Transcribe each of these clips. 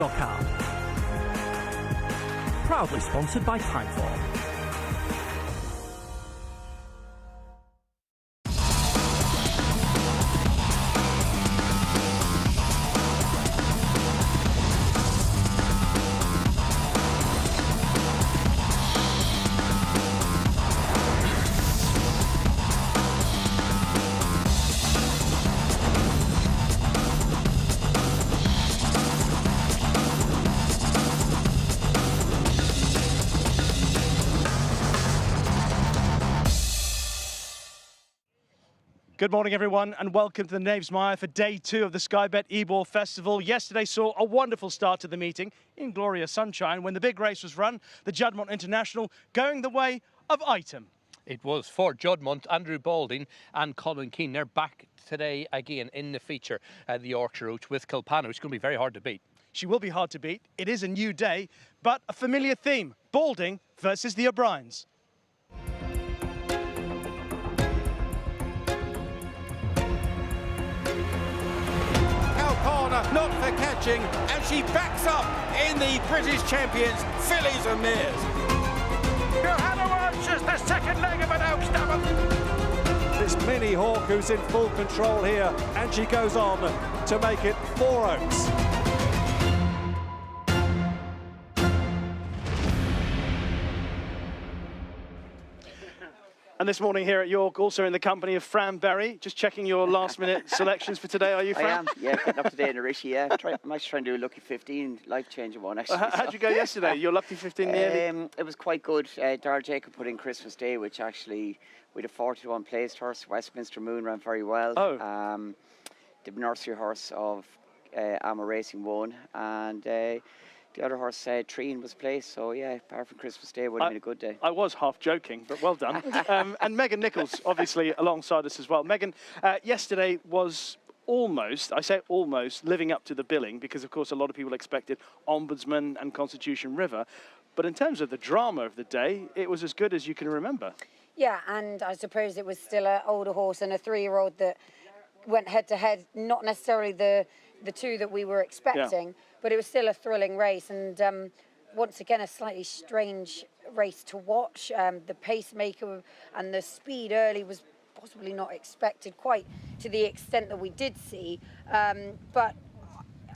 Knockout. Proudly sponsored by Timeform. Good morning, everyone, and welcome to the Knavesmire for day 2 of the Sky Bet Ebor Festival. Yesterday saw a wonderful start to the meeting in glorious sunshine when the big race was run, the Juddmonte International, going the way of Item. It was for Juddmonte, Andrew Balding and Colin Keane. They're back today again in the feature at the Yorkshire Oaks with Kalpana, which is going to be very hard to beat. She will be hard to beat. It is a new day, but a familiar theme, Balding versus the O'Briens. Kalpana not for catching, and she backs up in the British champions, fillies and mares. Johanna Walsh is the second leg of an Oaks double. It's Minnie Hauk who's in full control here, and she goes on to make it 4 Oaks. And this morning here at York, also in the company of Fran Berry. Just checking your last-minute selections for today, are you, Fran? I am, yeah, getting up to date in Rishi, yeah. I'm actually trying to do a lucky 15, life-changing one, actually. How'd you go yesterday? Your lucky 15 nearly? It was quite good. Darrell Jacob put in Christmas Day, which actually, with a 41 placed horse, Westminster Moon ran very well. Oh. The nursery horse of Amma Racing won, and the other horse, Treen, was placed. So, yeah, apart from Christmas Day, it would have been a good day. I was half joking, but well done. And Megan Nichols, obviously, alongside us as well. Megan, yesterday was almost, I say almost, living up to the billing, because, of course, a lot of people expected Ombudsman and Constitution River. But in terms of the drama of the day, it was as good as you can remember. Yeah, and I suppose it was still an older horse and a 3-year-old that went head-to-head, not necessarily the two that we were expecting. Yeah. But it was still a thrilling race, and once again, a slightly strange race to watch. The pacemaker and the speed early was possibly not expected quite to the extent that we did see. But,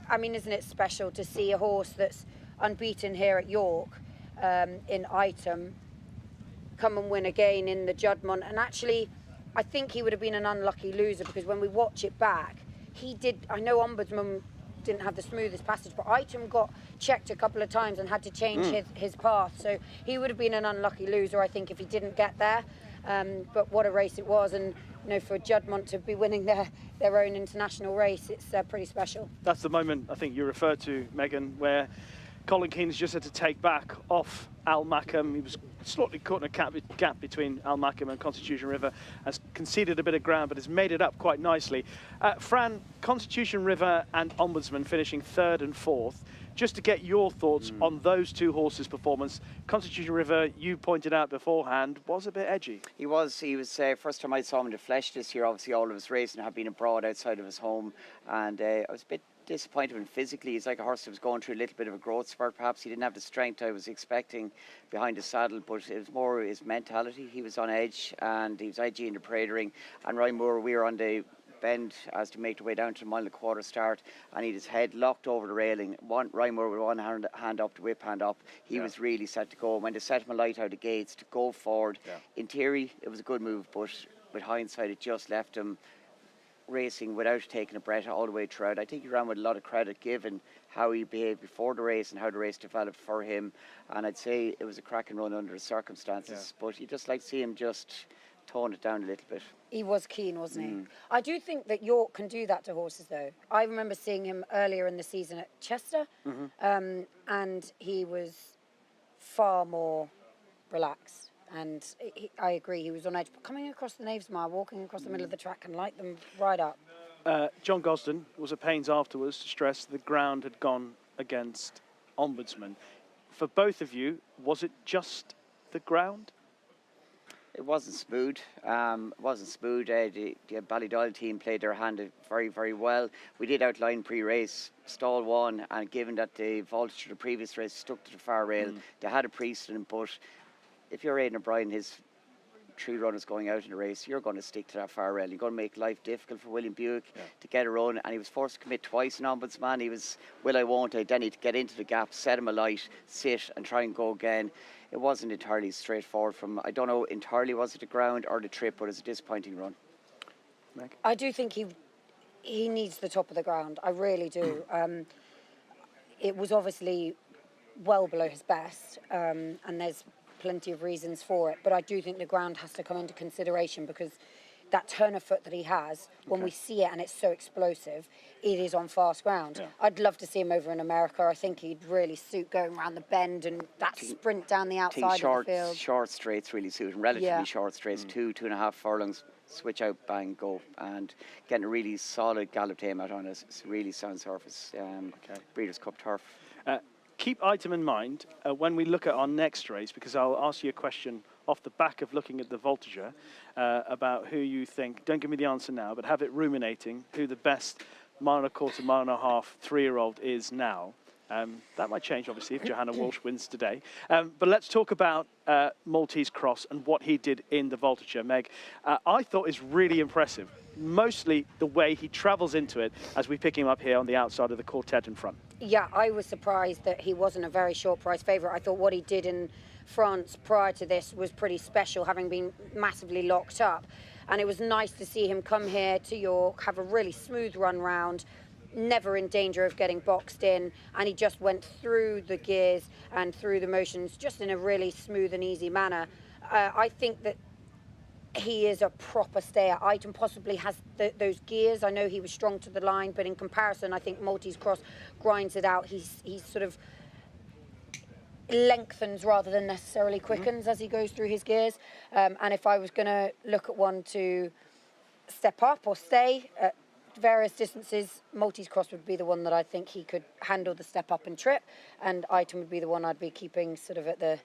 I mean, isn't it special to see a horse that's unbeaten here at York in Item come and win again in the Juddmonte? And actually, I think he would have been an unlucky loser, because when we watch it back, he did, I know Ombudsman didn't have the smoothest passage, but Item got checked a couple of times and had to change his path. So he would have been an unlucky loser, I think, if he didn't get there. But what a race it was, and you know, for Juddmonte to be winning their own international race, it's pretty special. That's the moment I think you referred to, Megan, where Colin Keane's just had to take back off Al Mackham. He was slightly caught in a gap between Al Mackham and Constitution River, has conceded a bit of ground, but has made it up quite nicely. Fran, Constitution River and Ombudsman finishing 3rd and 4th. Just to get your thoughts on those two horses' performance. Constitution River, you pointed out beforehand, was a bit edgy. He was first time I saw him in the flesh this year. Obviously, all of his racing had been abroad outside of his home, and I was a bit disappointed with him physically. He's like a horse that was going through a little bit of a growth spurt. Perhaps he didn't have the strength I was expecting behind the saddle, but it was more his mentality. He was on edge, and he was edgy in the parade ring. And Ryan Moore, we were on the bend as to make the way down to the mile and a quarter start, and he had his head locked over the railing. Ryan Moore with one hand up, the whip hand up. He was really set to go. When they set him a light out of the gates to go forward, in theory it was a good move, but with hindsight it just left him racing without taking a breath all the way throughout. I think he ran with a lot of credit given how he behaved before the race and how the race developed for him, and I'd say it was a cracking run under the circumstances, but you just like to see him just tone it down a little bit. He was keen, wasn't he? I do think that York can do that to horses, though. I remember seeing him earlier in the season at Chester, and he was far more relaxed. And I agree, he was on edge. But coming across the Knavesmire, walking across the middle of the track, can light them right up. John Gosden was at pains afterwards to stress the ground had gone against Ombudsman. For both of you, was it just the ground? It wasn't smooth. The Ballydoyle team played their hand very, very well. We did outline pre-race, stall one, and given that the voltage of the previous race stuck to the far rail, they had a precedent. But if you're Aidan O'Brien, his 3 runners going out in the race, you're going to stick to that far rail. You're going to make life difficult for William Buick to get a run, and he was forced to commit twice in Ombudsman. He was, will I, won't I, then he'd get into the gap, set him alight, sit and try and go again. It wasn't entirely straightforward from, I don't know entirely was it the ground or the trip, but it was a disappointing run. Meg? I do think he needs the top of the ground. I really do. It was obviously well below his best, and there's plenty of reasons for it, but I do think the ground has to come into consideration, because that turn of foot that he has, when we see it and it's so explosive, it is on fast ground. Yeah. I'd love to see him over in America. I think he'd really suit going around the bend and that sprint down the outside of the field. Short straights really suit him, relatively short straights, 2.5 furlongs, switch out, bang, go, and getting a really solid gallop time out on a really sound surface, Breeders' Cup turf. Keep item in mind when we look at our next race, because I'll ask you a question off the back of looking at the Voltigeur about who you think, don't give me the answer now, but have it ruminating, who the best mile and a quarter, mile and a half, 3-year-old is now. That might change, obviously, if Johanna Walsh wins today. But let's talk about Maltese Cross and what he did in the Voltigeur. Meg, I thought is really impressive, mostly the way he travels into it as we pick him up here on the outside of the quartet in front. Yeah, I was surprised that he wasn't a very short price favourite. I thought what he did in France prior to this was pretty special, having been massively locked up. And it was nice to see him come here to York, have a really smooth run round, never in danger of getting boxed in, and he just went through the gears and through the motions just in a really smooth and easy manner. I think that he is a proper stayer. Item possibly has those gears. I know he was strong to the line, but in comparison, I think Maltese Cross grinds it out. He's sort of lengthens rather than necessarily quickens as he goes through his gears. And if I was going to look at one to step up or stay at various distances, Maltese Cross would be the one that I think he could handle the step up and trip, and Item would be the one I'd be keeping sort of at the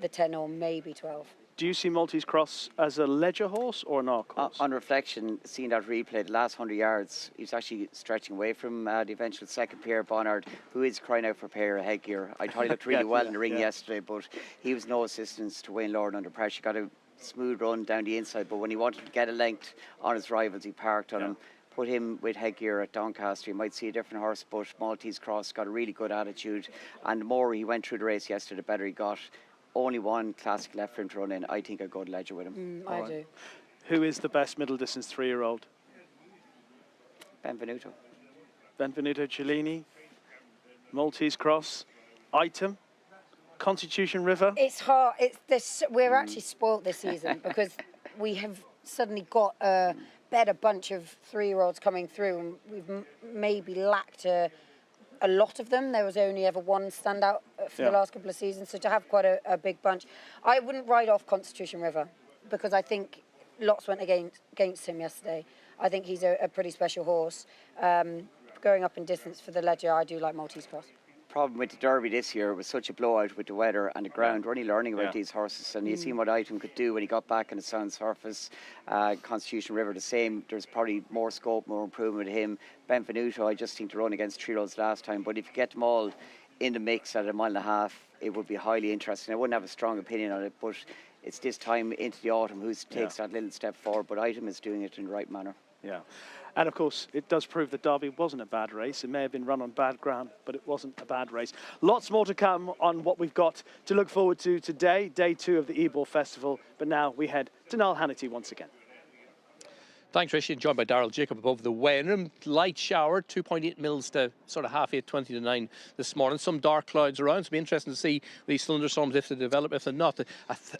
10 or maybe 12. Do you see Maltese Cross as a ledger horse or an arc horse? On reflection, seeing that replay, the last 100 yards, he's actually stretching away from the eventual second Pierre Bonnard, who is crying out for a pair of headgear. I thought he looked really well in the ring yesterday, but he was no assistance to Wayne Lord under pressure. He got a smooth run down the inside, but when he wanted to get a length on his rivals, he parked on him. Put him with headgear at Doncaster, you might see a different horse, but Maltese Cross got a really good attitude, and the more he went through the race yesterday, the better he got. Only one classic left for him to run in. I think I'd go to ledger with him. I do. Who is the best middle distance 3-year-old? Benvenuto. Benvenuto Cellini, Maltese Cross, Item, Constitution River. It's hard. We're actually spoilt this season because we have suddenly got a better bunch of 3-year-olds coming through, and we've maybe lacked a lot of them. There was only ever one standout for the last couple of seasons, so to have quite a big bunch. I wouldn't ride off Constitution River because I think lots went against him yesterday. I think he's a pretty special horse. Going up in distance for the ledger, I do like Maltese Cross. Problem with the Derby this year was such a blowout with the weather and the ground. We're only learning about these horses, and you see what Item could do when he got back on a sound surface. Constitution River the same. There's probably more scope, more improvement with him. Benvenuto, I just think to run against 3-year-olds last time, but if you get them all in the mix at a mile and a half, it would be highly interesting. I wouldn't have a strong opinion on it, but it's this time into the autumn who takes that little step forward, but Item is doing it in the right manner. Yeah. And of course, it does prove that Derby wasn't a bad race. It may have been run on bad ground, but it wasn't a bad race. Lots more to come on what we've got to look forward to today, day 2 of the Ebor Festival. But now we head to Niall Hannity once again. Thanks, Rishi. Joined by Daryl Jacob above the weighing room. Light shower, 2.8 mils to sort of 8:30, 20 to 9 this morning. Some dark clouds around. It'll be interesting to see these thunderstorms if they develop, if they're not.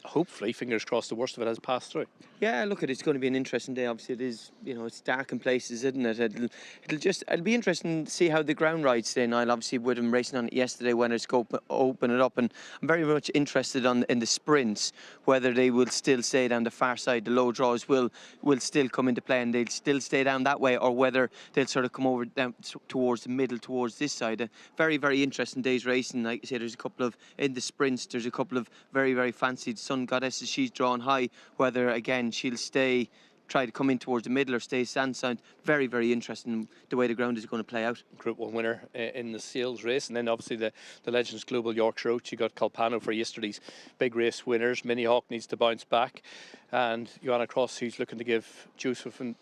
Hopefully, fingers crossed, the worst of it has passed through. Yeah, look, it's going to be an interesting day. Obviously, it is, it's dark in places, isn't it? It'll be interesting to see how the ground rides today, Niall. Obviously, with him racing on it yesterday, when it's open it up, and I'm very much interested in the sprints, whether they will still stay down the far side. The low draws will still come into play and they'll still stay down that way, or whether they'll sort of come over down towards the middle, towards this side. Very, very interesting day's racing. Like I say, there's a couple of, in the sprints, there's a couple of very, very fancied Sun Goddesses. She's drawn high, whether, again, she'll try to come in towards the middle or stay stand. Very, very interesting the way the ground is going to play out. Group 1 winner in the sales race, and then obviously the Legends Global Yorkshire Oaks. You got Kalpana for yesterday's big race winners. Minnie Hauk needs to bounce back, and Johanna Cross, who's looking to give Joseph and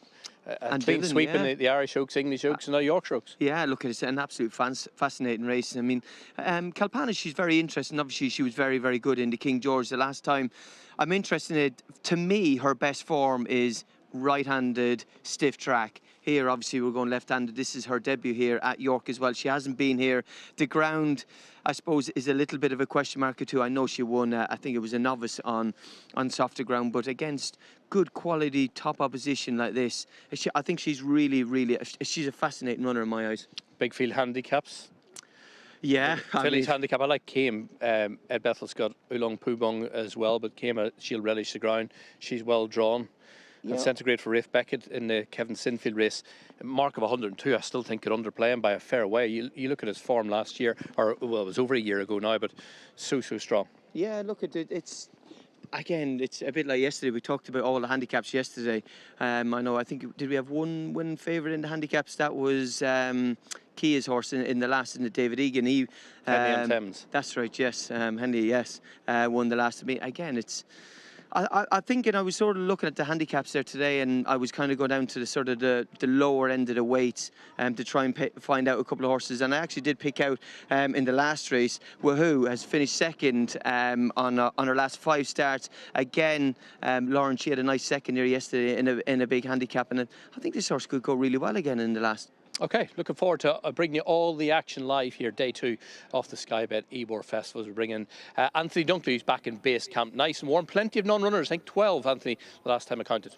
clean sweep in the Irish Oaks, English Oaks and now Yorkshire Oaks. Yeah, look, it's an absolute fascinating race. I mean, Kalpana, she's very interesting. Obviously, she was very, very good in the King George the last time. I'm interested in it. To me, her best form is right-handed, stiff track. Here, obviously, we're going left-handed. This is her debut here at York as well. She hasn't been here. The ground, I suppose, is a little bit of a question mark or two. I know she won, I think it was a novice on softer ground, but against good quality top opposition like this, I think she's really, she's a fascinating runner in my eyes. Big field handicaps. Yeah. Fillies handicap. I like Kame. Ed Bethel's got Oolong Poobong as well, but Kame, she'll relish the ground. She's well drawn. And centigrade for Rafe Beckett in the Kevin Sinfield race. A mark of 102, I still think could underplay him by a fair way. You look at his form last year, or well, it was over a year ago now, but so strong. Yeah, look at it. It's again, it's a bit like yesterday. We talked about all the handicaps yesterday. I know. I think did we have one favourite in the handicaps? That was Kia's horse in the last in the David Egan. Henley and Thames. That's right. Yes, Henley. Yes, won the last. Again, it's. I think, and I was sort of looking at the handicaps there today, and I was kind of going down to the sort of the lower end of the weights to try and find out a couple of horses. And I actually did pick out in the last race, Wahoo has finished second on her last 5 starts. Again, Lauren, she had a nice second here yesterday in a big handicap, and I think this horse could go really well again in the last. Okay, looking forward to bringing you all the action live here, day 2 of the Sky Bet Ebor Festival. We're bringing Anthony Dunkley, who's back in base camp, nice and warm. Plenty of non-runners, I think 12, Anthony, the last time I counted.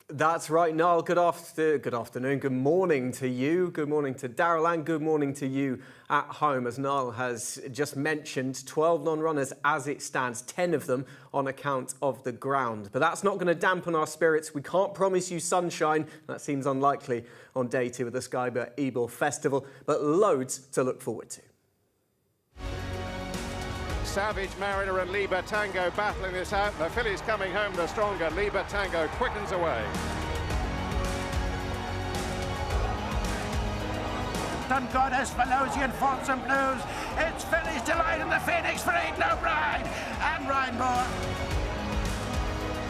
That's right, Niall. Good afternoon. Good morning to you. Good morning to Daryl, and good morning to you at home. As Niall has just mentioned, 12 non-runners as it stands, 10 of them on account of the ground. But that's not going to dampen our spirits. We can't promise you sunshine. That seems unlikely on day 2 of the Sky Bet Ebor Festival, but loads to look forward to. Savage, Mariner and Liber Tango battling this out. The fillies coming home the stronger. Liber Tango quickens away. Sun Goddess, Velocian, Folsom Blues. It's Fillies Delight and the Phoenix for Ain't No Bride. And Rhineborough.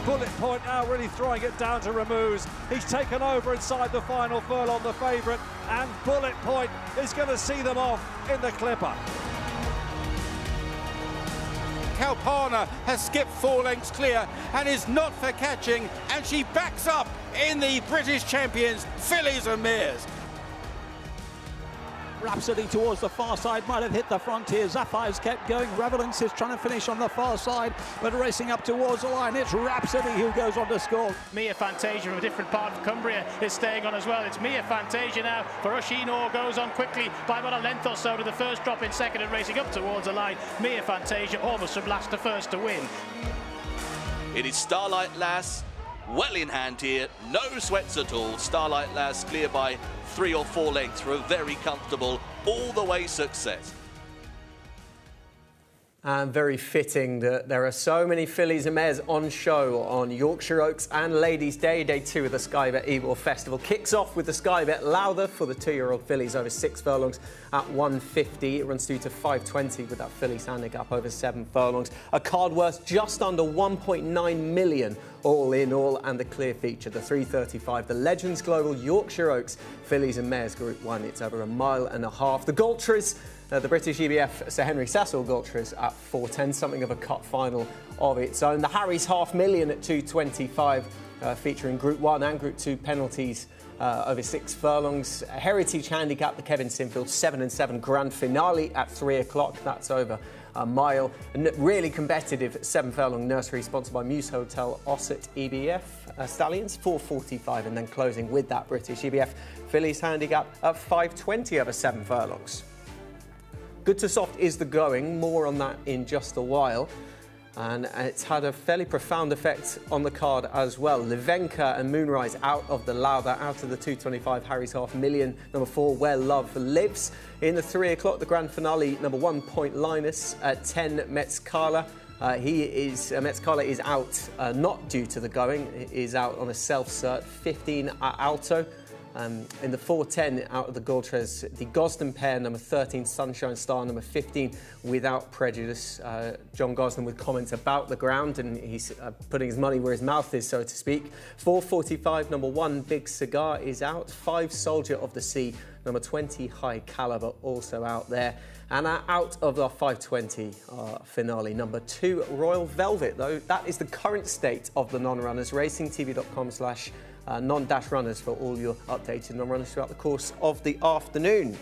Bullet Point now really throwing it down to Ramuz. He's taken over inside the final furlong, the favourite, and Bullet Point is going to see them off in the Clipper. Kalpana has skipped 4 lengths clear and is not for catching, and she backs up in the British champions, Fillies and Mares. Rhapsody towards the far side, might have hit the front here. Zapphire's kept going. Revelance is trying to finish on the far side, but racing up towards the line. It's Rhapsody who goes on to score. Mia Fantasia from a different part of Cumbria is staying on as well. It's Mia Fantasia now for Ushinor, goes on quickly by about a length or so to the first drop in second and racing up towards the line. Mia Fantasia almost from last to first to win. It is Starlight Lass well in hand here, no sweats at all. Starlight Lass clear by 3 or 4 lengths for a very comfortable all-the-way success. And very fitting that there are so many fillies and mares on show on Yorkshire Oaks and Ladies' Day. Day 2 of the Sky Bet Ebor Festival kicks off with the Sky Bet Lowther for the 2-year-old fillies over 6 furlongs at 150. It runs through to 520 with that filly handicap over 7 furlongs. A card worth just under 1.9 million all in all, and the clear feature, the 335, the Legends Global Yorkshire Oaks Fillies and Mares Group 1. It's over 1.5 miles. The Gultras, the British EBF Sir Henry Cecil Gultras at 410, something of a cut final of its own. The Harry's $500,000 at 225, featuring Group 1 and Group 2 penalties over 6 furlongs. A Heritage Handicap, the Kevin Sinfield 7 and 7 grand finale at 3 o'clock. That's over 1 mile. And really competitive 7 furlong nursery sponsored by Muse Hotel Ossett EBF Stallions 4:45, and then closing with that British EBF Fillies Handicap at 5:20 over 7 furlongs. Good to soft is the going, more on that in just a while. And it's had a fairly profound effect on the card as well. Livenka and Moonrise out of the Lowther, out of the 225 Harry's Half Million. Number 4, Where Love Lives. In the 3 o'clock, the grand finale, number 1, Point Linus. At 10, Metskala. Metskala is out, not due to the going, is out on a self-cert. 15, Alto. In the 4:10 out of the Goltres, the Gosden pair, number 13, Sunshine Star, number 15, Without Prejudice. John Gosden with comments about the ground, and he's putting his money where his mouth is, so to speak. 4:45, number 1, Big Cigar is out. 5, Soldier of the Sea, number 20, High Caliber, also out there. And out of our 5:20 finale, number 2, Royal Velvet, though. That is the current state of the non-runners. racingtv.com/non-runners for all your updated non-runners throughout the course of the afternoon.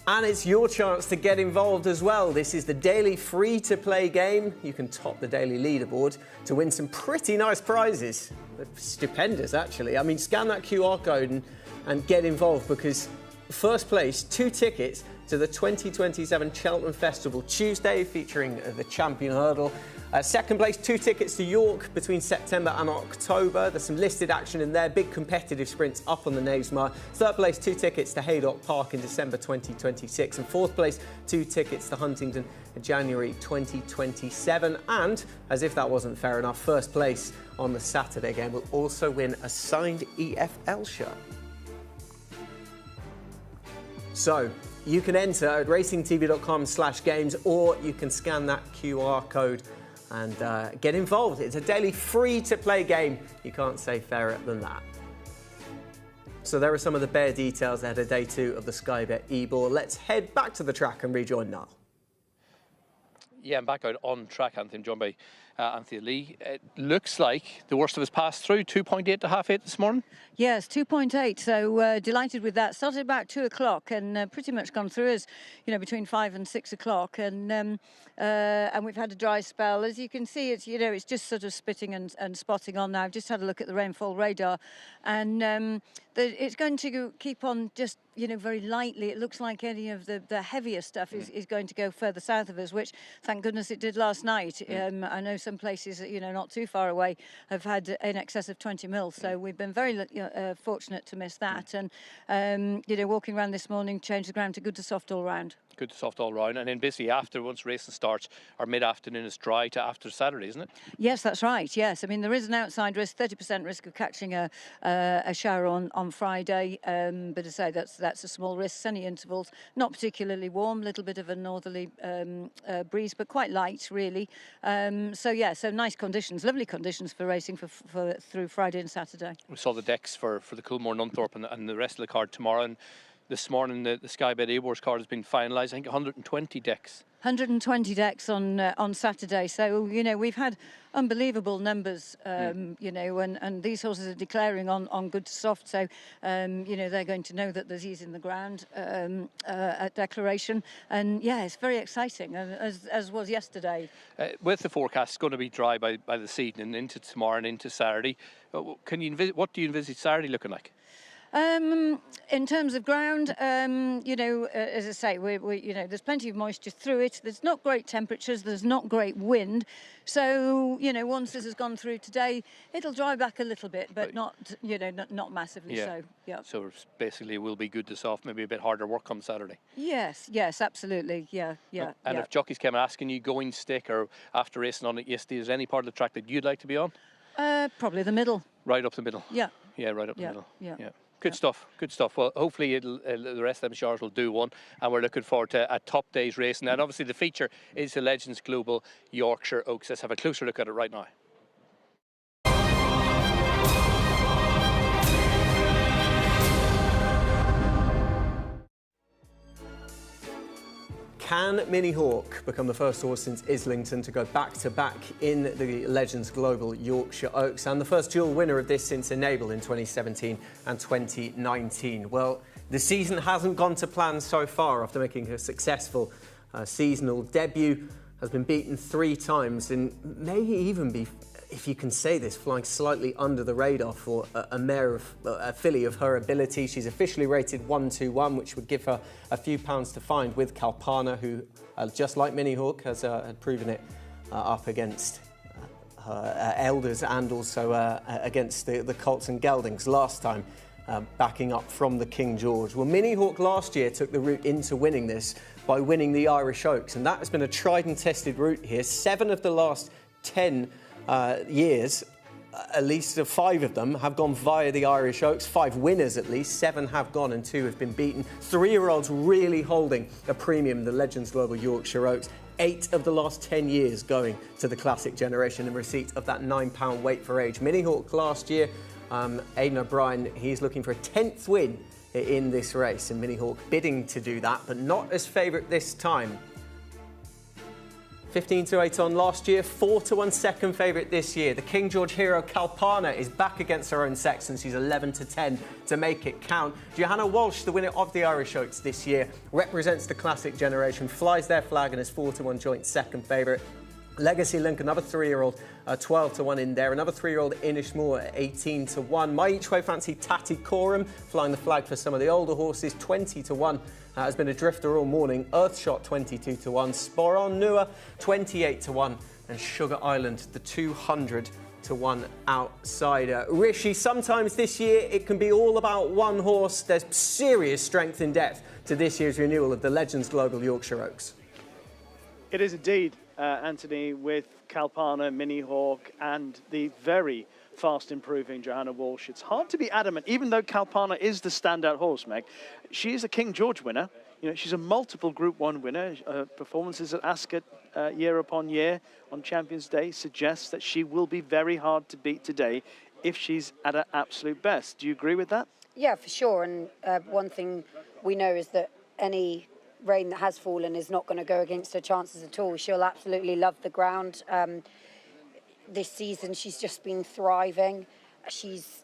And it's your chance to get involved as well. This is the daily free-to-play game. You can top the daily leaderboard to win some pretty nice prizes. Stupendous, actually. I mean, scan that QR code and get involved, because first place, 2 tickets to the 2027 Cheltenham Festival Tuesday, featuring the Champion Hurdle. Second place, 2 tickets to York between September and October. There's some listed action in there, big competitive sprints up on the Knavesmire. Third place, 2 tickets to Haydock Park in December 2026. And fourth place, 2 tickets to Huntingdon in January 2027. And, as if that wasn't fair enough, first place on the Saturday game will also win a signed EFL shirt. So, you can enter at racingtv.com/games, or you can scan that QR code and get involved. It's a daily free-to-play game. You can't say fairer than that. So there are some of the bare details ahead of day 2 of the Sky Bet Ebor. Let's head back to the track and rejoin Niall. Yeah, I'm back out on track, Anthony. I'm joined by Anthony Lee. It looks like the worst of us passed through, 2.8 to half 8 this morning. Yes, 2.8, so delighted with that. Started about 2 o'clock and pretty much gone through us, between 5 and 6 o'clock. And we've had a dry spell. As you can see, it's just sort of spitting and spotting on now. I've just had a look at the rainfall radar, and it's going to keep on just, very lightly. It looks like any of the heavier stuff is going to go further south of us, which, thank goodness, it did last night. I know some places, not too far away, have had in excess of 20 mils, so we've been very fortunate to miss that. And, walking around this morning, changed the ground to good to soft all round. Good to soft all round, and then basically after, once racing starts, our mid-afternoon is dry to after Saturday, isn't it? Yes, that's right. Yes, I mean there is an outside risk, 30% risk of catching a shower on Friday, but as I say, that's a small risk. Sunny intervals, not particularly warm, little bit of a northerly breeze, but quite light really. So nice conditions, lovely conditions for racing for through Friday and Saturday. We saw the decks for the Coolmore, Nunthorpe, and the rest of the card tomorrow. And this morning, the Sky Bet Ebor's card has been finalised. I think 120 decks. 120 decks on Saturday. So, we've had unbelievable numbers, and these horses are declaring on good to soft. So, they're going to know that there's ease in the ground at declaration. And, it's very exciting, as was yesterday. With the forecast, it's going to be dry by this evening, into tomorrow and into Saturday. What do you envisage Saturday looking like? In terms of ground, as I say, there's plenty of moisture through it. There's not great temperatures. There's not great wind. So, once this has gone through today, it'll dry back a little bit, but not massively so. Yeah. So basically, it will be good to soft, maybe a bit harder work come Saturday. Yes, absolutely. Yeah. And if jockeys came asking you going stick or after racing on it yesterday, is there any part of the track that you'd like to be on? Probably the middle. Right up the middle. Yeah. Yeah, right up the middle. Yeah. Good stuff. Well, hopefully the rest of them showers will do one, and we're looking forward to a top day's racing. And obviously the feature is the Legends Global Yorkshire Oaks. Let's have a closer look at it right now. Can Minnie Hauk become the first horse since Islington to go back-to-back in the Legends Global Yorkshire Oaks, and the first dual winner of this since Enable in 2017 and 2019? Well, the season hasn't gone to plan so far after making her successful seasonal debut. Has been beaten 3 times and may even be if you can say this, flying slightly under the radar for a filly of her ability. She's officially rated 1-2-1, which would give her a few pounds to find with Kalpana, who, just like Minnie Hauk, has had proven it up against her elders and also against the colts and geldings last time, backing up from the King George. Well, Minnie Hauk last year took the route into winning this by winning the Irish Oaks, and that has been a tried and tested route here. 7 of the last 10 years, at least 5 of them have gone via the Irish Oaks. 5 winners at least, 7 have gone and 2 have been beaten. 3-year-olds really holding a premium in the Legends Global Yorkshire Oaks. 8 of the last 10 years going to the classic generation in receipt of that £9 weight for age. Minnie Hauk last year, Aidan O'Brien, he's looking for a 10th win in this race, and Minnie Hauk bidding to do that, but not as favourite this time. 15-8 on last year, 4-1 second favourite this year. The King George hero Kalpana is back against her own sex, and she's 11-10 to make it count. Johanna Walsh, the winner of the Irish Oaks this year, represents the classic generation, flies their flag and is 4-1 joint second favourite. Legacy Link, another 3-year-old, 12-1 in there. Another 3-year-old Inishmore at 18-1. My Each Way Fancy Tatty Coram, flying the flag for some of the older horses, 20-1. Has been a drifter all morning. Earthshot 22-1. Sporon Nua 28-1. And Sugar Island, the 200-1 outsider. Rishi, sometimes this year it can be all about one horse. There's serious strength in depth to this year's renewal of the Legends Global Yorkshire Oaks. It is indeed, Anthony, with Kalpana, Minnie Hauk, and the very fast improving Johanna Walsh. It's hard to be adamant, even though Kalpana is the standout horse, Meg. She is a King George winner. You know, she's a multiple Group 1 winner. Performances at Ascot year upon year on Champions Day suggests that she will be very hard to beat today if she's at her absolute best. Do you agree with that? Yeah, for sure. And one thing we know is that any rain that has fallen is not going to go against her chances at all. She'll absolutely love the ground. This season, she's just been thriving. She's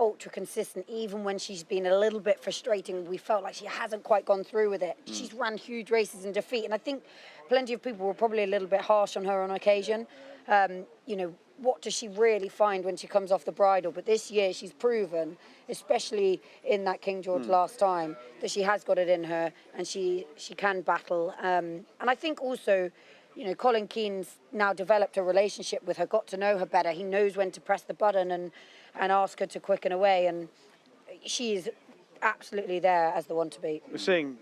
ultra consistent. Even when she's been a little bit frustrating, we felt like she hasn't quite gone through with it. She's run huge races in defeat, and I think plenty of people were probably a little bit harsh on her on occasion. You know, what does she really find when she comes off the bridle? But this year, she's proven, especially in that King George last time, that she has got it in her, and she can battle. And I think also, you know, Colin Keane's now developed a relationship with her, got to know her better. He knows when to press the button and ask her to quicken away, and she is absolutely there as the one to beat. We're seeing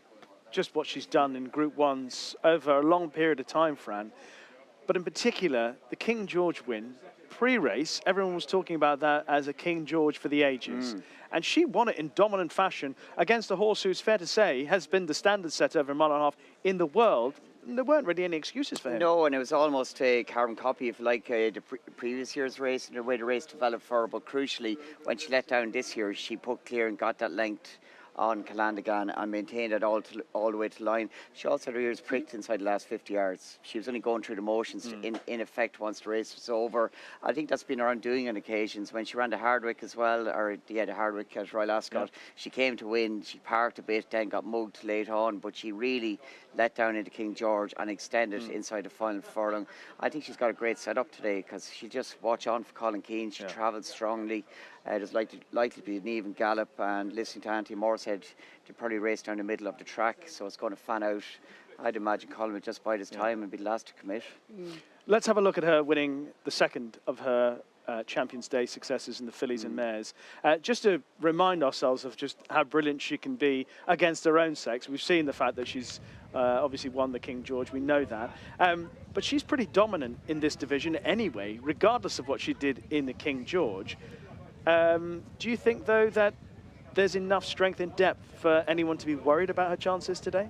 just what she's done in Group 1s over a long period of time, Fran. But in particular, the King George win, pre-race, everyone was talking about that as a King George for the ages. And she won it in dominant fashion against a horse who's, fair to say, has been the standard setter over a mile and a half in the world. There weren't really any excuses for him. No, and it was almost a carbon copy, if you like, the previous year's race and the way the race developed for her. But crucially, when she let down this year, she put clear and got that length on Calandagan and maintained it all the way to the line. She also had her ears pricked inside the last 50 yards. She was only going through the motions in effect once the race was over. I think that's been her undoing on occasions. When she ran to Hardwick as well, or the Hardwick at Royal Ascot, she came to win. She parked a bit, then got mugged late on, but she really let down into King George and extended inside the final furlong. I think she's got a great setup today because she'll just watch on for Colin Keane. She travelled strongly. There's likely to be an even gallop, and listening to Auntie Morsehead, to probably race down the middle of the track, so it's going to fan out. I'd imagine Colin would just bide his time and be the last to commit. Let's have a look at her winning the second of her Champions Day successes in the fillies and mares. Just to remind ourselves of just how brilliant she can be against her own sex. We've seen the fact that she's obviously won the King George, we know that. But she's pretty dominant in this division anyway, regardless of what she did in the King George. Do you think, though, that there's enough strength and depth for anyone to be worried about her chances today?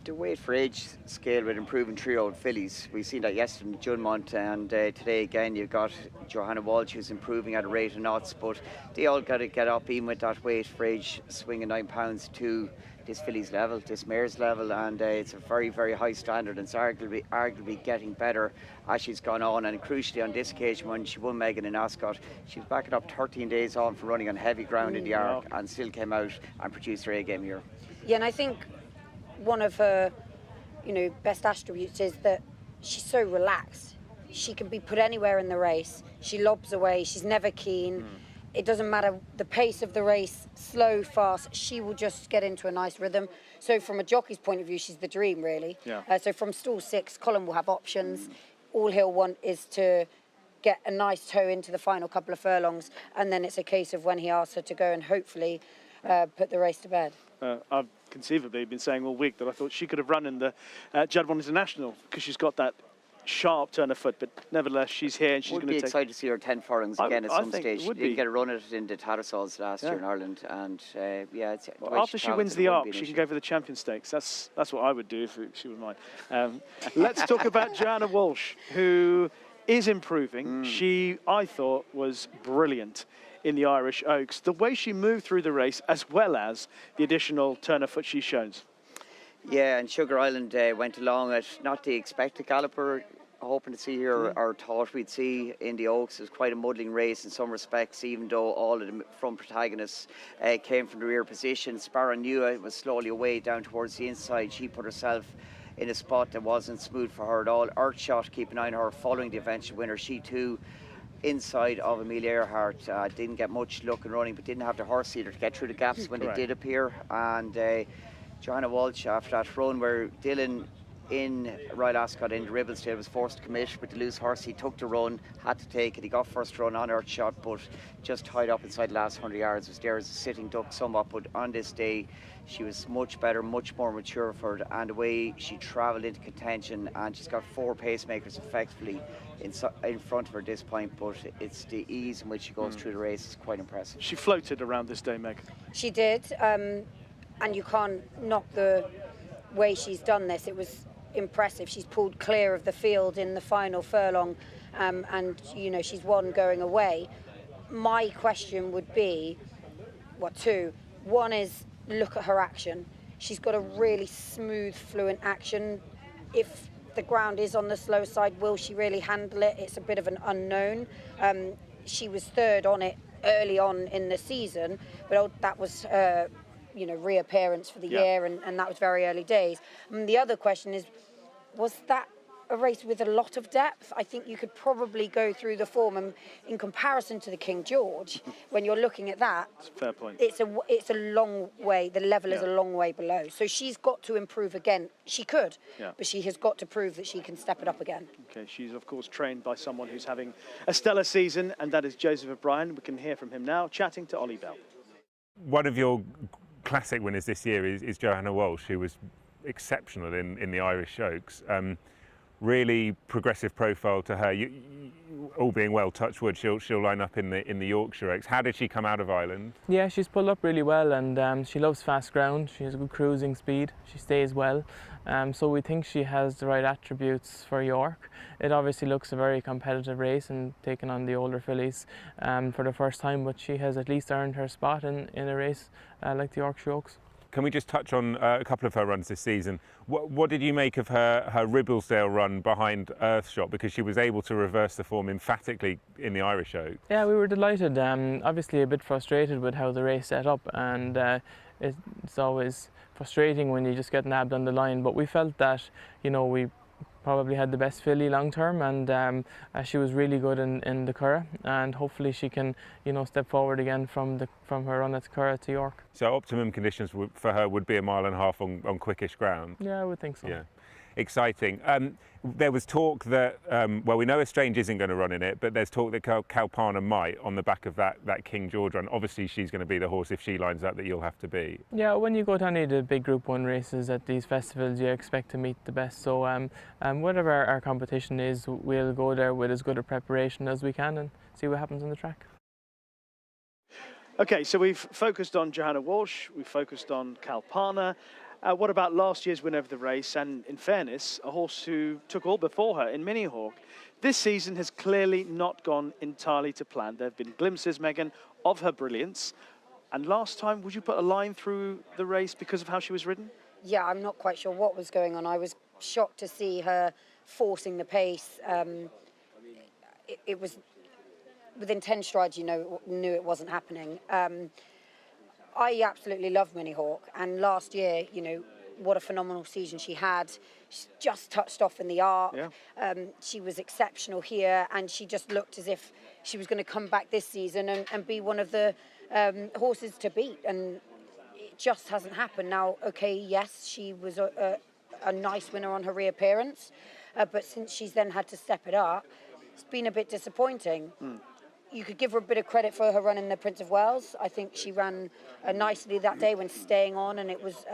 The weight for age scale with improving 3-year-old fillies, we've seen that yesterday in Junmont, and today again you've got Johanna Walsh who's improving at a rate of knots, but they all got to get up even with that weight for age swing of £9 to this filly's level, this mare's level, and it's a very, very high standard, and it's arguably getting better as she's gone on. And crucially on this occasion, when she won Megan in Ascot, she was backing up 13 days on for running on heavy ground in the Arc, and still came out and produced her A-game here. Yeah, and I think one of her, best attributes is that she's so relaxed. she can be put anywhere in the race. She lobs away, she's never keen. It doesn't matter the pace of the race, slow, fast, she will just get into a nice rhythm. So from a jockey's point of view, she's the dream, really. Yeah. So from stall 6, Colin will have options. All he'll want is to get a nice toe into the final couple of furlongs, and then it's a case of when he asks her to go and hopefully put the race to bed. I've conceivably been saying all week that I thought she could have run in the Judvon International because she's got that sharp turn of foot, but nevertheless she's here and she's going to take... Would be excited to see her 10 furlongs again at some stage. She didn't be. get a run at it in the Tattersalls last year in Ireland, and yeah, it's, well, after she wins the Arc, she can go for the Champion Stakes. That's what I would do if she was mine. Let's talk about Johanna Walsh, who is improving. She, I thought, was brilliant in the Irish Oaks. The way she moved through the race, as well as the additional turn of foot she shows. Yeah, and Sugar Island went along at not the expected galloper, hoping to see here, or thought we'd see in the Oaks. It was quite a muddling race in some respects, even though all of the front protagonists came from the rear position. Sparrow knew it was slowly away down towards the inside. She put herself in a spot that wasn't smooth for her at all. Earthshot, keep an eye on her following the eventual winner. She too, inside of Amelia Earhart, didn't get much luck in running, but didn't have the horse either to get through the gaps when they did appear. And Johanna Walsh, after that run where Dylan in Royal Ascot in the Ribblesdale was forced to commit with the loose horse, he took the run, had to take it. He got first run on Earthshot, but just tied up inside the last 100 yards. Was there as a sitting duck somewhat, but on this day she was much better, much more mature for it, and the way she travelled into contention, and she's got 4 pacemakers effectively in front of her at this point, but it's the ease in which she goes through the race is quite impressive. She floated around this day, Meg. She did, and you can't knock the way she's done this. It was impressive. She's pulled clear of the field in the final furlong, and you know, she's won going away. My question would be, two. One is, look at her action. She's got a really smooth, fluent action. If the ground is on the slow side, will she really handle it? It's a bit of an unknown. She was third on it early on in the season, but that was reappearance for the year, and that was very early days. And the other question is, was that a race with a lot of depth? I think you could probably go through the form, and in comparison to the King George, when you're looking at that, fair point. It's a long way. The level is a long way below. So she's got to improve again. She could, but she has got to prove that she can step it up again. Okay, she's of course trained by someone who's having a stellar season, and that is Joseph O'Brien. We can hear from him now, chatting to Ollie Bell. One of your classic winners this year is Johanna Walsh, who was exceptional in the Irish Oaks. Really progressive profile to her. All being well, touch wood, she'll line up in the Yorkshire Oaks. How did she come out of Ireland? Yeah, she's pulled up really well, and she loves fast ground. She has good cruising speed. She stays well. So we think she has the right attributes for York. It obviously looks a very competitive race and taking on the older fillies for the first time, but she has at least earned her spot in a race like the Yorkshire Oaks. Can we just touch on a couple of her runs this season? What did you make of her Ribblesdale run behind Earthshot? Because she was able to reverse the form emphatically in the Irish Oaks. Yeah, we were delighted. Obviously a bit frustrated with how the race set up, and it's always frustrating when you just get nabbed on the line. But we felt that, we probably had the best filly long term, and she was really good in the Curragh, and hopefully she can step forward again from her run at Curragh to York. So optimum conditions for her would be 1.5 miles on quickish ground? Yeah, I would think so. Yeah. Exciting. There was talk that, we know Estrange isn't going to run in it, but there's talk that Kalpana might on the back of that King George run. Obviously she's going to be the horse, if she lines up, that you'll have to beat. Yeah, when you go to any of the big Group 1 races at these festivals, you expect to meet the best. So whatever our competition is, we'll go there with as good a preparation as we can and see what happens on the track. Okay, so we've focused on Johanna Walsh, we've focused on Kalpana. What about last year's winner of the race, and in fairness, a horse who took all before her in Minnie Hauk? This season has clearly not gone entirely to plan. There have been glimpses, Megan, of her brilliance. And last time, would you put a line through the race because of how she was ridden? Yeah, I'm not quite sure what was going on. I was shocked to see her forcing the pace. It was within 10 strides, knew it wasn't happening. I absolutely love Minnie Hauk, and last year, what a phenomenal season she had. She's just touched off in the arc. Yeah. She was exceptional here, and she just looked as if she was going to come back this season and be one of the horses to beat. And it just hasn't happened. Now, okay, yes, she was a nice winner on her reappearance, but since she's then had to step it up, it's been a bit disappointing. You could give her a bit of credit for her run in the Prince of Wales. I think she ran nicely that day when staying on, and it was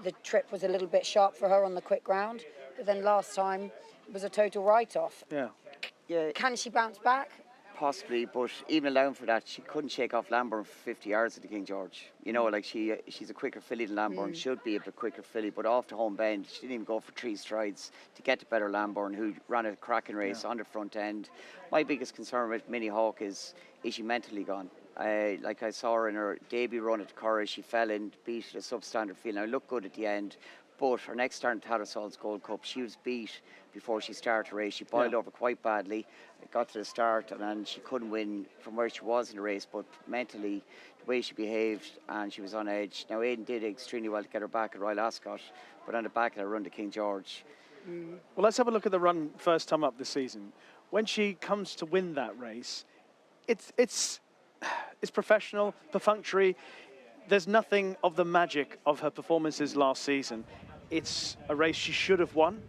the trip was a little bit sharp for her on the quick ground. But then last time it was a total write-off. Yeah. Can she bounce back? Possibly, but even allowing for that, she couldn't shake off Lambourne for 50 yards at the King George. You know, like she's a quicker filly than Lambourne, should be a bit quicker filly, but off the home bend, she didn't even go for 3 strides to get to better Lambourne, who ran a cracking race on the front end. My biggest concern with Minnie Hauk is she mentally gone? Like I saw her in her debut run at Curragh, she fell in, beat a substandard field. Now, looked good at the end, but her next start in Tattersalls Gold Cup, she was beat before she started the race. She boiled over quite badly. It got to the start, and then she couldn't win from where she was in the race, but mentally, the way she behaved, and she was on edge. Now, Aidan did extremely well to get her back at Royal Ascot, but on the back of her run to King George. Well, let's have a look at the run first time up this season. When she comes to win that race, it's professional, perfunctory. There's nothing of the magic of her performances last season. It's a race she should have won.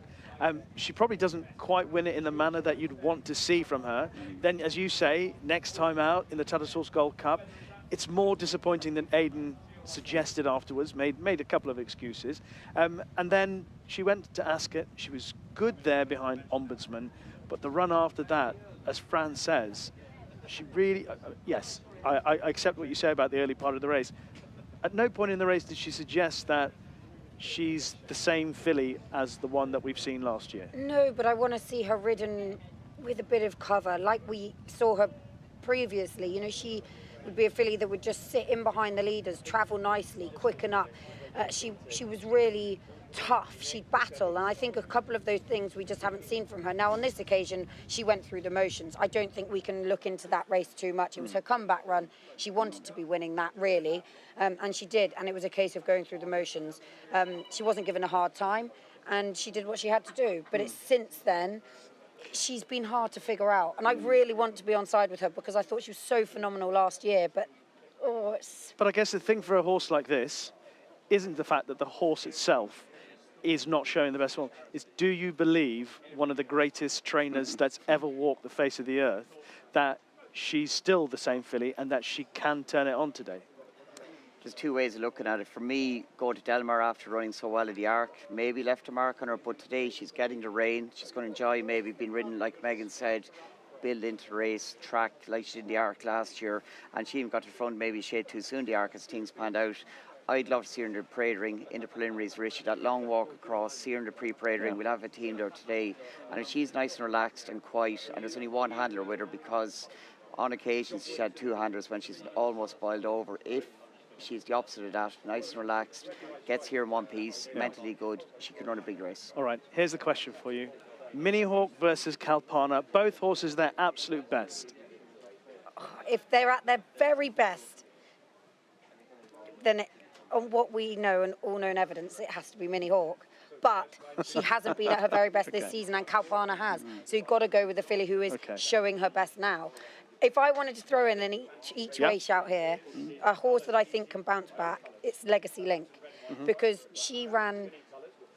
She probably doesn't quite win it in the manner that you'd want to see from her. Then, as you say, next time out in the Tattersalls Gold Cup, it's more disappointing than Aidan suggested afterwards, made a couple of excuses. And then she went to Ascot. She was good there behind Ombudsman, but the run after that, as Fran says, she really, yes, I accept what you say about the early part of the race. At no point in the race did she suggest that she's the same filly as the one that we've seen last year. No, but I want to see her ridden with a bit of cover, like we saw her previously. You know, she would be a filly that would just sit in behind the leaders, travel nicely, quicken up. She was really tough. She'd battle, and I think a couple of those things we just haven't seen from her. Now, on this occasion, she went through the motions. I don't think we can look into that race too much. It was her comeback run. She wanted to be winning that, really, and she did, and it was a case of going through the motions. She wasn't given a hard time, and she did what she had to do. But it's since then, she's been hard to figure out, and I really want to be on side with her because I thought she was so phenomenal last year, but But I guess the thing for a horse like this isn't the fact that the horse itself is not showing the best form. It's, do you believe one of the greatest trainers that's ever walked the face of the earth, that she's still the same filly and that she can turn it on today? There's two ways of looking at it. For me, going to Delmar after running so well at the Arc, maybe left a mark on her, but today she's getting the rain. She's going to enjoy maybe being ridden, like Megan said, build into the race, track like she did in the Arc last year, and she even got to the front maybe a shade too soon, the Arc, as things panned out. I'd love to see her in the parade ring, in the preliminaries, Rishi, that long walk across, see her in the pre-parade ring. We'll have a team there today. And if she's nice and relaxed and quiet, and there's only one handler with her, because on occasions she had 2 handlers when she's almost boiled over. If she's the opposite of that, nice and relaxed, gets here in one piece, mentally good, she can run a big race. All right, here's the question for you. Minnie Hauk versus Kalpana, both horses their absolute best. if they're at their very best, then on what we know and all known evidence, it has to be Minnie Hauk. But she hasn't been at her very best this season, and Kalpana has. So you've got to go with the filly who is showing her best now. If I wanted to throw in an each way shout here, a horse that I think can bounce back, it's Legacy Link, because she ran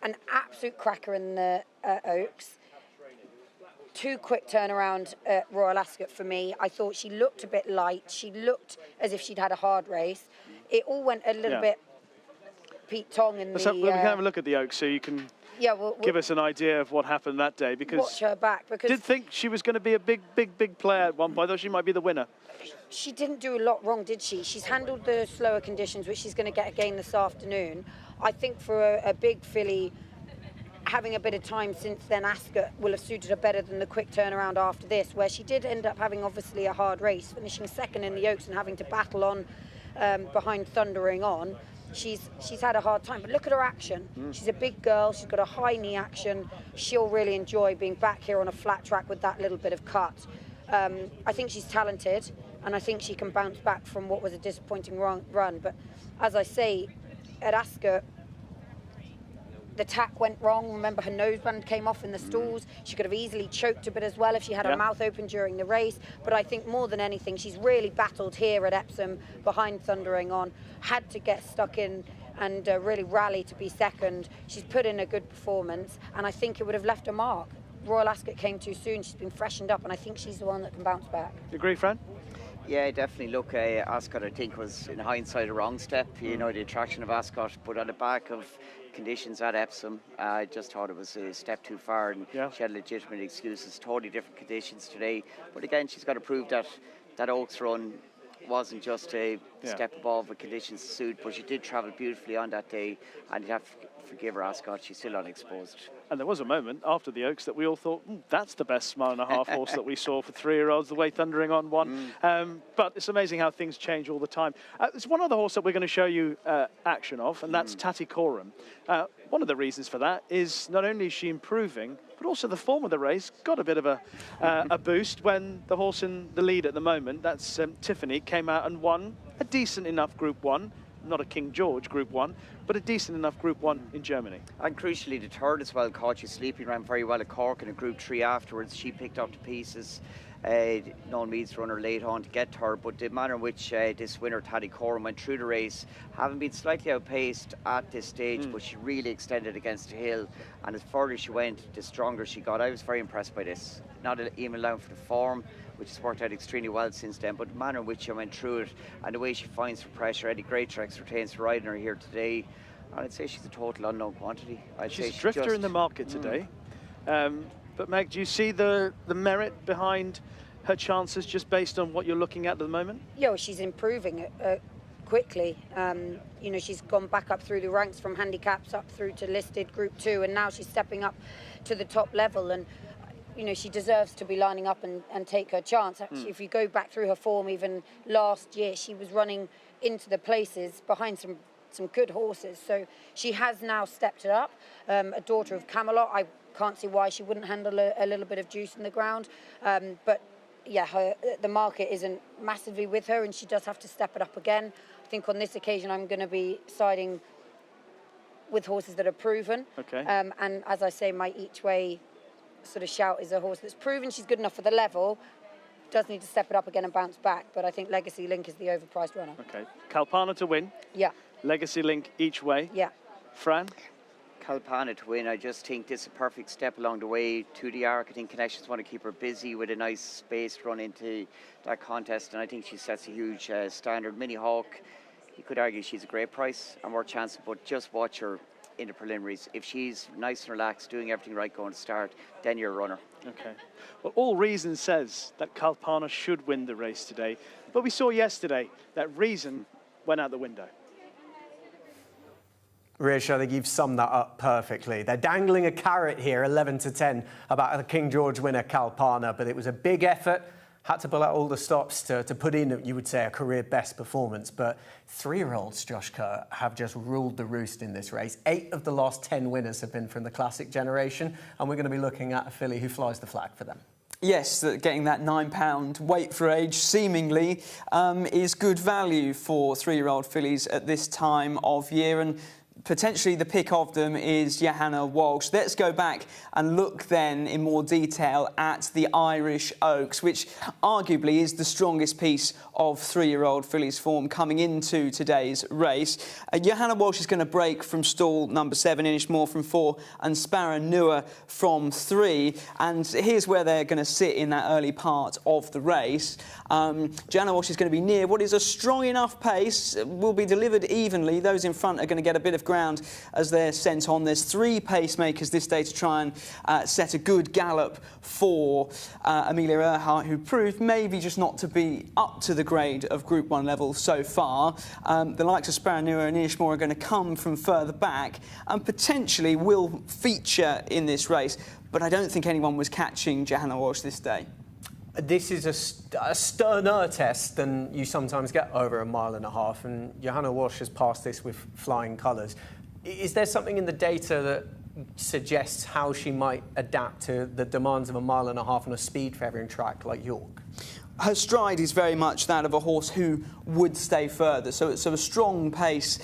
an absolute cracker in the Oaks. 2 quick turnaround at Royal Ascot for me. I thought she looked a bit light. She looked as if she'd had a hard race. It all went a little bit Pete Tong in we the... can have a look at the Oaks so you can give us an idea of what happened that day. Because watch her back. Because did think she was going to be a big player at one point. I thought she might be the winner. She didn't do a lot wrong, did she? She's handled the slower conditions, which she's going to get again this afternoon. I think for a big filly, having a bit of time since then, Ascot will have suited her better than the quick turnaround after this, where she did end up having obviously a hard race, finishing second in the Oaks and having to battle on behind Thundering On. She's had a hard time, but look at her action. She's a big girl, she's got a high knee action. She'll really enjoy being back here on a flat track with that little bit of cut. I think she's talented, and I think she can bounce back from what was a disappointing run. But as I say, at Ascot, the tack went wrong. Remember, her noseband came off in the stalls. She could have easily choked a bit as well if she had her mouth open during the race. But I think more than anything, she's really battled here at Epsom behind Thundering On, had to get stuck in and really rally to be second. She's put in a good performance, and I think it would have left a mark. Royal Ascot came too soon. She's been freshened up, and I think she's the one that can bounce back. You agree, Fran? Yeah, definitely. Look, Ascot, I think, was in hindsight a wrong step. You know, the attraction of Ascot, but on the back of conditions at Epsom, I just thought it was a step too far, and she had legitimate excuses. Totally different conditions today, but again, she's got to prove that that Oaks run wasn't just a step above with conditions to suit, but she did travel beautifully on that day, and you have to forgive her, Ascot, she's still unexposed. And there was a moment after the Oaks that we all thought, that's the best mile-and-a-half horse that we saw for 3-year-olds, the way Thundering On won. But it's amazing how things change all the time. There's one other horse that we're going to show you action of, and that's Tatikorum. One of the reasons for that is not only is she improving, but also the form of the race got a bit of a boost when the horse in the lead at the moment, that's Tiffany, came out and won a decent enough Group 1. Not a King George Group 1, but a decent enough Group 1 in Germany. And crucially, the third as well caught you sleeping, ran very well at Cork in a Group 3 afterwards. She picked up the pieces. Noel Meade's runner late on to get her, but the manner in which this winner, Tatikorum, went through the race, having been slightly outpaced at this stage, but she really extended against the hill, and as further she went, the stronger she got. I was very impressed by this. Not even allowing for the form, which has worked out extremely well since then, but the manner in which she went through it and the way she finds her pressure. Eddie Greatrex retains for riding her here today, and I'd say she's a total unknown quantity. She's a drifter in the market today. But Meg, do you see the merit behind her chances just based on what you're looking at the moment? Yeah, well, she's improving quickly. You know, she's gone back up through the ranks from handicaps up through to listed Group 2, and now she's stepping up to the top level. And you know, she deserves to be lining up and take her chance. Actually, if you go back through her form, even last year, she was running into the places behind some good horses. So she has now stepped it up. A daughter of Camelot, I can't see why she wouldn't handle a little bit of juice in the ground. But yeah, the market isn't massively with her, and she does have to step it up again. I think on this occasion, I'm going to be siding with horses that are proven. Okay. And as I say, my each way sort of shout is a horse that's proven she's good enough for the level, does need to step it up again and bounce back, but I think Legacy Link is the overpriced runner. Okay. Kalpana to win. Yeah. Legacy Link each way. Yeah. Fran? Kalpana to win. I just think this is a perfect step along the way to the arc. I think Connections want to keep her busy with a nice space run into that contest, and I think she sets a huge standard. Minnie Hauk, you could argue she's a great price and more chance, but just watch her in the preliminaries. If she's nice and relaxed, doing everything right going to start, then you're a runner. Okay. Well, all reason says that Kalpana should win the race today, but we saw yesterday that reason went out the window. Rish, I think you've summed that up perfectly. They're dangling a carrot here, 11-10, about the King George winner, Kalpana, but it was a big effort. Had to pull out all the stops to put in, you would say, a career best performance. But 3-year-olds, Joshka, have just ruled the roost in this race. 8 of the last 10 winners have been from the classic generation, and we're going to be looking at a filly who flies the flag for them. Yes, getting that £9 weight for age seemingly is good value for 3-year-old fillies at this time of year, and potentially the pick of them is Johanna Walsh. Let's go back and look then in more detail at the Irish Oaks, which arguably is the strongest piece of 3-year-old fillies form coming into today's race. Johanna Walsh is going to break from stall number 7, Inishmore from 4, and Sparranua from 3. And here's where they're going to sit in that early part of the race. Johanna Walsh is going to be near what is a strong enough pace, will be delivered evenly. Those in front are going to get a bit of ground as they're sent on. There's 3 pacemakers this day to try and set a good gallop for Amelia Earhart, who proved maybe just not to be up to the grade of Group 1 level so far. The likes of Sparranua and Inishmore are going to come from further back and potentially will feature in this race, but I don't think anyone was catching Johanna Walsh this day. This is a sterner test than you sometimes get over a mile and a half, and Johanna Walsh has passed this with flying colours. Is there something in the data that suggests how she might adapt to the demands of a mile and a half on a speed-favouring track like York? her stride is very much that of a horse who would stay further. So a strong pace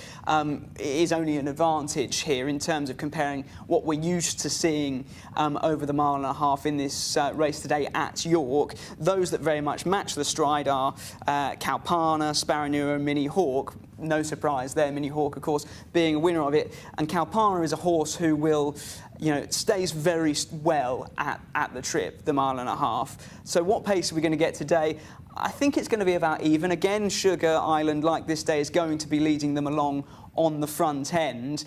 is only an advantage here in terms of comparing what we're used to seeing over the mile and a half in this race today at York. Those that very much match the stride are Kalpana, Sparrow and Minnie Hauk. No surprise there, Minnie Hauk, of course, being a winner of it. And Kalpana is a horse who will, stays very well at the trip, the mile and a half. So what pace are we going to get today? I think it's going to be about even. Again, Sugar Island, like this day, is going to be leading them along on the front end.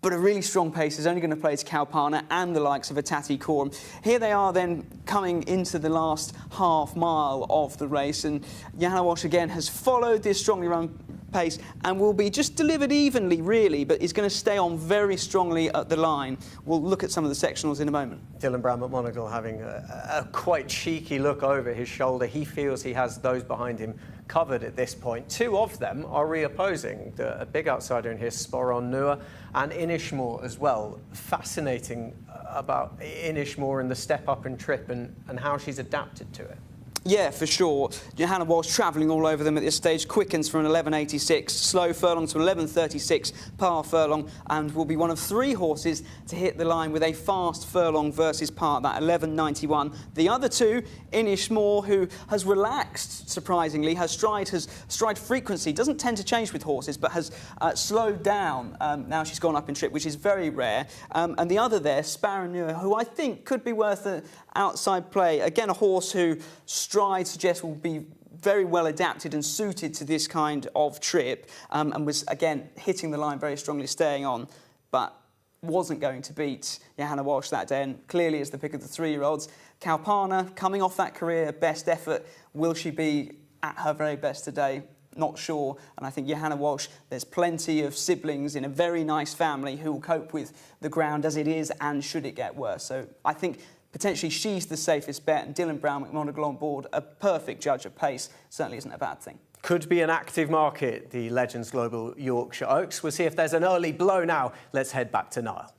But a really strong pace is only going to play to Kalpana and the likes of a Tati Coram. Here they are then coming into the last half mile of the race, and Johanna Walsh again has followed this strongly run pace and will be just delivered evenly, really, but is going to stay on very strongly at the line. We'll look at some of the sectionals in a moment. Dylan Brown McMonagle having a quite cheeky look over his shoulder. He feels he has those behind him covered at this point. Two of them are reopposing. A big outsider in here, Sporon Nua, and Inishmore as well. Fascinating about Inishmore and the step up and trip and how she's adapted to it. Yeah, for sure. Johanna Walsh travelling all over them at this stage, quickens from an 11.86, slow furlong to an 11.36 par furlong, and will be one of 3 horses to hit the line with a fast furlong versus par, that 11.91. The other 2, Inishmore, who has relaxed, surprisingly. Her stride frequency doesn't tend to change with horses, but has slowed down. Now she's gone up in trip, which is very rare. And the other there, Sparrow, who I think could be worth an outside play. Again, a horse who stride suggests will be very well adapted and suited to this kind of trip, and was, again, hitting the line very strongly, staying on, but wasn't going to beat Johanna Walsh that day, and clearly is the pick of the 3-year-olds. Kalpana, coming off that career best effort, will she be at her very best today? Not sure, and I think Johanna Walsh, there's plenty of siblings in a very nice family who will cope with the ground as it is, and should it get worse. So I think potentially she's the safest bet, and Dylan Brown McMonagle on board, a perfect judge of pace, certainly isn't a bad thing. Could be an active market, the Legends Global Yorkshire Oaks. We'll see if there's an early blow now. Let's head back to Niall.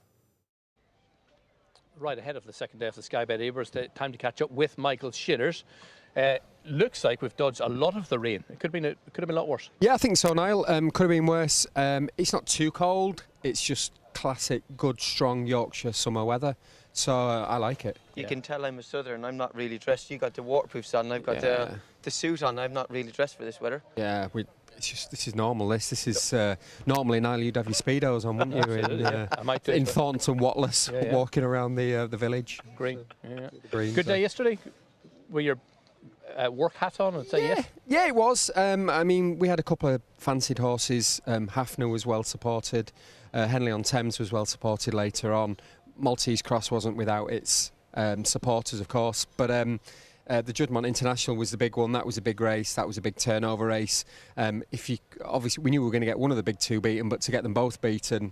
Right ahead of the second day of the Sky Bet Ebor, it's time to catch up with Michael Shinners. Looks like we've dodged a lot of the rain. It could have been a lot worse. Yeah, I think so, Niall. Could have been worse. It's not too cold. It's just classic, good, strong Yorkshire summer weather. So I like it. You can tell I'm a southern. I'm not really dressed. You got the waterproofs on. I've got the suit on. I'm not really dressed for this weather. Yeah, this is normal. This is normally, Niall, you'd have your speedos on, wouldn't you? In Thornton Watless, walking around the village. Green. Green. Good day yesterday. Were your work hat on? I'd say yes. Yeah, it was. I mean, we had a couple of fancied horses. Hafner was well supported. Henley on Thames was well supported later on. Maltese Cross wasn't without its supporters, of course, but the Juddmonte International was the big one. That was a big race. That was a big turnover race. Obviously we knew we were going to get one of the big 2 beaten, but to get them both beaten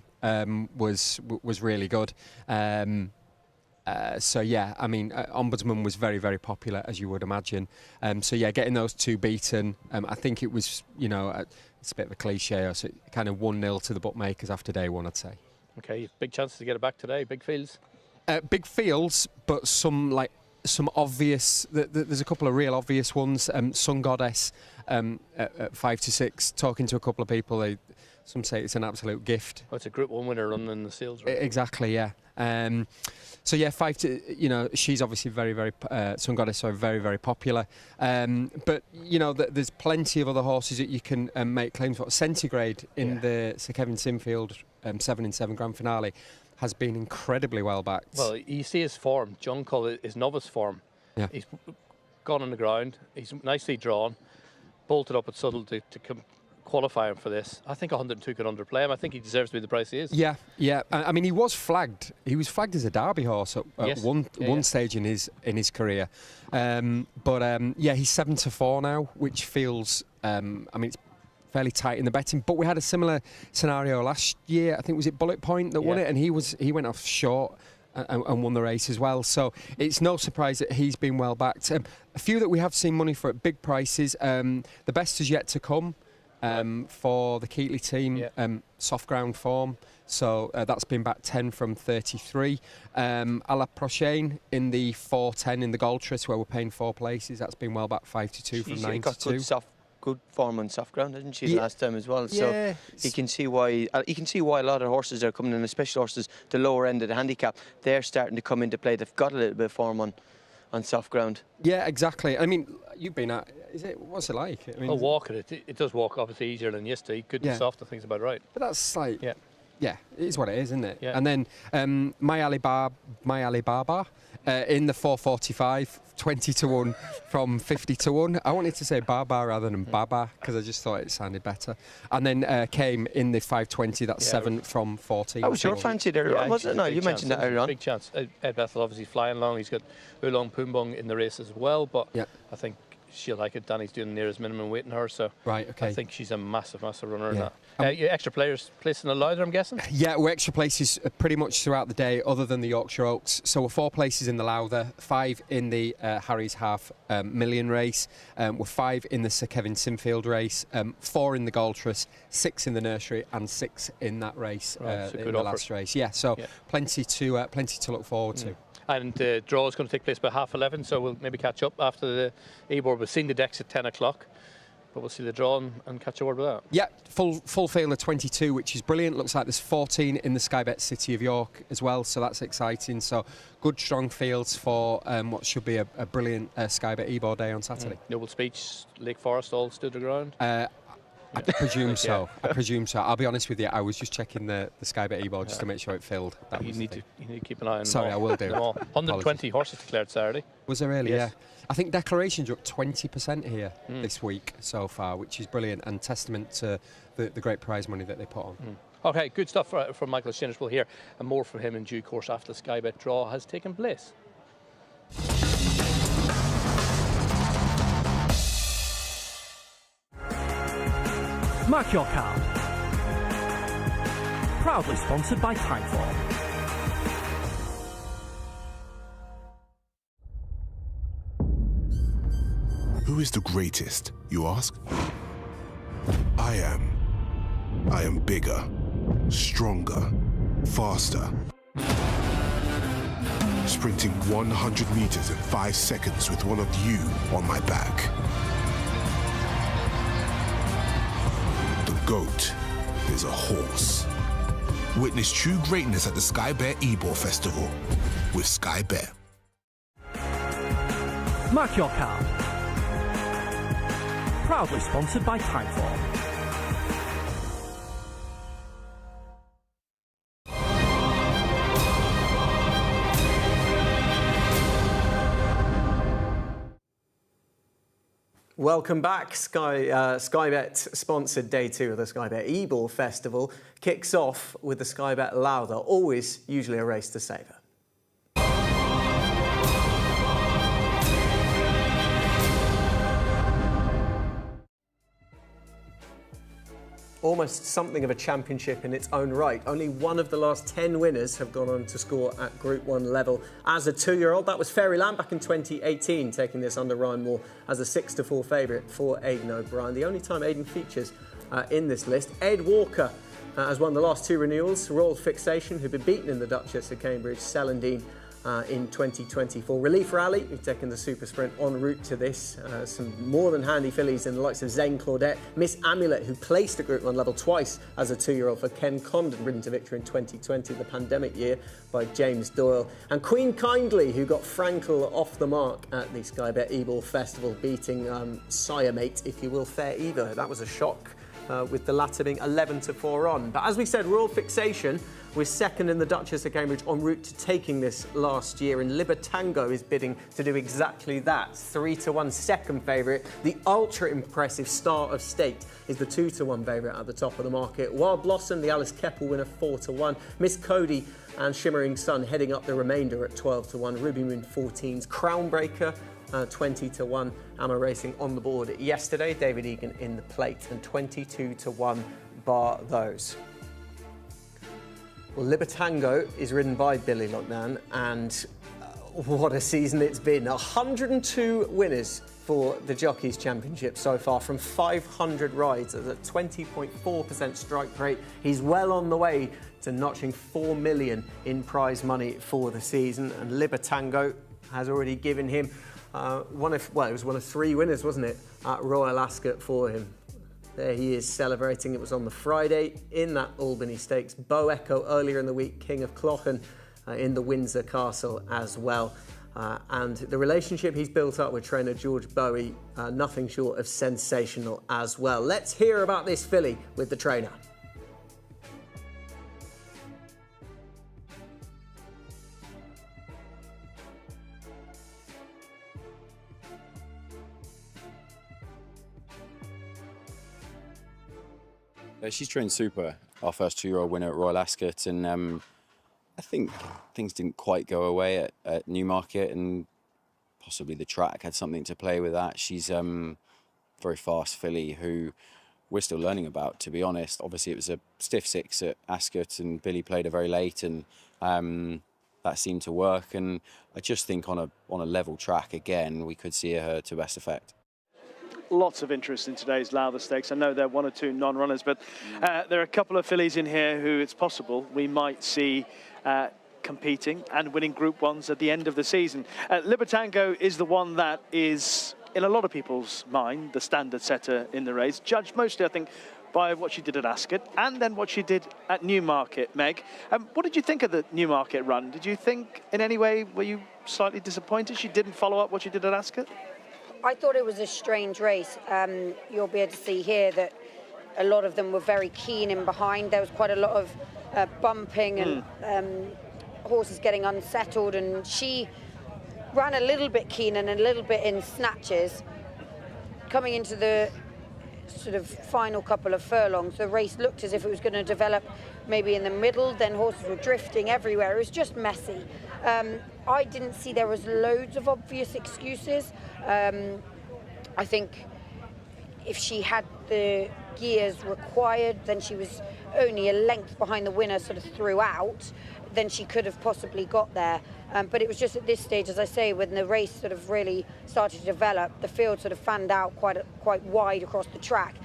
was really good. So yeah, I mean, Ombudsman was very, very popular, as you would imagine. So yeah, getting those 2 beaten, I think it was, it's a bit of a cliche, so kind of 1-0 to the bookmakers after day 1, I'd say. Okay, big chances to get it back today. Big fields. Big fields, but some obvious. There's a couple of real obvious ones. Sun Goddess at 5 to 6. Talking to a couple of people, some say it's an absolute gift. Oh, it's a Group 1 winner running in the Seals, right? Exactly, yeah. So yeah, 5 to, she's obviously very, very, Sun Goddess are very, very popular. But, there's plenty of other horses that you can make claims for. Centigrade in the Sir Kevin Sinfield 7-in-7 Grand Finale has been incredibly well backed. Well, you see his form. John called it his novice form. Yeah. He's gone on the ground. He's nicely drawn, bolted up at Subtle to qualify him for this. I think 102 could underplay him. I think he deserves to be the price he is. Yeah. I mean, he was flagged. He was flagged as a Derby horse at one stage in his career. He's 7 to 4 now, which feels. I mean, it's fairly tight in the betting, but we had a similar scenario last year. I think was it Bullet Point that won it, and he went off short and won the race as well. So it's no surprise that he's been well backed. A few that we have seen money for at big prices. The best is yet to come. for the Keighley team, soft ground form. So that's been back 10 from 33. A la Prochaine in the 410 in the Gold Trust, where we're paying 4 places. That's been well back 5-2 from 92. Got good form on soft ground, didn't she, last time as well? So you can see why a lot of horses are coming in, especially horses the lower end of the handicap. They're starting to come into play. They've got a little bit of form on soft ground. Yeah, exactly. I mean, you've been at. What's it like? I mean, walk it does walk obviously easier than yesterday. Good and soft, I think, is about right. But that's like. Yeah, it is what it is, isn't it? Yeah. And then My Alibaba in the 445, 20-1 from 50-1. I wanted to say Baba rather than Baba because I just thought it sounded better. And then came in the 520, that's 7 from 14. That was your fancy there, wasn't it? No, you mentioned that earlier on. Big chance. Ed Bethel obviously flying along. He's got Oolong Poombong in the race as well, but I think she'll like it. Danny's doing near his minimum weight in her, so I think she's a massive runner in that. Your extra players placing a Lowther, I'm guessing? Yeah, we're extra places pretty much throughout the day, other than the Yorkshire Oaks. So we're 4 places in the Lowther, 5 in the Harry's Half Million race, we're 5 in the Sir Kevin Sinfield race, 4 in the Gold Trust, 6 in the Nursery, and 6 in that race in the last race. Yeah, so plenty to look forward to. And the draw is going to take place by 11:30, so we'll maybe catch up after the Ebor. We've seen the decks at 10 o'clock, but we'll see the draw and catch a word with that. Yeah, full field of 22, which is brilliant. Looks like there's 14 in the Sky Bet City of York as well, so that's exciting. So good, strong fields for what should be a brilliant Sky Bet Ebor day on Saturday. Noble Speech, Lake Forest all stood the ground? I presume so. I presume so. I'll be honest with you. I was just checking the Sky Bet Ebor just to make sure it filled. You need to keep an eye on. Sorry, I will do. 120 horses declared Saturday. Was there really? Yes. Yeah. I think declarations are up 20% here this week so far, which is brilliant and testament to the great prize money that they put on. Okay, good stuff from Michael Shinnish. We'll hear more from him in due course after the Sky Bet draw has taken place. Mark your card. Proudly sponsored by Timeform. Who is the greatest, you ask? I am bigger, stronger, faster. Sprinting 100 meters in 5 seconds with one of you on my back. GOAT is a horse. Witness true greatness at the Sky Bet Ebor Festival with Sky Bet. Mark your card. Proudly sponsored by Timeform. Welcome back. Sky Bet sponsored day 2 of the Sky Bet Ebor Festival kicks off with the Sky Bet Lowther, always usually a race to savour. Almost something of a championship in its own right. Only one of the last 10 winners have gone on to score at Group 1 level as a 2-year-old. That was Fairyland back in 2018, taking this under Ryan Moore as a 6-4 favourite for Aidan O'Brien. The only time Aidan features in this list. Ed Walker has won the last 2 renewals. Royal Fixation, who've been beaten in the Duchess of Cambridge. Celandine in 2024. Relief Rally, who've taken the Super Sprint en route to this. Some more than handy fillies in the likes of Zane Claudette. Miss Amulet, who placed at Group 1 level twice as a 2-year-old for Ken Condon, ridden to victory in 2020, the pandemic year, by James Doyle. And Queen Kindly, who got Frankel off the mark at the Sky Bet Ebor Festival, beating Sire Mate, if you will, Fair Eva. That was a shock, with the latter being 11-4 on. But as we said, Royal Fixation was second in the Duchess of Cambridge en route to taking this last year, and Libertango is bidding to do exactly that. 3-1 second favourite. The ultra impressive Star of State is the 2-1 favourite at the top of the market. Wild Blossom, the Alice Keppel winner, 4-1. Miss Cody and Shimmering Sun heading up the remainder at 12-1. Ruby Moon 14s. Crownbreaker 20-1. Amma Racing on the board yesterday. David Egan in the plate, and 22-1 bar those. Well, Libertango is ridden by Billy Loughnane, and What a season it's been. 102 winners for the Jockeys Championship so far from 500 rides at a 20.4% strike rate. He's well on the way to notching 4 million in prize money for the season. And Libertango has already given him it was one of 3 winners, wasn't it, at Royal Ascot for him. There he is celebrating. It was on the Friday in that Albany Stakes. Bo Echo earlier in the week, King of Cloghan in the Windsor Castle as well. And the relationship he's built up with trainer George Bowie, nothing short of sensational as well. Let's hear about this filly with the trainer. She's trained super, our first 2-year-old winner at Royal Ascot, and I think things didn't quite go away at Newmarket, and possibly the track had something to play with that. She's very fast filly who we're still learning about, to be honest. Obviously, it was a stiff 6 at Ascot, and Billy played her very late, and that seemed to work. And I just think on a level track again, we could see her to best effect. Lots of interest in today's Lowther Stakes. I know there are 1 or 2 non-runners, but there are a couple of fillies in here who it's possible we might see competing and winning Group 1s at the end of the season. Libertango is the one that is, in a lot of people's mind, the standard setter in the race, judged mostly, I think, by what she did at Ascot and then what she did at Newmarket. Meg, what did you think of the Newmarket run? Did you think in any way, were you slightly disappointed she didn't follow up what she did at Ascot? I thought it was a strange race. You'll be able to see here that a lot of them were very keen in behind. There was quite a lot of bumping and horses getting unsettled, and she ran a little bit keen and a little bit in snatches. Coming into the sort of final couple of furlongs, the race looked as if it was going to develop maybe in the middle, then horses were drifting everywhere. It was just messy. I didn't see there was loads of obvious excuses. I think if she had the gears required, then she was only a length behind the winner sort of throughout, then she could have possibly got there. But it was just at this stage, as I say, when the race sort of really started to develop, the field sort of fanned out quite wide across the track.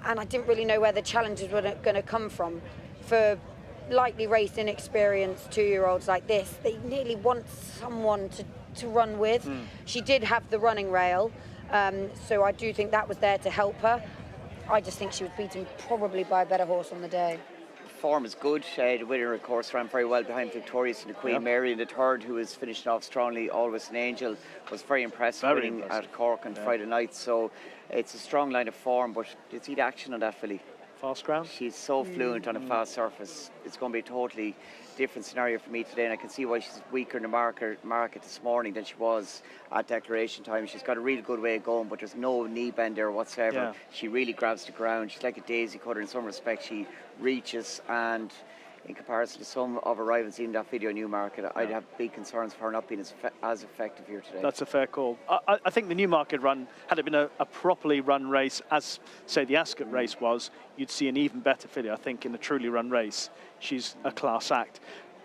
And I didn't really know where the challenges were going to come from. For lightly raced, inexperienced 2-year-olds like this, they nearly want someone to run with. She did have the running rail, so I do think that was there to help her. I just think she was beaten probably by a better horse on the day. Form is good. The winner, of course, ran very well behind Victorious and the Queen Mary, and the third, who was finishing off strongly, Always an Angel, was very impressive, winning at Cork on Friday night. So it's a strong line of form, but you see the action on that filly. Fast ground? She's so fluent on a fast surface. It's going to be a totally different scenario for me today, and I can see why she's weaker in the market this morning than she was at declaration time. She's got a really good way of going, but there's no knee bend there whatsoever. She really grabs the ground. She's like a daisy cutter in some respects. She reaches, and in comparison to some of her rivals in that video Newmarket, I'd have big concerns for her not being as effective here today. That's a fair call. I think the Newmarket run, had it been a properly run race, as, say, the Ascot race was, you'd see an even better filly, I think, in a truly run race. She's a class act.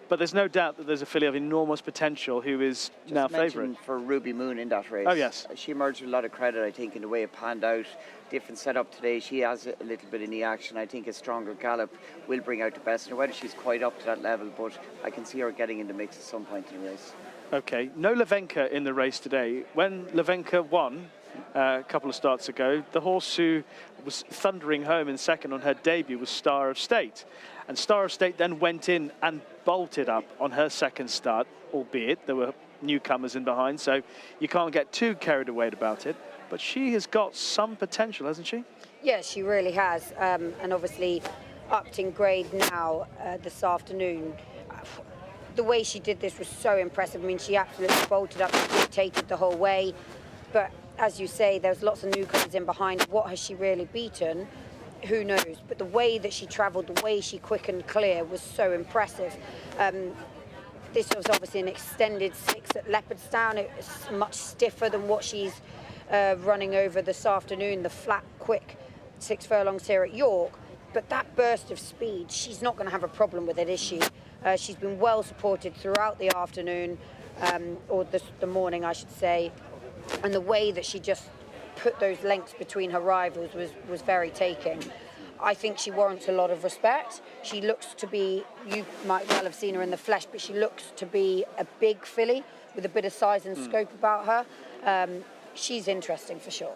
But there's no doubt that there's a filly of enormous potential who is now favourite. For Ruby Moon in that race. Oh, yes. She emerged with a lot of credit, I think, in the way it panned out. Different setup today. She has a little bit of knee action. I think a stronger gallop will bring out the best. And whether she's quite up to that level, but I can see her getting in the mix at some point in the race. OK, no Levenka in the race today. When Levenka won a couple of starts ago, the horse who was thundering home in second on her debut was Star of State. And Star of State then went in and bolted up on her second start, albeit there were newcomers in behind, so you can't get too carried away about it. But she has got some potential, hasn't she? Yes, she really has. And obviously upped in grade now this afternoon. The way she did this was so impressive. I mean, she absolutely bolted up, dictated the whole way. But as you say, there's lots of newcomers in behind. What has she really beaten? Who knows? But the way that she travelled, the way she quickened clear was so impressive. This was obviously an extended 6 at Leopardstown. It was much stiffer than what she's running over this afternoon, the flat, quick 6 furlongs here at York. But that burst of speed, she's not going to have a problem with it, is she? She's been well supported throughout the afternoon. or the morning, I should say, and the way that she just put those lengths between her rivals was very taking. I think she warrants a lot of respect. She looks to be, you might well have seen her in the flesh, but she looks to be a big filly with a bit of size and scope about her. She's interesting for sure.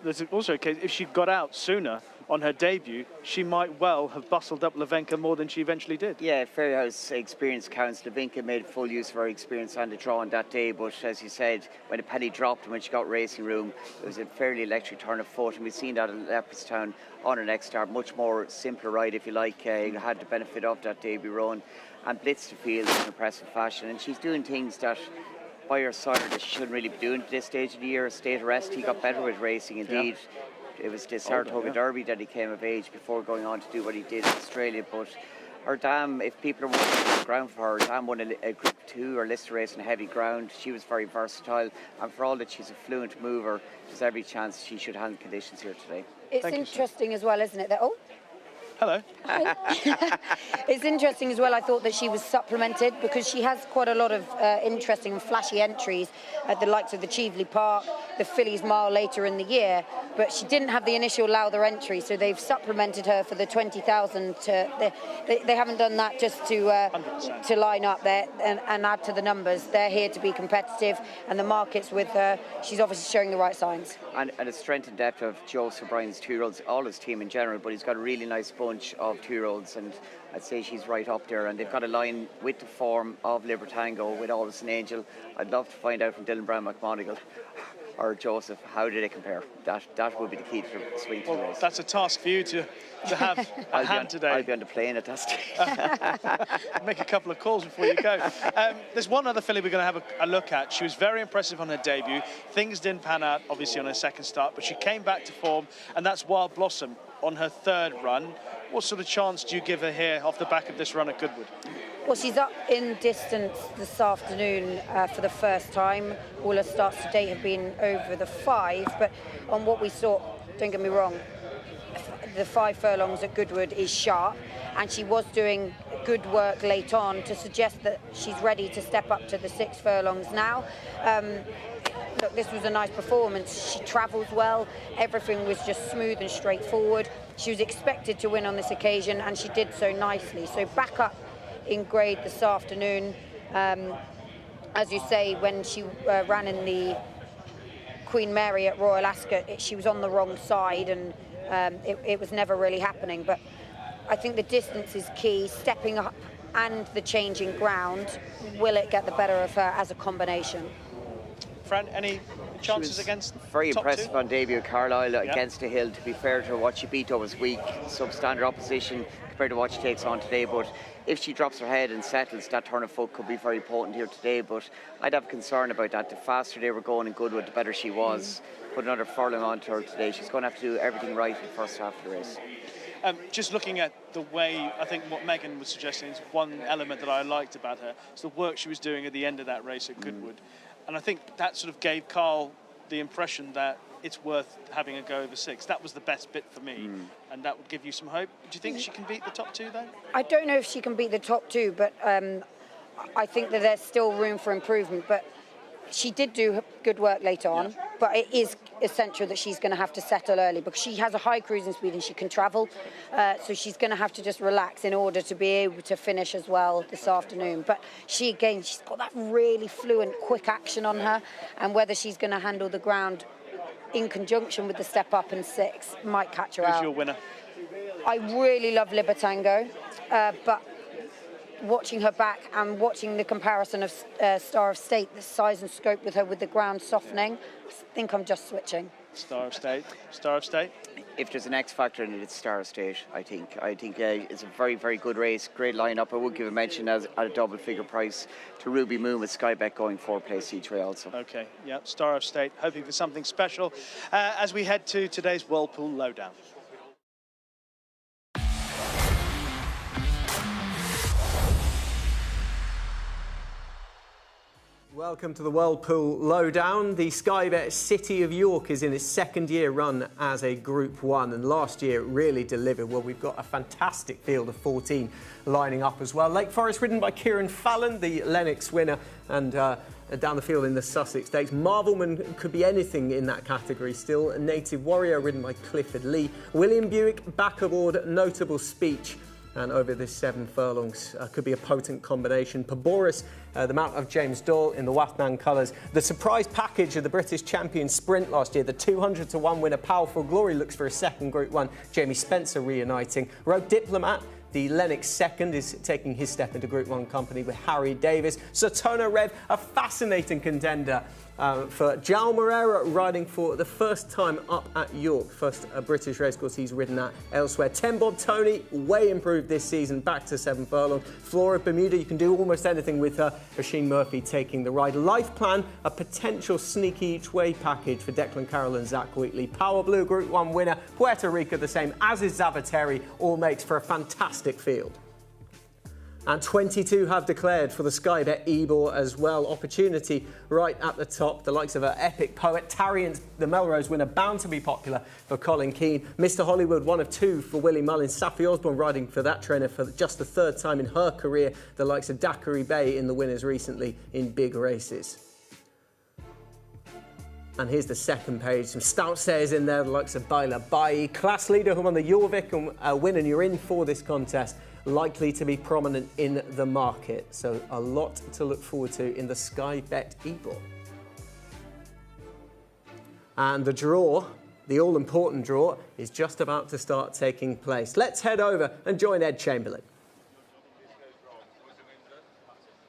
There's also a case, if she got out sooner on her debut, she might well have bustled up Levenka more than she eventually did. Yeah, Fairhouse experience counts. Levenka made full use of her experience on the draw on that day, but as you said, when the penny dropped and when she got racing room, it was a fairly electric turn of foot, and we've seen that at Leopardstown on her next start. Much more simpler ride, if you like. Had the benefit of that debut run and blitzed the field in impressive fashion, and she's doing things that by her side that she shouldn't really be doing at this stage of the year. State arrest, he got better with racing indeed. Yeah. It was the Saratoga Derby that he came of age before going on to do what he did in Australia. But her dam, if people are watching the ground for her, dam won a Group 2 or Lister race on heavy ground. She was very versatile, and for all that she's a fluent mover, there's every chance she should handle conditions here today. It's interesting as well, isn't it? That hello. It's interesting as well, I thought, that she was supplemented because she has quite a lot of interesting and flashy entries at the likes of the Cheveley Park, the Fillies Mile later in the year, but she didn't have the initial Lowther entry, so they've supplemented her for the 20,000. They haven't done that just to line up there and add to the numbers. They're here to be competitive, and the market's with her. She's obviously showing the right signs. And the strength and depth of Joseph O'Brien's two-year-olds, all his team in general, but he's got a really nice bunch of two-year-olds, and I'd say she's right up there, and they've got a line with the form of Libertango with Always an Angel. I'd love to find out from Dylan Brown McMonigal or Joseph, how do they compare? That would be the key to the swing to the race. That's a task for you to have at hand today. I'll be on the plane at that stage. Make a couple of calls before you go. There's one other filly we're going to have a look at. She was very impressive on her debut. Things didn't pan out, obviously, on her second start, but she came back to form, and that's Wild Blossom on her third run. What sort of chance do you give her here off the back of this run at Goodwood? Well, she's up in distance this afternoon for the first time. All her starts to date have been over the 5, but on what we saw, don't get me wrong, the 5 furlongs at Goodwood is sharp, and she was doing good work late on to suggest that she's ready to step up to the 6 furlongs now. Look, this was a nice performance. She travels well. Everything was just smooth and straightforward. She was expected to win on this occasion, and she did so nicely. So back up in grade this afternoon. As you say, when she ran in the Queen Mary at Royal Ascot, she was on the wrong side, and it was never really happening. But I think the distance is key, stepping up and the changing ground. Will it get the better of her as a combination? Fran, any chances against very top impressive 2? On debut. Carlisle against the hill. To be fair to her, what she beat was weak, substandard opposition compared to what she takes on today. But if she drops her head and settles, that turn of foot could be very potent here today. But I'd have concern about that. The faster they were going in Goodwood, the better she was. Put another furlong onto her today. She's going to have to do everything right in the first half of the race. Just looking at the way, I think what Megan was suggesting is one element that I liked about her. It's the work she was doing at the end of that race at Goodwood. And I think that sort of gave Carl the impression that it's worth having a go over 6. That was the best bit for me, and that would give you some hope. Do you think she can beat the top 2 then? I don't know if she can beat the top 2, but I think that there's still room for improvement. But she did do good work later on, but it is essential that she's going to have to settle early because she has a high cruising speed and she can travel. So she's going to have to just relax in order to be able to finish as well this afternoon. But she's got that really fluent, quick action on her, and whether she's going to handle the ground in conjunction with the step up and 6 might catch her out. Who's your winner? I really love Libertango, but watching her back and watching the comparison of Star of State, the size and scope with her with the ground softening, I think I'm just switching. Star of State. Star of State. If there's an X factor in it, it's Star of State, I think. I think it's a very, very good race, great lineup. I would give a mention at a double figure price to Ruby Moon with Sky Bet going 4 place each way also. Okay, yeah, Star of State, hoping for something special as we head to today's Whirlpool Lowdown. Welcome to the Whirlpool Lowdown. The Sky Bet City of York is in its second year run as a Group 1, and last year it really delivered. Well, we've got a fantastic field of 14 lining up as well. Lake Forest ridden by Kieran Fallon, the Lennox winner, and down the field in the Sussex Stakes. Marvelman could be anything in that category still. Native Warrior ridden by Clifford Lee. William Buick back aboard Notable Speech. And over this 7 furlongs could be a potent combination. Paboris, the mount of James Doyle in the Wathnan colours. The surprise package of the British champion sprint last year. The 200-to-1 winner, Powerful Glory, looks for a second Group 1. Jamie Spencer reuniting. Rogue Diplomat, the Lennox second, is taking his step into Group 1 company with Harry Davis. Satona Rev, a fascinating contender for Jal Moreira, riding for the first time up at York. First British racecourse he's ridden at elsewhere. 10 Bob Tony, way improved this season, back to 7 furlongs. Flora Bermuda, you can do almost anything with her. Oisin Murphy taking the ride. Life Plan, a potential sneaky each way package for Declan Carroll and Zach Wheatley. Power Blue, Group 1 winner. Puerto Rico the same, as is Zavateri. All makes for a fantastic field. And 22 have declared for the Sky Bet Ebor as well. Opportunity right at the top. The likes of an epic poet. Tarriant, the Melrose winner, bound to be popular for Colin Keane. Mr. Hollywood, 1 of 2 for Willie Mullins. Safi Osborne riding for that trainer for just the 3rd time in her career. The likes of Daiquiri Bay in the winners recently in big races. And here's the second page. Some stout sayers in there, the likes of Baila Bai. Class leader who won the Jorvik and win, and you're in for this contest. Likely to be prominent in the market. So a lot to look forward to in the Sky Bet Ebor. And the draw, the all-important draw, is just about to start taking place. Let's head over and join Ed Chamberlain.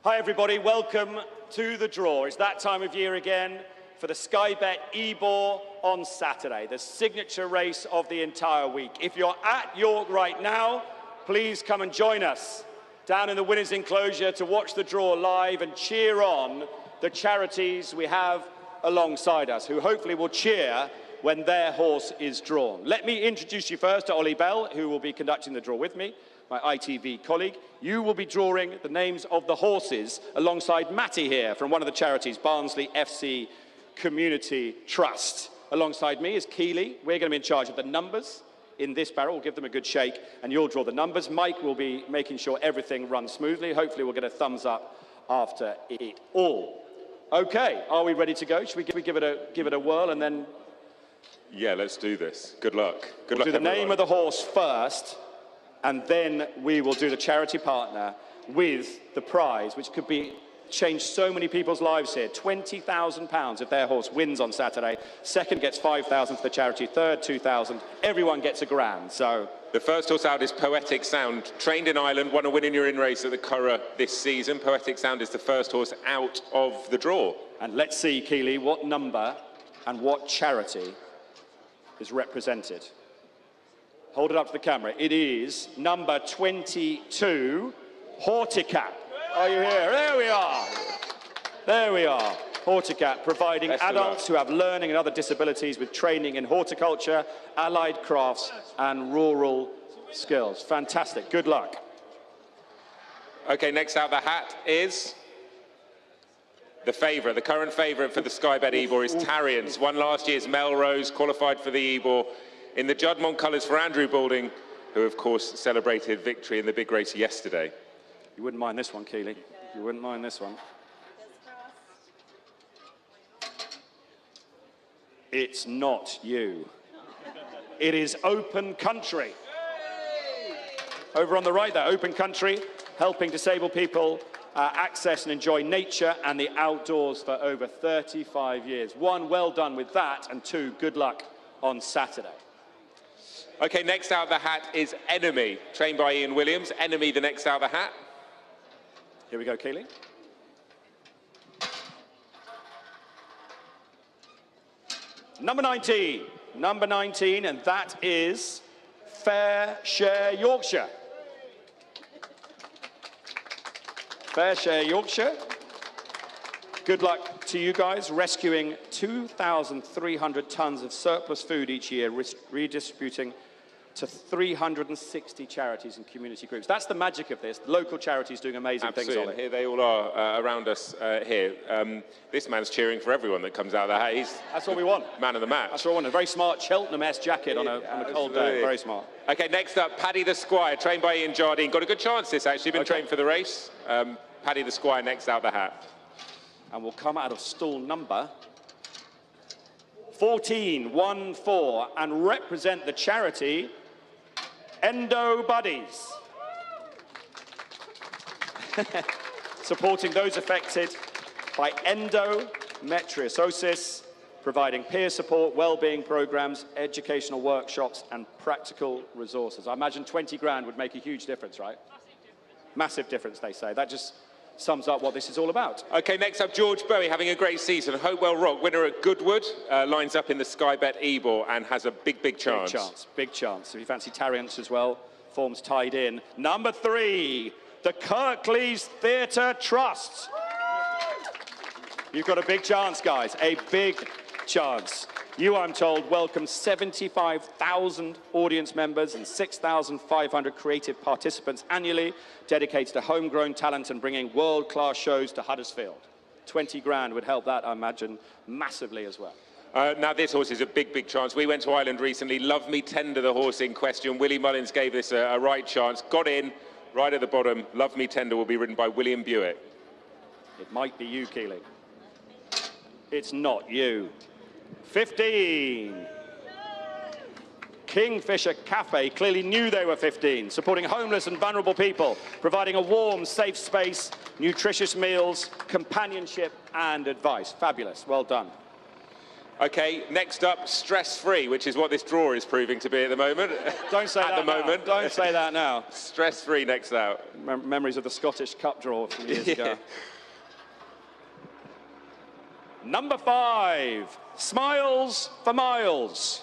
Hi everybody, welcome to the draw. It's that time of year again for the Sky Bet Ebor on Saturday, the signature race of the entire week. If you're at York right now, please come and join us down in the winners' enclosure to watch the draw live and cheer on the charities we have alongside us, who hopefully will cheer when their horse is drawn. Let me introduce you first to Ollie Bell, who will be conducting the draw with me, my ITV colleague. You will be drawing the names of the horses alongside Matty here from one of the charities, Barnsley FC Community Trust. Alongside me is Keeley. We're going to be in charge of the numbers in this barrel. We'll give them a good shake and you'll draw the numbers. Mike will be making sure everything runs smoothly. Hopefully we'll get a thumbs up after it all. Okay, are we ready to go? Should we give it a whirl and then... Yeah, let's do this. Good luck. Good luck, do the everyone. name of the horse first, and then we will do the charity partner with the prize, which could be changed so many people's lives here. £20,000 if their horse wins on Saturday. Second gets 5,000 for the charity. Third, 2,000. Everyone gets £1,000. So the first horse out is Poetic Sound. Trained in Ireland, won a Win in Your In race at the Curragh this season. Poetic Sound is the first horse out of the draw. And let's see, Keeley, what number and what charity is represented. Hold it up to the camera. It is number 22, Horticap. Are you here? There we are. There we are. Horticap, providing adults who have learning and other disabilities with training in horticulture, allied crafts and rural skills. Fantastic. Good luck. Okay, next out the hat is the favourite. The current favourite for the Sky Bet Ebor is Tarriant. Won last year's Melrose, qualified for the Ebor in the Juddmonte colours for Andrew Balding, who of course celebrated victory in the big race yesterday. You wouldn't mind this one, Keeley. You wouldn't mind this one. It's not you. It is Open Country. Over on the right there, Open Country, helping disabled people access and enjoy nature and the outdoors for over 35 years. 1, well done with that, and 2, good luck on Saturday. Okay, next out the hat is Enemy, trained by Ian Williams. Enemy, the next out the hat. Here we go, Keeley. Number 19, and that is Fair Share Yorkshire. Fair Share Yorkshire. Good luck to you guys, rescuing 2,300 tonnes of surplus food each year, redistributing to 360 charities and community groups. That's the magic of this. The local charities doing amazing things on Absolutely, it. here they all are around us here. This man's cheering for everyone that comes out of the hat. He's That's what we want. Man of the match. That's what we want. A very smart Cheltenham-esque jacket on a cold day. Very smart. Okay, next up, Paddy the Squire, trained by Ian Jardine. Got a good chance this, actually. Been trained for the race. Paddy the Squire next out the hat. And will come out of stall number 1414 and represent the charity Endo Buddies. Supporting those affected by endometriosis, providing peer support, well-being programs, educational workshops, and practical resources. I imagine 20 grand would make a huge difference, right? Massive difference, they say. That just sums up what this is all about. Okay, next up, George Bowie having a great season. Hopewell Rock, winner at Goodwood, lines up in the Sky Bet Ebor and has a big chance. Big chance. If you fancy Tarriance as well, form's tied in. Number 3, the Kirklees Theatre Trust. You've got a big chance, guys, a big chance. You, I'm told, welcome 75,000 audience members and 6,500 creative participants annually, dedicated to homegrown talent and bringing world-class shows to Huddersfield. 20 grand would help that, I imagine, massively as well. Now, this horse is a big chance. We went to Ireland recently. Love Me Tender, the horse in question. Willie Mullins gave this a right chance. Got in, right at the bottom. Love Me Tender will be ridden by William Buick. It might be you, Keeley. It's not you. 15. Kingfisher Cafe clearly knew they were 15, supporting homeless and vulnerable people, providing a warm, safe space, nutritious meals, companionship and advice. Fabulous. Well done. Okay, next up, Stress Free, which is what this draw is proving to be at the moment. Don't say that now. Don't say that now. Stress Free next out. Memories of the Scottish Cup draw from years ago. Number 5, Smiles for Miles.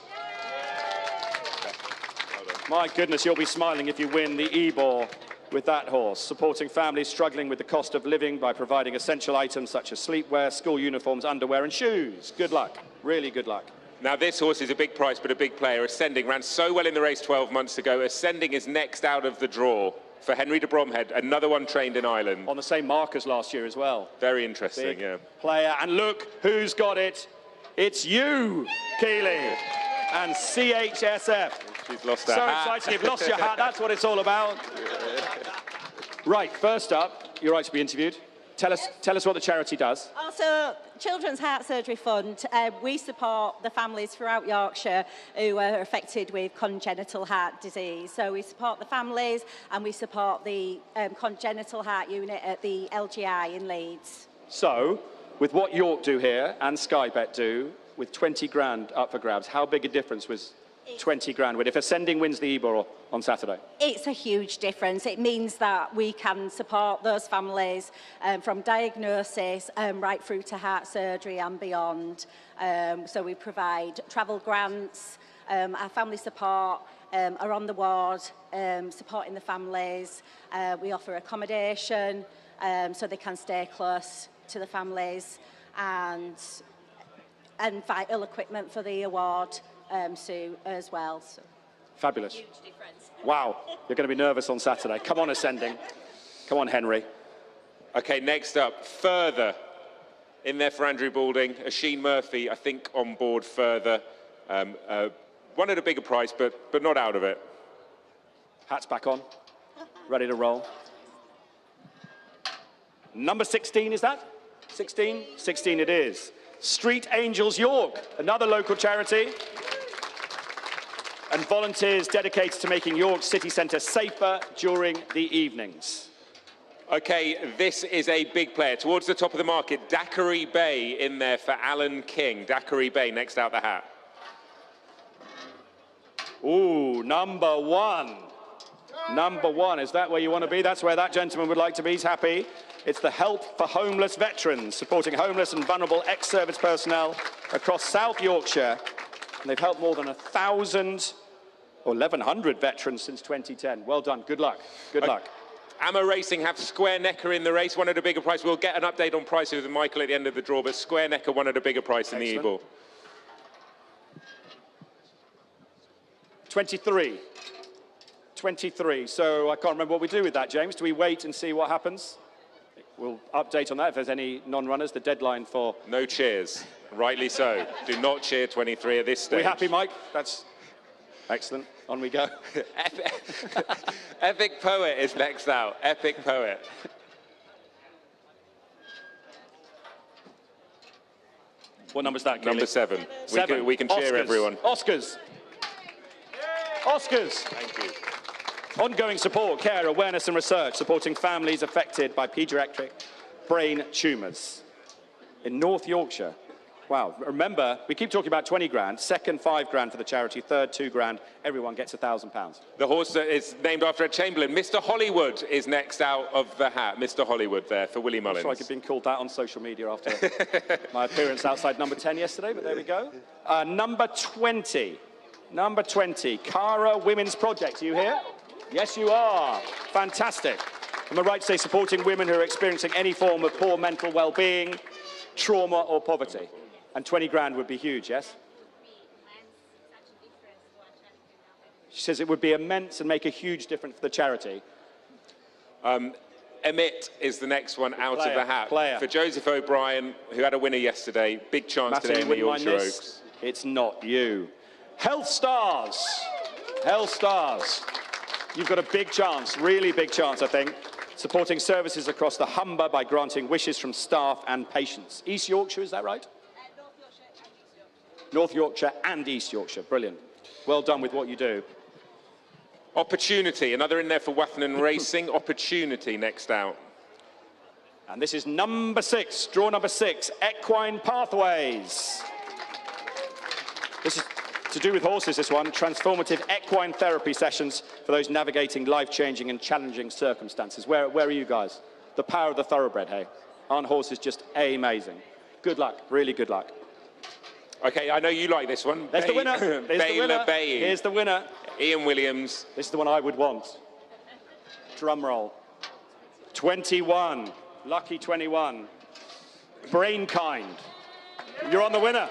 My goodness, you'll be smiling if you win the Ebor with that horse, supporting families struggling with the cost of living by providing essential items such as sleepwear, school uniforms, underwear and shoes. Good luck, really good luck. Now, this horse is a big price, but a big player. Ascending ran so well in the race 12 months ago. Ascending is next out of the draw for Henry de Bromhead, another one trained in Ireland. On the same mark as last year as well. Very interesting, Big yeah. Player, and look who's got it. It's you, Keeley, and CHSF. She's lost her hat. hat. So exciting, you've lost your hat, that's what it's all about. Right, first up, you're right to be interviewed. Tell us what the charity does. Also, Children's Heart Surgery Fund, we support the families throughout Yorkshire who are affected with congenital heart disease. So we support the families and we support the congenital heart unit at the LGI in Leeds. So, with what York do here and Sky Bet do, with 20 grand up for grabs, how big a difference was 20 grand if Ascending wins the Ebor on Saturday? It's a huge difference. It means that we can support those families from diagnosis right through to heart surgery and beyond. So we provide travel grants, our family support are on the ward, supporting the families. We offer accommodation so they can stay close to the families and vital equipment for the award. Sue, as well. So. Fabulous. Huge difference. Wow, you're going to be nervous on Saturday. Come on, Ascending. Come on, Henry. Okay, next up, Further. In there for Andrew Balding. Asheen Murphy, I think, on board Further. One at a bigger price, but not out of it. Hats back on. Ready to roll. Number 16, is that? 16? 16 it is. Street Angels York, another local charity. And volunteers dedicated to making York city centre safer during the evenings. Okay, this is a big player. Towards the top of the market, Daiquiri Bay in there for Alan King. Daiquiri Bay next out the hat. Ooh, number 1. Number 1, is that where you want to be? That's where that gentleman would like to be. He's happy. It's the Help for Homeless Veterans, supporting homeless and vulnerable ex-service personnel across South Yorkshire. And they've helped more than 1,000 or 1,100 veterans since 2010. Well done. Good luck. Good luck. Amma Racing have Square Necker in the race, one at a bigger price. We'll get an update on prices with Michael at the end of the draw, but Square Necker one at a bigger price in the Ebor. 23. 23. So I can't remember what we do with that, James. Do we wait and see what happens? We'll update on that if there's any non-runners. The deadline for... No cheers. Rightly so. Do not cheer 23 at this stage. Are we happy, Mike? That's excellent. On we go. Epic Poet is next out. Epic Poet. What number's that, Keely? Number 7. We can cheer Oscars. everyone. Oscars. Oscars. Thank you. Ongoing support, care, awareness and research supporting families affected by paediatric brain tumours in North Yorkshire. Wow, remember, we keep talking about 20 grand, second 5 grand for the charity, third 2 grand, everyone gets £1,000. The horse is named after a Chamberlain. Mr. Hollywood is next out of the hat. Mr. Hollywood there for Willie Mullins. I'm sure I could have been called that on social media after my appearance outside number 10 yesterday, but there we go. Number 20. Number 20, Cara Women's Project. Are you here? Yes, you are. Fantastic. Am I right to say supporting women who are experiencing any form of poor mental well-being, trauma or poverty? And 20 grand would be huge, yes? She says it would be immense and make a huge difference for the charity. Emmett is the next one out Player, of the hat. player. For Joseph O'Brien, who had a winner yesterday. Big chance Matthew, today you in the wouldn't mind Yorkshire this? Oaks. It's not you. Health Stars. Health Stars. You've got a big chance, really big chance, I think, supporting services across the Humber by granting wishes from staff and patients. East Yorkshire, is that right? North Yorkshire and East Yorkshire. Brilliant. Well done with what you do. Opportunity, another in there for Wathenen Racing. Opportunity next out. And this is number 6, draw number 6, Equine Pathways. This is to do with horses, this one, transformative equine therapy sessions for those navigating life-changing and challenging circumstances. Where are you guys? The power of the thoroughbred, hey? Aren't horses just amazing? Good luck, really good luck. Okay, I know you like this one. There's the winner. There's the winner. Bay. Here's the winner. Ian Williams. This is the one I would want. Drum roll. 21. Lucky 21. Brainkind. You're on the winner.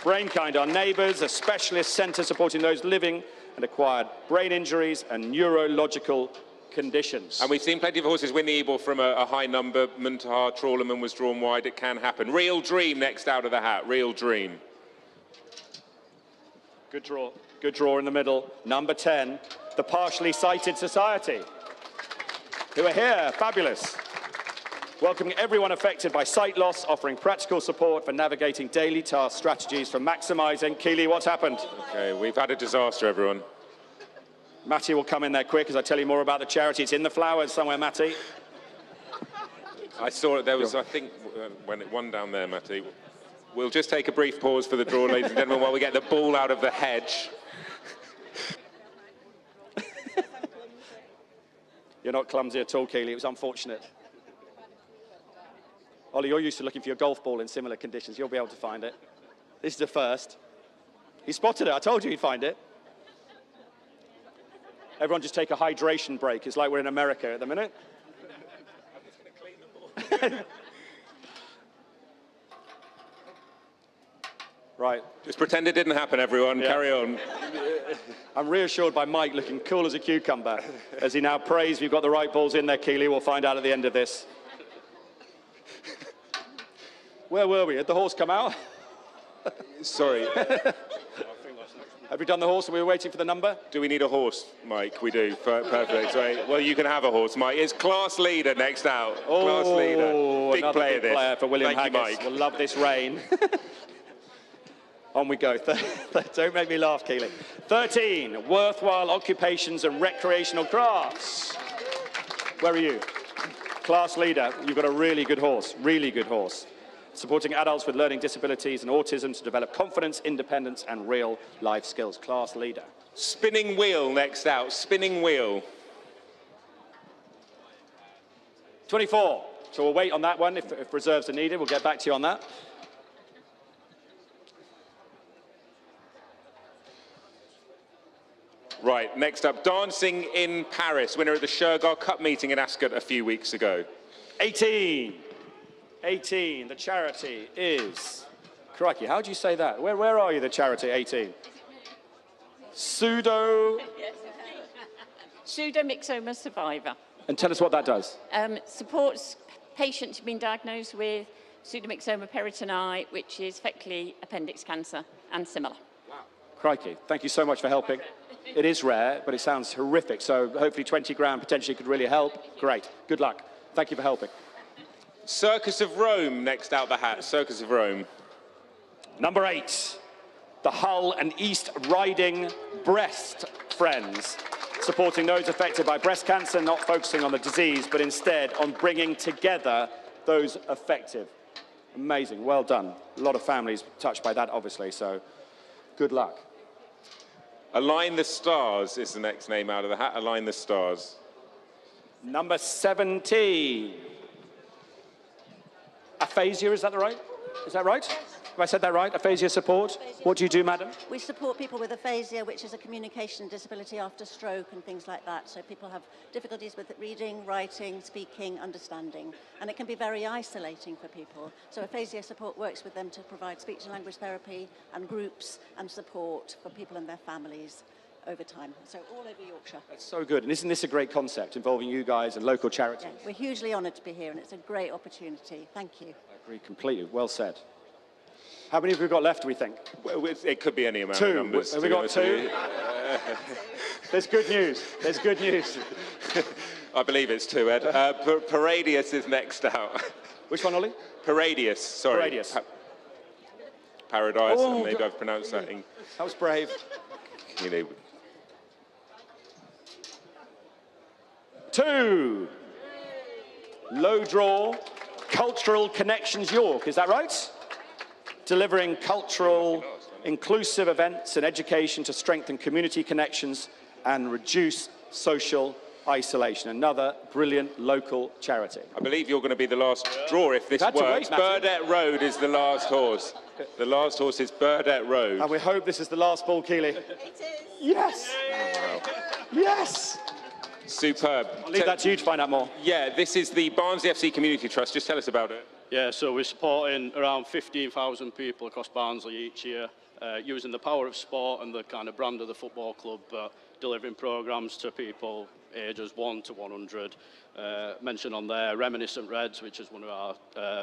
Brainkind, our neighbours, a specialist centre supporting those living and acquired brain injuries and neurological conditions. And we've seen plenty of horses win the Ebor from a high number. Muntaha, Trawlerman was drawn wide. It can happen. Real Dream next out of the hat. Real Dream. Good draw. Good draw in the middle. Number 10, the Partially Sighted Society, who are here. Fabulous. Welcoming everyone affected by sight loss, offering practical support for navigating daily task strategies for maximising. Keely, what's happened? Okay, we've had a disaster, everyone. Matty will come in there quick as I tell you more about the charity. It's in the flowers somewhere, Matty. I saw it. There was, I think, when it won down there, Matty. We'll just take a brief pause for the draw, ladies and gentlemen, while we get the ball out of the hedge. You're not clumsy at all, Keely. It was unfortunate. Ollie, you're used to looking for your golf ball in similar conditions. You'll be able to find it. This is the first. He spotted it. I told you he'd find it. Everyone just take a hydration break. It's like we're in America at the minute. Right. Just pretend it didn't happen, everyone. Yeah. Carry on. I'm reassured by Mike looking cool as a cucumber as he now prays we've got the right balls in there, Keely. We'll find out at the end of this. Where were we? Had the horse come out? Sorry. Have we done the horse? We were waiting for the number? Do we need a horse, Mike? We do. Perfect. Right. Well, you can have a horse, Mike. It's Class Leader next out. Class Leader. Big player, big player for William Thank Haggis. you, Mike. We'll love this rain. On we go. Don't make me laugh, Keely. 13, worthwhile occupations and recreational crafts. Where are you? Class Leader. You've got a really good horse. Really good horse. Supporting adults with learning disabilities and autism to develop confidence, independence, and real life skills. Class Leader. Spinning Wheel next out. Spinning Wheel. 24. So we'll wait on that one. If reserves are needed, we'll get back to you on that. Right, next up, Dancing in Paris, winner at the Shergar Cup meeting in Ascot a few weeks ago. 18. 18, the charity is... Crikey, how do you say that? Where are you, the charity, 18? Pseudomyxoma survivor. And tell us what that does. Supports patients who've been diagnosed with pseudomyxoma peritoni, which is effectively appendix cancer and similar. Crikey, thank you so much for helping. It is rare, but it sounds horrific, so hopefully 20 grand potentially could really help. Great, good luck. Thank you for helping. Circus of Rome next out the hat. Circus of Rome. Number 8, the Hull and East Riding Breast Friends, supporting those affected by breast cancer, not focusing on the disease, but instead on bringing together those affected. Amazing, well done. A lot of families touched by that, obviously, so good luck. Align the Stars is the next name out of the hat. Align the Stars. Number 17. Aphasia, is that right? Is that right? Have I said that right? Aphasia support? What do you do, madam? We support people with aphasia, which is a communication disability after stroke and things like that. So people have difficulties with reading, writing, speaking, understanding. And it can be very isolating for people. So aphasia support works with them to provide speech and language therapy and groups and support for people and their families over time. So all over Yorkshire. That's so good. And isn't this a great concept involving you guys and local charities? Yeah, we're hugely honoured to be here and it's a great opportunity. Thank you. I agree completely. Well said. How many have we got left, do we think? Well, it could be any amount 2. of numbers. Have we got 2? There's good news. There's good news. I believe it's 2, Ed. Paradius is next out. Which one, Ollie? Paradius, sorry. Paradius. Paradise, Oh, maybe I've pronounced that. That was brave. You know. 2. Low draw, Cultural Connections York, is that right? Delivering cultural, inclusive events and education to strengthen community connections and reduce social isolation. Another brilliant local charity. I believe you're going to be the last draw if this That's works. Burdett Road is the last horse. The last horse is Burdett Road. And we hope this is the last ball, Keeley. It is. Yes! Wow. Yes! Superb. I'll leave that to you to find out more. Yeah, this is the Barnsley FC Community Trust. Just tell us about it. Yeah, so we're supporting around 15,000 people across Barnsley each year, using the power of sport and the kind of brand of the football club, delivering programmes to people ages 1 to 100. Mentioned on there, Reminiscent Reds, which is one of our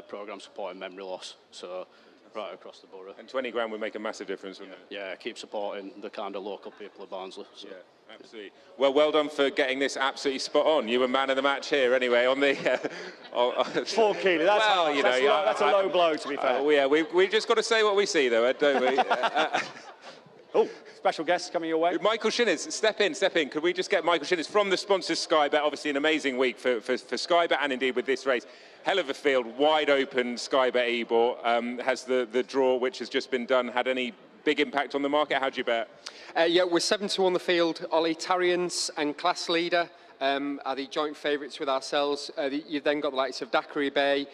programmes supporting memory loss, so right across the borough. And 20 grand would make a massive difference, wouldn't it? Yeah, keep supporting the kind of local people of Barnsley. So. Yeah. Absolutely. Well done for getting this absolutely spot on. You were man of the match here, anyway. On the Poor Keeley. That's well, you know, that's a low blow, to be fair. Yeah, we just got to say what we see, though, Ed, don't we? Oh, special guests coming your way. Michael Shinners, step in. Could we just get Michael Shinners from the sponsors Sky Bet? Obviously, an amazing week for Sky Bet and indeed with this race. Hell of a field, wide open. Sky Bet Ebor has the draw, which has just been done. Had any big impact on the market? How do you bet? Yeah, we're 7-2 on the field. Ollie, Tarians and Class Leader are the joint favourites with ourselves. You've then got the likes of Daiquiri Bay,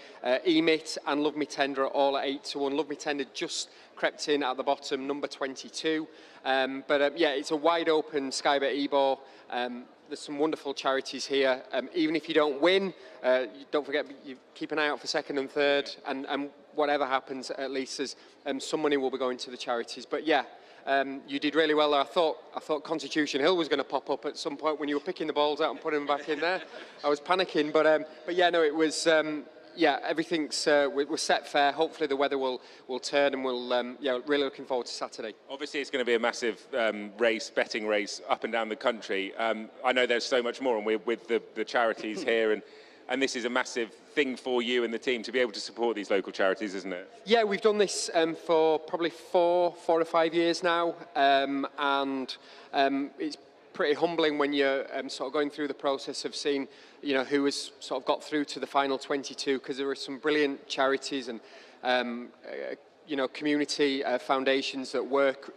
Emit and Love Me Tender all at 8-1. Love Me Tender just crept in at the bottom, number 22. Yeah, it's a wide open Sky Bet Ebor. There's some wonderful charities here. Even if you don't win, don't forget, you keep an eye out for second and third, and whatever happens, at least there's some money will be going to the charities. But yeah, you did really well there. I thought Constitution Hill was going to pop up at some point when you were picking the balls out and putting them back in there. I was panicking, but yeah, no, it was. Yeah, everything's we're set fair. Hopefully the weather will turn, and we'll yeah, really looking forward to Saturday. Obviously, it's going to be a massive betting race up and down the country. I know there's so much more, and we're with the charities here, and this is a massive thing for you and the team to be able to support these local charities, isn't it? Yeah, we've done this for probably four or 5 years now, and it's pretty humbling when you're sort of going through the process of seeing, you know, who has sort of got through to the final 22, because there are some brilliant charities and you know, community foundations that work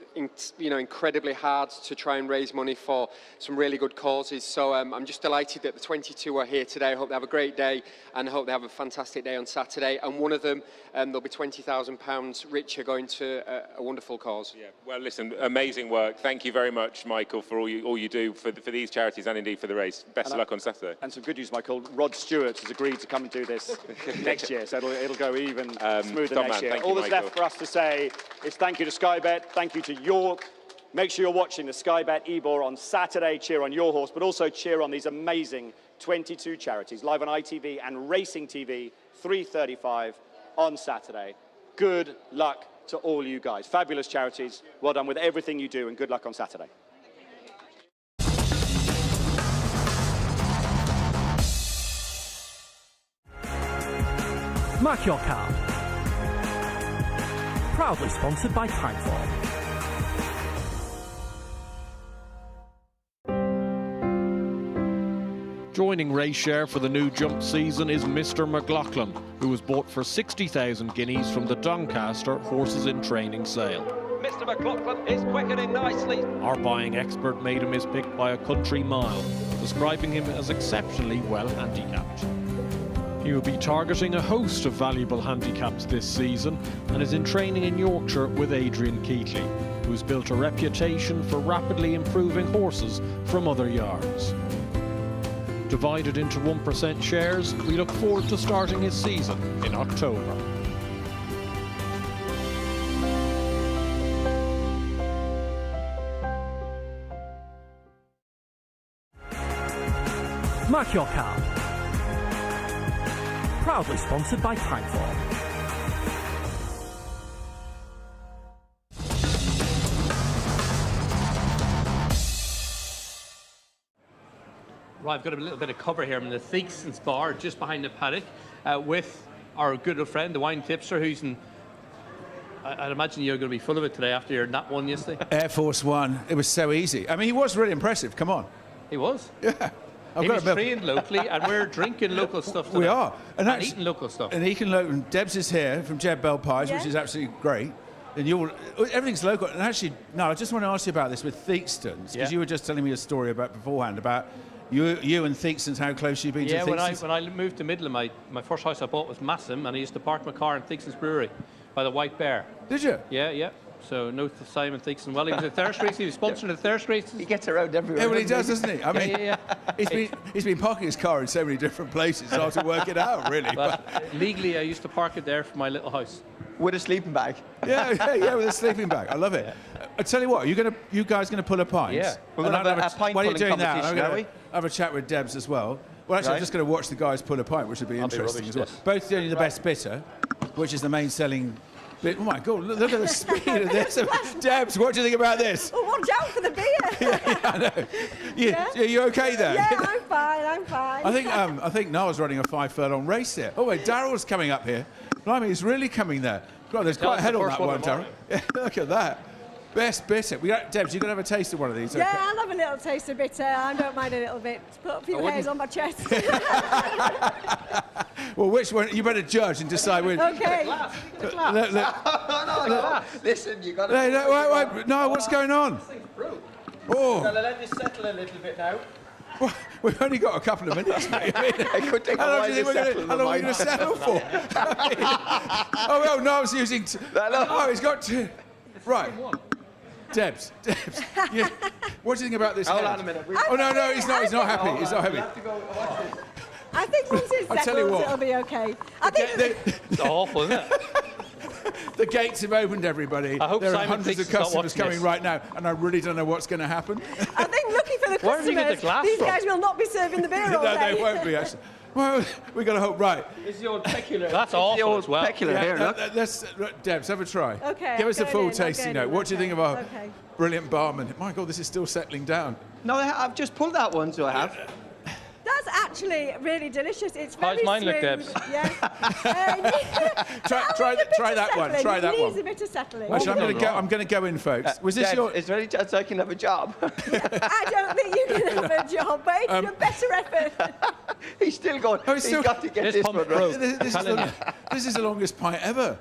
incredibly hard to try and raise money for some really good causes. So I'm just delighted that the 22 are here today. I hope they have a great day, and I hope they have a fantastic day on Saturday. And one of them, there'll be £20,000 richer going to a wonderful cause. Yeah. Well, listen, amazing work. Thank you very much, Michael, for all you do for these charities and indeed for the race. Best of luck on Saturday. And some good news, Michael. Rod Stewart has agreed to come and do this next year, so it'll go even smoother next year. All that's left for us to say is thank you to Sky Bet, thank you to York, Make sure you're watching the Sky Bet Ebor on Saturday. Cheer on your horse, but also cheer on these amazing 22 charities, live on ITV and Racing TV, 3:35 on Saturday. Good luck to all you guys. Fabulous charities. Well done with everything you do, and good luck on Saturday. Mark your card. Proudly sponsored by Timeform. Joining race share for the new jump season is Mr. McLaughlin, who was bought for 60,000 guineas from the Doncaster Horses in Training sale. Mr. McLaughlin is quickening nicely. Our buying expert made him his pick by a country mile, describing him as exceptionally well handicapped. He will be targeting a host of valuable handicaps this season and is in training in Yorkshire with Adrian Keatley, who's built a reputation for rapidly improving horses from other yards. Divided into 1% shares, we look forward to starting his season in October. Mark your card. Proudly sponsored by Timeform. Right, I've got a little bit of cover here. I'm in the Theakson's bar just behind the paddock with our good old friend, the wine tipster, who's in... I'd imagine you're going to be full of it today after your nat one yesterday. Air Force One. It was so easy. I mean, he was really impressive. Come on. He was? Yeah. He was trained locally, and we're drinking local stuff today. We are. And eating local stuff. And eating local. And Debs is here from Jeb Bell Pies, which is absolutely great. And everything's local. And actually, no, I just want to ask you about this with Theakston's, because you were just telling me a story about beforehand about you and Theakston's, how close you've been to Theakston's. When I moved to Midland, my first house I bought was Massam, and I used to park my car in Theakston's Brewery by the White Bear. Did you? Yeah, yeah. So no Simon Theakston. Well, he was at Thirst Races. He was sponsoring the Thirst Races. He gets around everywhere. Yeah, well, he does, doesn't he? I mean, he's been parking his car in so many different places. It's hard to work it out, really. But legally, I used to park it there for my little house. With a sleeping bag. Yeah, with a sleeping bag. I love it. I tell you what, you guys going to pull a pint? Yeah. We're going to have a pint while you're pulling doing that, I'm competition, going to have a chat with Debs as well. Well, actually, I'm just going to watch the guys pull a pint, which would be interesting as well. Both doing the best bitter, which is the main selling bit. Oh my God, look at the speed of this. Debs, what do you think about this? Oh, watch out for the beer. I know. Are you okay there? Yeah, I'm fine. I think Noah's running a 5 furlong race here. Oh wait, Daryl's coming up here. Blimey, he's really coming there. God, there's quite a head on that one, Daryl. Yeah, look at that. Best bitter. Debs, you're going to have a taste of one of these. Yeah, okay. I'll have a little taste of bitter. I don't mind a little bit. Put a few hairs on my chest. Well, which one? You better judge and decide which. Okay. Listen, you got to... Wait. No, what's going on? Oh. Gonna let this settle a little bit now. Well, we've only got a couple of minutes, mate. I mean, it could take how long are we going to settle for? Oh, well, no, I was using... Oh, he's got two. Right. Debs. Yeah. What do you think about this? Hold on a minute. Oh, no, he's not happy. He's not happy. I think once it settles, it'll be okay. It's awful, isn't it? The gates have opened, everybody. I hope there are Simon hundreds of customers coming right now, and I really don't know what's going to happen. I think looking for the Where did you get the customers, glass these from? guys will not be serving the beer all day. No, they won't be, actually. Well, we've got to hope. Right. It's the old peculiar. That's awful as well. Peculiar here, look. Debs, have a try. Okay. Give us a full tasting note. What do you think of our Okay. brilliant barman? My God, this is still settling down. No, I've just pulled that one, so I have. That's actually really delicious. It's very How's mine smooth. look, Debs? Yeah. Try that one. Try that it one. needs a bit of settling. Actually, I'm going to go in, folks. Was this Deb, your? Is there any chance I can have a job? I don't think you can have a job, but it's your better effort. He's still going. Oh, he's got to get this one right. This is the longest pint ever.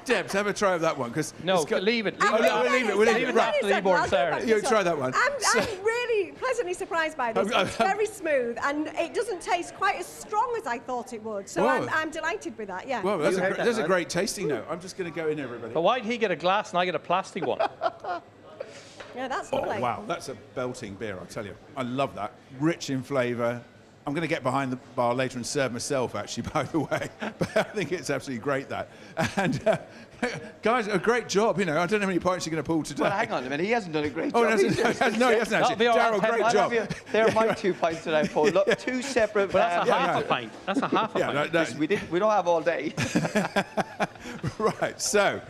Debs, have a try of that one, because leave it. We'll leave it. You try that one. I'm really pleasantly surprised by this. It's very smooth, and it doesn't taste quite as strong as I thought it would. So I'm delighted with that. Yeah. Well, that's a great tasting note. I'm just going to go in, everybody. But why did he get a glass and I get a plastic one? Yeah, that's lovely. Oh wow, that's a belting beer, I tell you. I love that. Rich in flavour, I'm going to get behind the bar later and serve myself, actually, by the way. But I think it's absolutely great, that. And guys, a great job, you know. I don't know how many pints you're going to pull today. Well, hang on a minute. He hasn't done a great job. No, he hasn't actually. Darryl, great job. There are my 2 pints that I poured. Look, 2 separate... But that's a half a pint. That's a half a pint. Listen, we don't have all day. Right, so...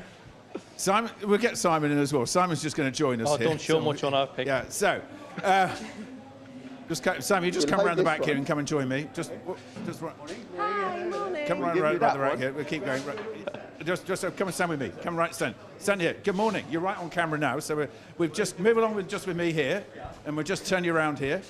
Simon, we'll get Simon in as well. Simon's just going to join us here. Don't show much on our pick. Yeah, so... Simon, you just come around the back here and come and join me. Just Hi, morning. come right here. We'll keep going. Just come and stand with me. Come right, stand here. Good morning. You're right on camera now, so we've just move along with me here, and we'll just turn you around here,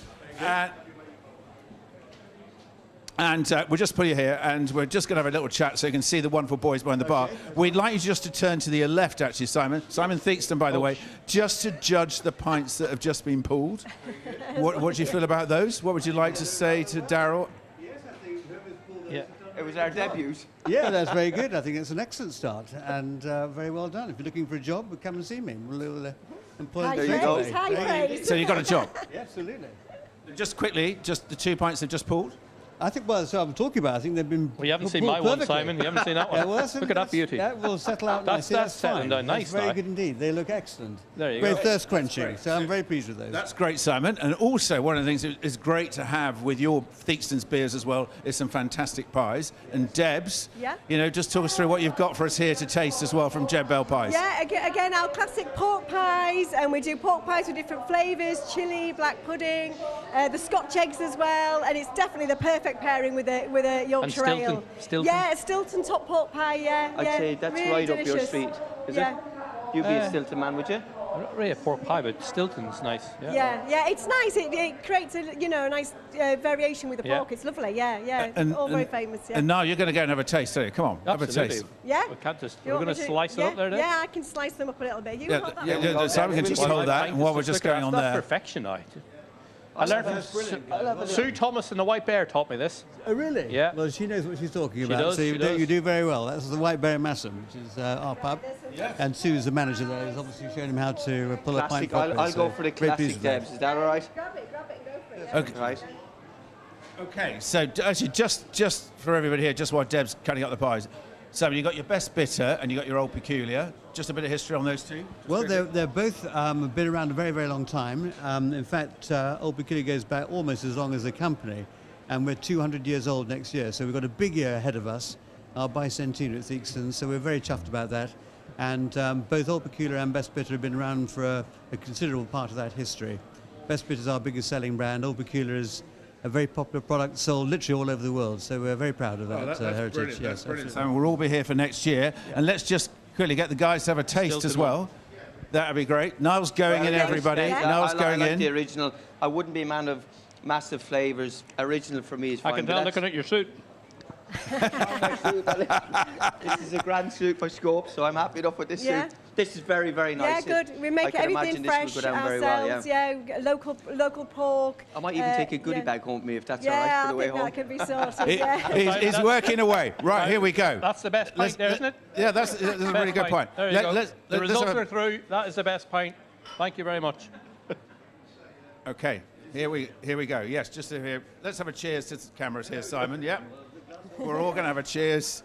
and we'll just put you here, and we're just going to have a little chat so you can see the wonderful boys behind the bar. We'd like you just to turn to the left, actually, Simon. Simon Theakston, by the way, just to judge the pints that have just been pulled. What do you feel about those? What would you like to say to Darryl? Yeah, it was our debut. Yeah, that's very good. I think it's an excellent start, and very well done. If you're looking for a job, come and see me. We'll employ There you go. So you got a job? Yeah, absolutely. Just quickly, just the 2 pints they've just pulled? I think, well, so I'm talking about, I think they've been... Well, you haven't seen my one, Simon. You haven't seen that one. Yeah, well, look at that beauty. That will settle out nicely. That's settling down nice. That's very good indeed. They look excellent. There you very go. thirst quenching. So I'm very pleased with those. That's great, Simon. And also, one of the things that is great to have with your Theakston's beers as well is some fantastic pies. And Debs, you know, just talk us through what you've got for us here to taste as well from Jeb Bell Pies. Yeah, again, our classic pork pies, and we do pork pies with different flavours, chilli, black pudding, the Scotch eggs as well, and it's definitely the perfect pairing with a Yorkshire ale. Stilton? Yeah, Stilton top pork pie, I'd say that's really right delicious. up your street, is it? You'd be a Stilton man, would you? Not really a pork pie, but Stilton's nice. Yeah, it's nice. It creates a nice variation with the pork. It's lovely. Yeah. All very famous. Yeah. And now you're going to go and have a taste, are you? Come on, have a taste. Yeah. We can't just. We're going to slice it up there. Yeah, I can slice them up a little bit. You hold that. Simon can just hold that, and while we're just going on there. That's perfection, I learned from Sue Thomas and the White Bear taught me this. Oh, really? Yeah. Well, she knows what she's talking about. Does, so you do very well. That's the White Bear Massam, which is our pub. And Sue's the manager there. He's obviously shown him how to pull a pint properly. I'll go for the classic, Debs. Is that all right? Grab it, go for it. Okay. Right. Okay, so actually, just for everybody here, just while Deb's cutting up the pies, so you got your best bitter and you got your old peculiar. Just a bit of history on those two. Well, they're both been around a very, very long time. In fact, Old Peculiar goes back almost as long as the company, and we're 200 years old next year. So we've got a big year ahead of us, our bicentennial at Theakston. So we're very chuffed about that. And both Old Peculiar and Best Bitter have been around for a considerable part of that history. Best Bitter is our biggest selling brand. Old Peculiar is a very popular product sold literally all over the world. So we're very proud of that heritage. Brilliant. Yes, That's brilliant. absolutely. So we'll all be here for next year, and let's just quickly get the guys to have a taste as well. That'd be great. Niall's going in, everybody. Niall's going I like in. the original. I wouldn't be a man of massive flavours. Original for me is fine. I can tell looking at your suit. This is a grand suit for scope, so I'm happy enough with this suit. This is very, very nice. Yeah, good. We make everything fresh ourselves. Local pork. I might even take a goodie bag home with me if that's all right for the way home. Yeah, I think that could be sorted. He's working away. Right, here we go. That's the best pint there, isn't it? Yeah, that's a really good point. There you go. The results are through. That is the best pint. Thank you very much. Okay, here we go. Yes, just here. Let's have a cheers to the cameras here, Simon. Yep. We're all going to have a cheers.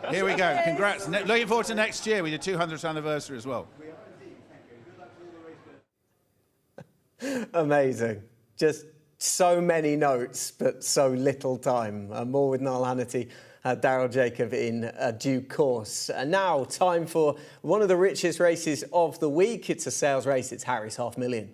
Here we go. Congrats. Looking forward to next year with your 200th anniversary as well. Amazing. Just so many notes, but so little time. More with Niall Hannity, Darryl Jacob in due course. And now, time for one of the richest races of the week. It's a sales race. It's Harry's $500,000.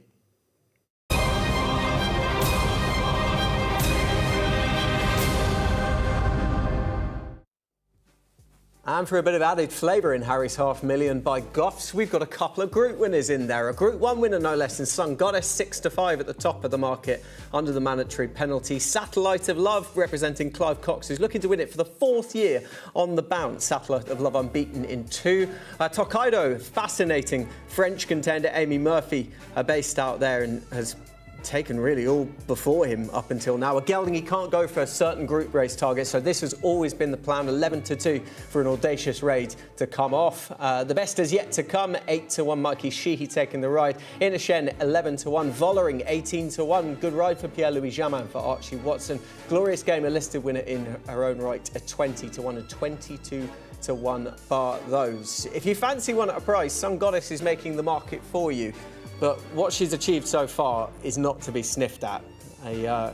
And for a bit of added flavour in Harry's $500,000 by Goffs, we've got a couple of Group winners in there. A Group 1 winner, no less than Sun Goddess, 6-5 at the top of the market under the mandatory penalty. Satellite of Love, representing Clive Cox, who's looking to win it for the 4th year on the bounce. Satellite of Love unbeaten in 2. Tokaido, fascinating French contender Amy Murphy, based out there and has taken really all before him up until now. A gelding he can't go for certain group race targets, so this has always been the plan. 11-2 for an audacious raid to come off. The best is yet to come. 8-1 Mikey Sheehy taking the ride. Inishen 11-1. Vollering 18-1. Good ride for Pierre-Louis Jamin for Archie Watson. Glorious Game, a listed winner in her own right, a 20-1 and 22-1 bar those. If you fancy one at a price, Sun Goddess is making the market for you. But what she's achieved so far is not to be sniffed at. A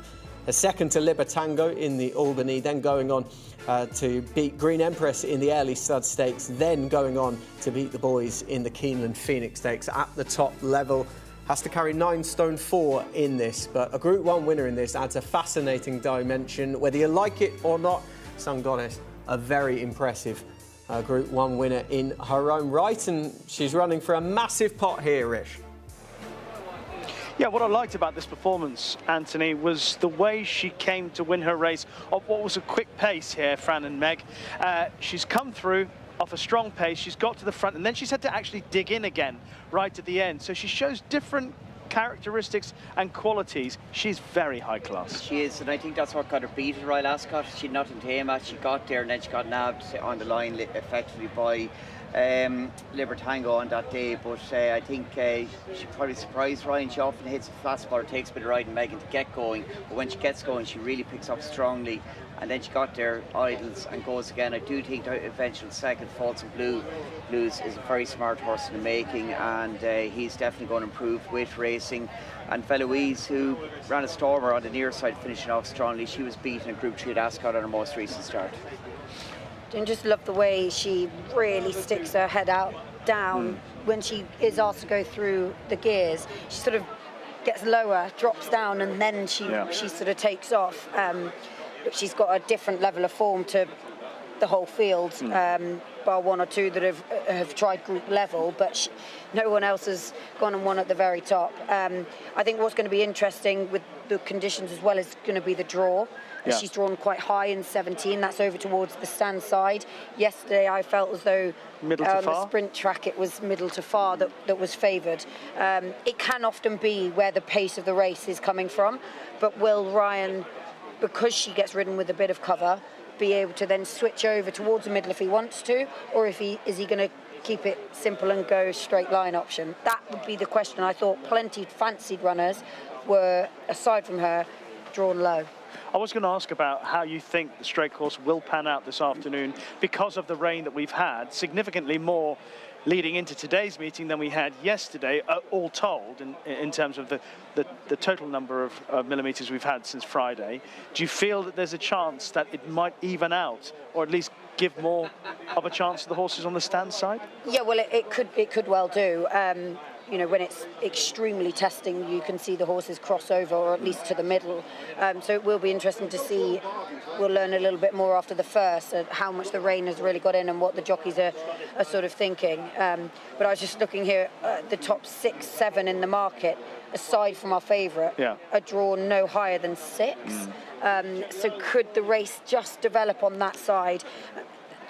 second to Libertango in the Albany, then going on to beat Green Empress in the Airlie Stud Stakes, then going on to beat the boys in the Keeneland Phoenix Stakes at the top level. Has to carry 9 stone 4 in this, but a Group 1 winner in this adds a fascinating dimension. Whether you like it or not, Sun Goddess, a very impressive Group 1 winner in her own right, and she's running for a massive pot here, Rish. Yeah, what I liked about this performance, Anthony, was the way she came to win her race of what was a quick pace here, Fran and Meg. She's come through off a strong pace, she's got to the front, and then she's had to actually dig in again right at the end. So she shows different characteristics and qualities. She's very high class. She is, and I think that's what got her beat at Royal Ascot. She had nothing to aim at. She got there, and then she got nabbed on the line effectively by Libertango on that day, but I think she probably surprised Ryan. She often hits a flat spot or takes a bit of riding Megan to get going, but when she gets going she really picks up strongly, and then she got there, idles and goes again. I do think the eventual second, Falls and Blues, is a very smart horse in the making, and he's definitely going to improve with racing. And Veloise, who ran a stormer on the near side, finishing off strongly, she was beaten in Group 3 at Ascot on her most recent start. I just love the way she really sticks her head out down when she is asked to go through the gears. She sort of gets lower, drops down, and then she sort of takes off. But she's got a different level of form to the whole field, bar one or two that have tried group level, but no one else has gone and won at the very top. I think what's going to be interesting with the conditions as well is going to be the draw. Yeah. She's drawn quite high in 17. That's over towards the stand side. Yesterday, I felt as though on the sprint track it was middle to far that was favoured. It can often be where the pace of the race is coming from, but will Ryan, because she gets ridden with a bit of cover, be able to then switch over towards the middle if he wants to, or is he going to keep it simple and go straight line option? That would be the question. I thought plenty fancied runners were, aside from her, drawn low. I was going to ask about how you think the straight course will pan out this afternoon because of the rain that we've had, significantly more leading into today's meeting than we had yesterday, all told, in terms of the total number of millimetres we've had since Friday. Do you feel that there's a chance that it might even out, or at least give more of a chance to the horses on the stand side? Yeah, well, it could well do. You know, when it's extremely testing, you can see the horses cross over, or at least to the middle. So it will be interesting to see. We'll learn a little bit more after the first, how much the rain has really got in and what the jockeys are sort of thinking. But I was just looking here, the top 6, 7 in the market, aside from our favourite, are drawn no higher than 6. So could the race just develop on that side?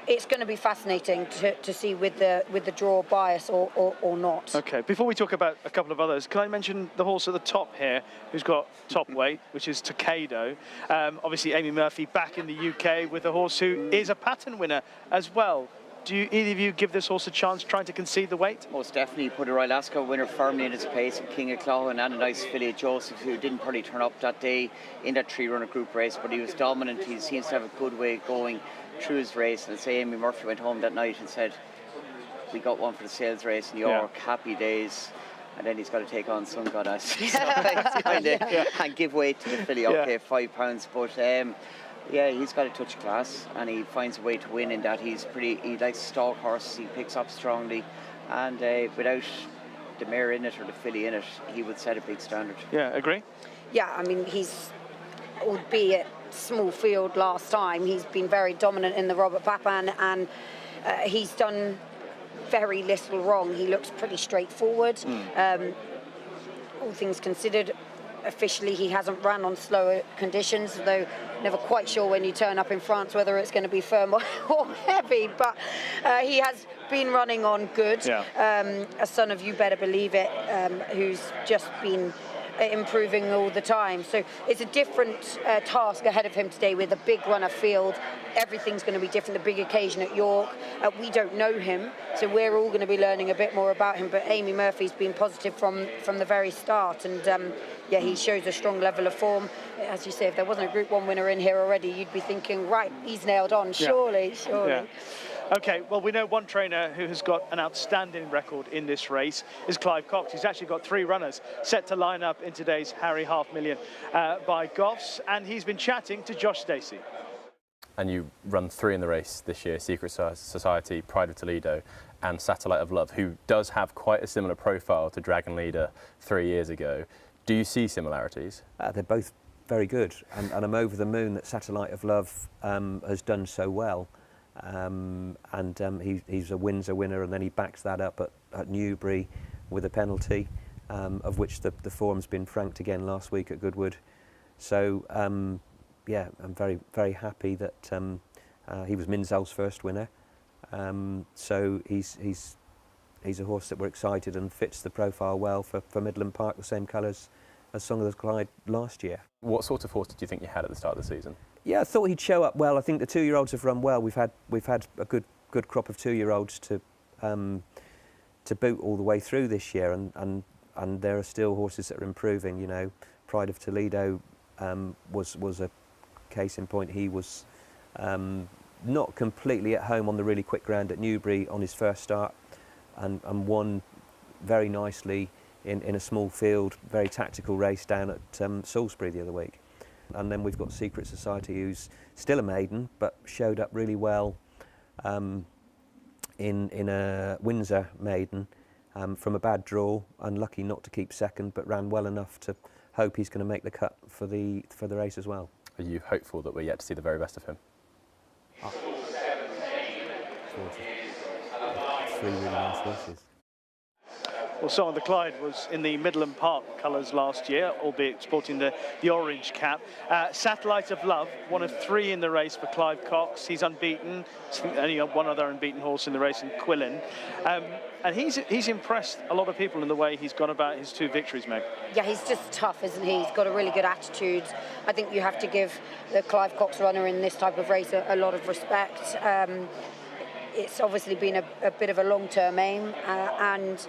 It's going to be fascinating to see with the draw bias or not. Okay, before we talk about a couple of others, can I mention the horse at the top here, who's got top weight, which is Takado. Obviously, Amy Murphy back in the UK with a horse who is a pattern winner as well. Do either of you give this horse a chance trying to concede the weight? Most definitely. Put a Royal Ascot winner firmly in his place, and King of Clough, and a nice filly, Joseph, who didn't probably turn up that day in that 3-runner group race, but he was dominant. He seems to have a good way going through his race. And say Amy Murphy went home that night and said, we got one for the sales race in York, happy days. And then he's got to take on Sun Goddess and give weight to the filly. Okay, £5, but yeah, he's got a touch of class, and he finds a way to win in that. He likes to stalk horses, he picks up strongly, and without the mare in it or the filly in it, he would set a big standard. Yeah, agree? Yeah, I mean, he's, albeit small field last time, he's been very dominant in the Robert Papin, and he's done very little wrong. He looks pretty straightforward. All things considered, officially he hasn't run on slower conditions, though never quite sure when you turn up in France whether it's going to be firm or heavy, but he has been running on good. A son of You Better Believe It, who's just been improving all the time. So it's a different task ahead of him today with a big runner field. Everything's going to be different, the big occasion at York. We don't know him, so we're all going to be learning a bit more about him, but Amy Murphy's been positive from the very start, and yeah, he shows a strong level of form. As you say, if there wasn't a Group 1 winner in here already, you'd be thinking, right, he's nailed on, surely. Yeah. OK, well, we know one trainer who has got an outstanding record in this race is Clive Cox. He's actually got 3 runners set to line up in today's Harry Half Million by Goffs, and he's been chatting to Josh Stacey. And you run 3 in the race this year, Secret Society, Pride of Toledo and Satellite of Love, who does have quite a similar profile to Dragon Leader 3 years ago. Do you see similarities? They're both very good, and I'm over the moon that Satellite of Love has done so well. He's a Windsor winner, and then he backs that up at Newbury with a penalty, of which the form's been franked again last week at Goodwood. So yeah, I'm very, very happy that he was Minzell's first winner. So he's a horse that we're excited and fits the profile well for Midland Park, the same colours as Song of the Clyde last year. What sort of horse did you think you had at the start of the season? Yeah, I thought he'd show up well. I think the 2-year-olds have run well. We've had a good crop of 2-year-olds to boot all the way through this year, and there are still horses that are improving. You know, Pride of Toledo was a case in point. He was not completely at home on the really quick ground at Newbury on his first start, and won very nicely in a small field, very tactical race down at Salisbury the other week. And then we've got Secret Society, who's still a maiden, but showed up really well in a Windsor maiden from a bad draw, unlucky not to keep second, but ran well enough to hope he's going to make the cut for the race as well. Are you hopeful that we're yet to see the very best of him? 3 really nice horses. Well, Song of the Clyde was in the Midland Park colours last year, albeit sporting the orange cap. Satellite of Love, one of 3 in the race for Clive Cox. He's unbeaten. Only one other unbeaten horse in the race in Quillen. And he's impressed a lot of people in the way he's gone about his 2 victories, Meg. Yeah, he's just tough, isn't he? He's got a really good attitude. I think you have to give the Clive Cox runner in this type of race a lot of respect. It's obviously been a bit of a long-term aim, and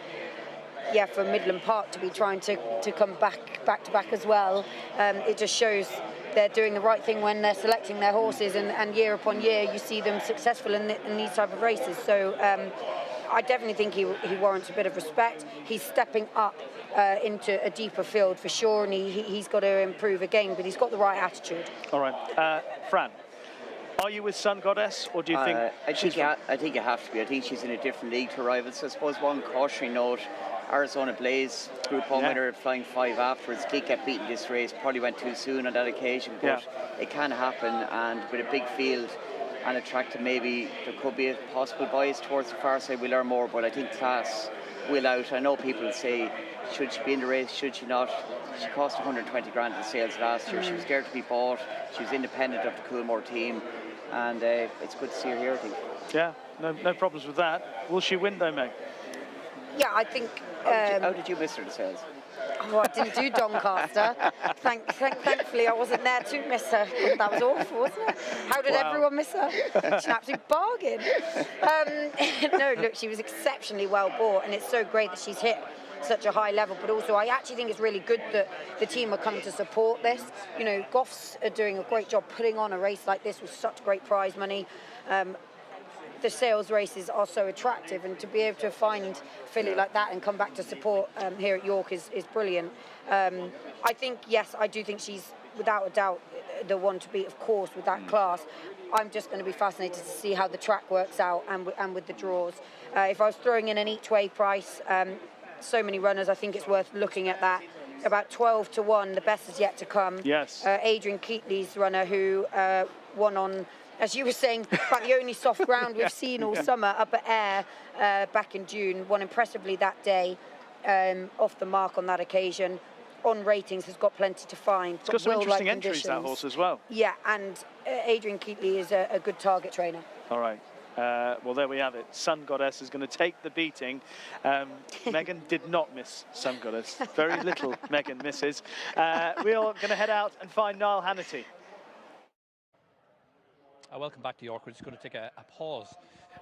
yeah, for Midland Park to be trying to come back to back as well, it just shows they're doing the right thing when they're selecting their horses, and year upon year you see them successful in these type of races. So I definitely think he warrants a bit of respect. He's stepping up into a deeper field for sure, and he's got to improve again, but he's got the right attitude. All right, Fran, are you with Sun Goddess, or do you think I think you have to be. I think she's in a different league to rivals. So I suppose one cautionary note: Arizona Blaze, Group 1 winner, flying 5 afterwards, did get beaten this race, probably went too soon on that occasion, but it can happen, and with a big field and a track that maybe there could be a possible bias towards the far side, we'll learn more, but I think class will out. I know people say, should she be in the race, should she not? She cost 120 grand in sales last year. She was scared to be bought. She was independent of the Coolmore team, and it's good to see her here, I think. Yeah, no problems with that. Will she win though, Meg? Yeah, I think... How did you miss her to sales? Oh, I didn't do Doncaster. Thankfully, I wasn't there to miss her. That was awful, wasn't it? How did everyone miss her? She's an absolute bargain. No, look, she was exceptionally well bought, and it's so great that she's hit such a high level, but also I actually think it's really good that the team are coming to support this. You know, Goffs are doing a great job putting on a race like this with such great prize money. The sales races are so attractive, and to be able to find a filly like that and come back to support here at York is brilliant. I think, yes, I do think she's without a doubt the one to beat, of course, with that class. I'm just going to be fascinated to see how the track works out and with the draws. If I was throwing in an each way price, so many runners, I think it's worth looking at that. About 12 to 1, the best is yet to come. Yes. Adrian Keatley's runner, who won on, as you were saying, about the only soft ground we've seen all summer, up at Ayr back in June, won impressively that day, off the mark on that occasion. On ratings, has got plenty to find. It's got some interesting entries, that horse, as well. Yeah, and Adrian Keatley is a good target trainer. All right. Well, there we have it. Sun Goddess is going to take the beating. Megan did not miss Sun Goddess. Very little Megan misses. We are going to head out and find Niall Hannity. Welcome back to York. We're just going to take a pause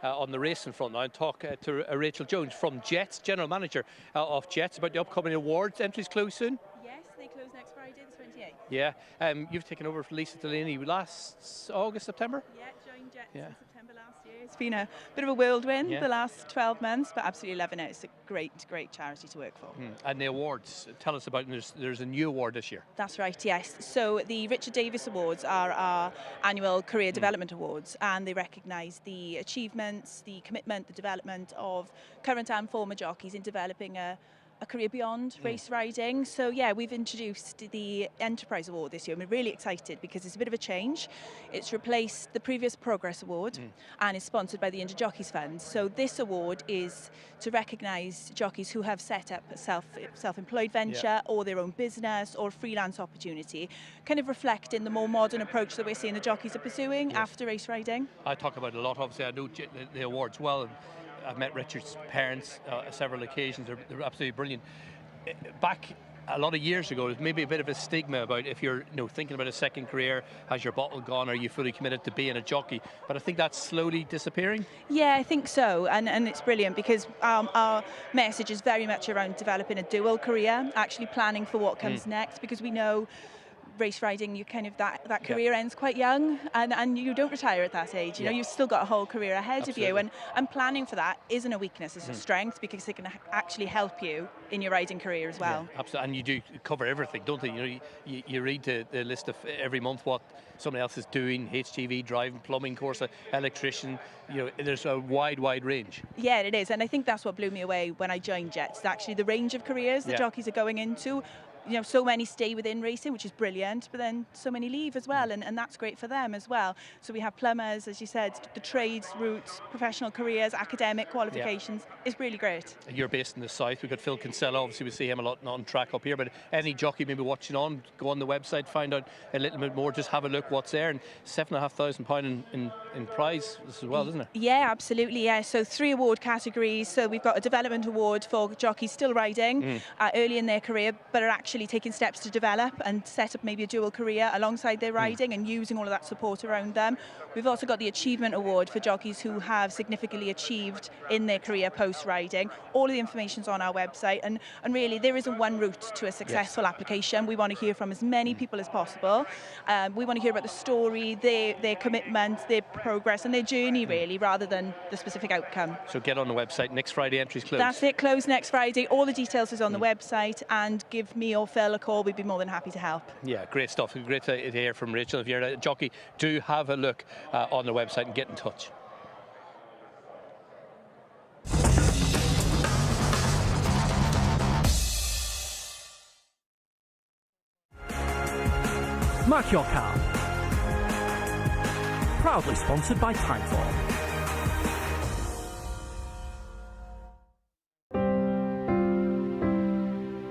on the racing front now and talk to Rachel Jones from Jets, General Manager of Jets, about the upcoming awards. Entries close soon? Yes, they close next Friday, the 28th. Yeah. You've taken over for Lisa Delaney last August, September? Yeah, joined Jets in September last year. It's been a bit of a whirlwind the last 12 months, but absolutely loving it. It's a great charity to work for. And the awards, tell us about it. There's a new award this year. That's right, yes. So the Richard Davis Awards are our annual career development awards, and they recognise the achievements, the commitment, the development of current and former jockeys in developing a career beyond race riding. So yeah, we've introduced the Enterprise Award this year, and we're really excited because it's a bit of a change. It's replaced the previous Progress Award and is sponsored by the Injured Jockeys Fund. So this award is to recognise jockeys who have set up a self-employed venture or their own business or freelance opportunity, kind of reflecting the more modern approach that we're seeing the jockeys are pursuing after race riding. I talk about it a lot, obviously. I know the awards well. And I've met Richard's parents several occasions. They're absolutely brilliant. Back a lot of years ago, there's maybe a bit of a stigma about if you're thinking about a second career, has your bottle gone, are you fully committed to being a jockey? But I think that's slowly disappearing. Yeah, I think so, and it's brilliant because our message is very much around developing a dual career, actually planning for what comes next, because we know race riding, you kind of that career ends quite young, and you don't retire at that age. You know, you've still got a whole career ahead of you, and planning for that isn't a weakness, it's a strength, because it can actually help you in your riding career as well. Yeah, absolutely, and you do cover everything, don't you? You know, you read the list of every month what somebody else is doing: HGV, driving, plumbing course, electrician. You know, there's a wide range. Yeah, it is, and I think that's what blew me away when I joined Jets. Actually, the range of careers that jockeys are going into. You know, so many stay within racing, which is brilliant, but then so many leave as well, and that's great for them as well. So we have plumbers, as you said, the trades routes, professional careers, academic qualifications. It's really great. You're based in the south. We've got Phil Kinsella, obviously we see him a lot on track up here, but any jockey maybe watching on, go on the website, find out a little bit more, just have a look what's there, and £7,500 in prize as well, isn't it? Yeah, absolutely, yeah. So 3 award categories. So we've got a development award for jockeys still riding early in their career, but are actually taking steps to develop and set up maybe a dual career alongside their riding and using all of that support around them. We've also got the Achievement Award for jockeys who have significantly achieved in their career post-riding. All of the information's on our website, and really there isn't one route to a successful application. We want to hear from as many people as possible. We want to hear about the story, their commitment, their progress and their journey really, rather than the specific outcome. So get on the website. Next Friday, entries close. That's it, close next Friday. All the details is on the website, and give me or Phil a call. We'd be more than happy to help. Yeah, great stuff. Great to hear from Rachel. If you're a jockey, do have a look on the website and get in touch. Mark your car. Proudly sponsored by Timeform.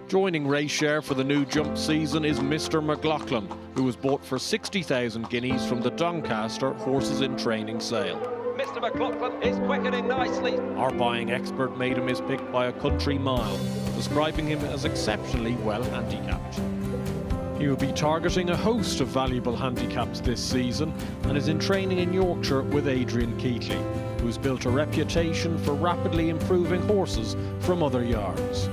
Joining race share for the new jump season is Mr. McLaughlin, who was bought for 60,000 guineas from the Doncaster Horses in Training sale. Mr. McLaughlin is quickening nicely. Our buying expert made him his pick by a country mile, describing him as exceptionally well handicapped. He will be targeting a host of valuable handicaps this season and is in training in Yorkshire with Adrian Keatley, who's built a reputation for rapidly improving horses from other yards.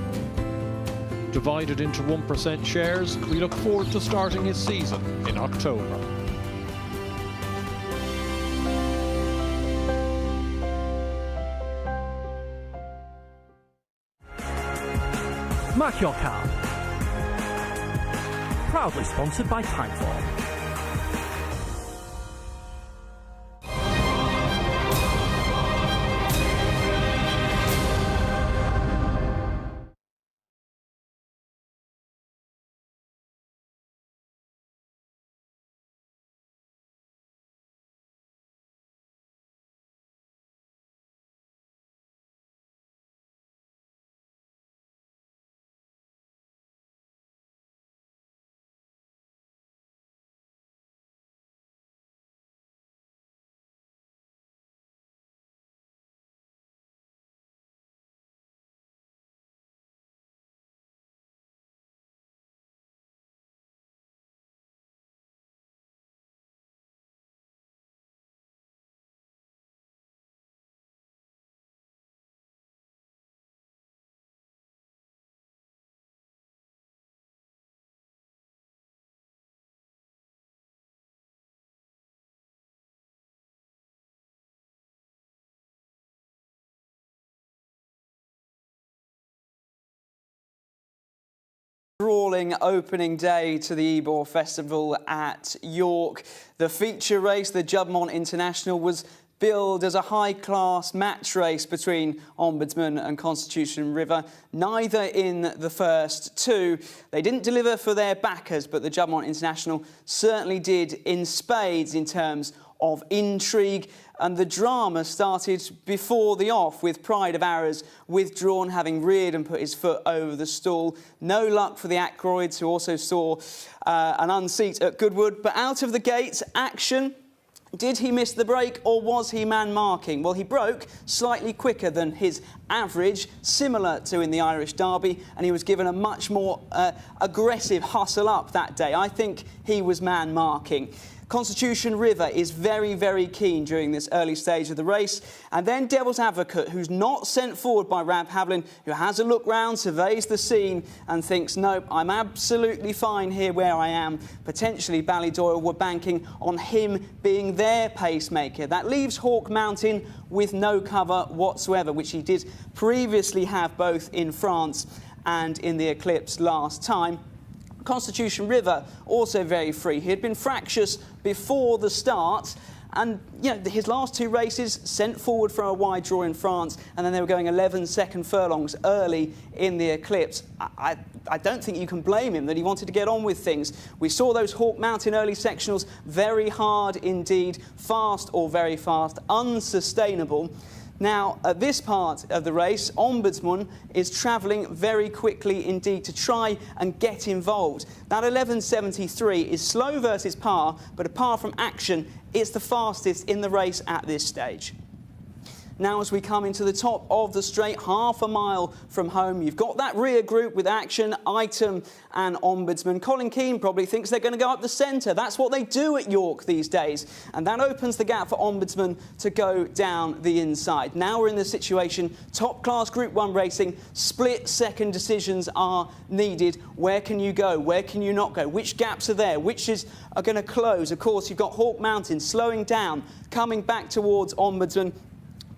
Divided into 1% shares, we look forward to starting his season in October. Mark your car. Proudly sponsored by Timeform. Sprawling opening day to the Ebor Festival at York. The feature race, the Juddmonte International, was billed as a high-class match race between Ombudsman and Constitution River. Neither in the first two. They didn't deliver for their backers, but the Juddmonte International certainly did in spades in terms of intrigue, and the drama started before the off, with Pride of Arras withdrawn, having reared and put his foot over the stall. No luck for the Ackroyds, who also saw an unseat at Goodwood. But out of the gates, action. Did he miss the break, or was he man marking? Well, he broke slightly quicker than his average, similar to in the Irish Derby, and he was given a much more aggressive hustle up that day. I think he was man marking. Constitution River is very, very keen during this early stage of the race. And then Devil's Advocate, who's not sent forward by Rab Havlin, who has a look round, surveys the scene and thinks, nope, I'm absolutely fine here where I am. Potentially Ballydoyle were banking on him being their pacemaker. That leaves Hawk Mountain with no cover whatsoever, which he did previously have both in France and in the Eclipse last time. Constitution River also very free. He had been fractious before the start, and his last two races sent forward for a wide draw in France, and then they were going 11 second furlongs early in the Eclipse. I don't think you can blame him that he wanted to get on with things. We saw those Hawk Mountain early sectionals very hard indeed, fast or very fast, unsustainable. Now, at this part of the race, Ombudsman is travelling very quickly indeed to try and get involved. That 11.73 is slow versus par, but apart from action, it's the fastest in the race at this stage. Now, as we come into the top of the straight, half a mile from home, you've got that rear group with Action, Item and Ombudsman. Colin Keane probably thinks they're going to go up the centre. That's what they do at York these days. And that opens the gap for Ombudsman to go down the inside. Now we're in the situation, top-class Group 1 racing, split-second decisions are needed. Where can you go? Where can you not go? Which gaps are there? Which are going to close? Of course, you've got Hawk Mountain slowing down, coming back towards Ombudsman.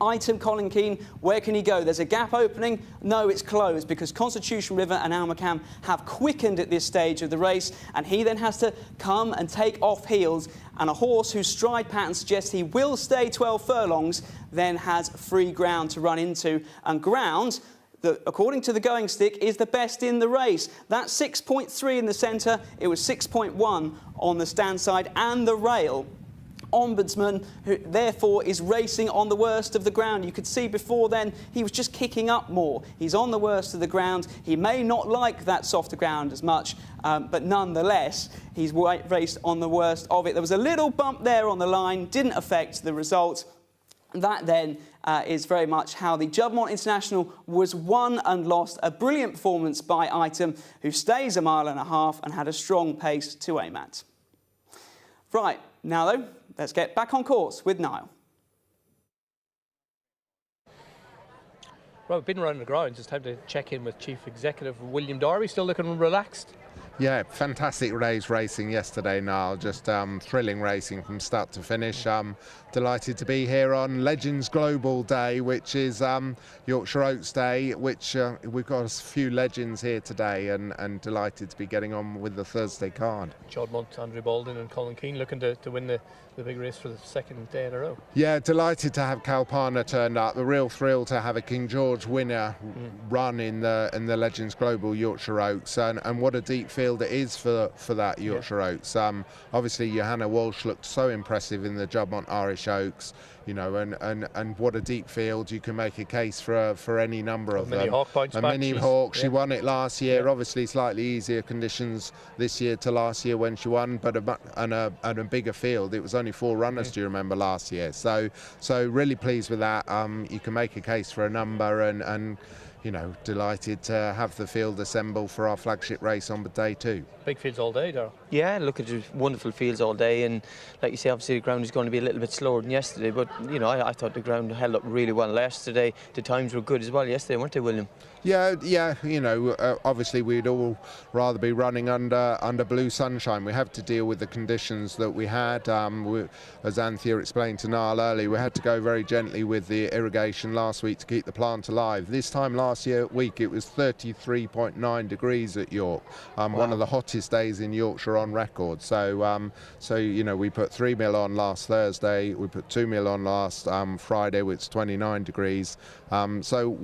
Item, Colin Keane, where can he go? There's a gap opening. No, it's closed because Constitution River and Almacam have quickened at this stage of the race, and he then has to come and take off heels, and a horse whose stride pattern suggests he will stay 12 furlongs then has free ground to run into, and ground that, according to the going stick, is the best in the race. That's 6.3 in the centre. It was 6.1 on the stand side and the rail. Ombudsman, who therefore is racing on the worst of the ground. You could see before then he was just kicking up more. He's on the worst of the ground. He may not like that softer ground as much, but nonetheless, he's raced on the worst of it. There was a little bump there on the line, didn't affect the result. That then is very much how the Juddmonte International was won and lost. A brilliant performance by Item, who stays a mile and a half and had a strong pace to aim at. Right, now though, let's get back on course with Niall. Well, we've been around the grounds. It's time to check in with Chief Executive William Darby. Still looking relaxed? Yeah, fantastic race racing yesterday, Niall. Just thrilling racing from start to finish. Delighted to be here on Legends Global Day, which is Yorkshire Oaks Day, which we've got a few legends here today, and delighted to be getting on with the Thursday card. Juddmonte, Andrew Baldwin and Colin Keane looking to win the big race for the second day in a row. Yeah, delighted to have Kalpana turned up. A real thrill to have a King George winner run in the Legends Global Yorkshire Oaks, and what a deep field it is for that Yorkshire Oaks. Obviously Johanna Walsh looked so impressive in the Juddmonte Irish Oaks, and what a deep field. You can make a case for any number of them. Minnie Hauk points back. Minnie Hauk, she won it last year. Obviously slightly easier conditions this year to last year when she won, but a bigger field. It was only 4 runners, do you remember, last year? So really pleased with that. You can make a case for a number, and delighted to have the field assemble for our flagship race on day 2. Big fields all day, Darryl. Yeah, look at the wonderful fields all day, and like you say, obviously the ground is going to be a little bit slower than yesterday, but I thought the ground held up really well yesterday. The times were good as well yesterday, weren't they, William? Yeah, obviously we'd all rather be running under blue sunshine. We have to deal with the conditions that we had. As Anthea explained to Niall earlier, we had to go very gently with the irrigation last week to keep the plant alive. This time last last week it was 33.9 degrees at York, one of the hottest days in Yorkshire on record. So, we put 3 mil on last Thursday, we put 2 mil on last Friday, which is 29 degrees. So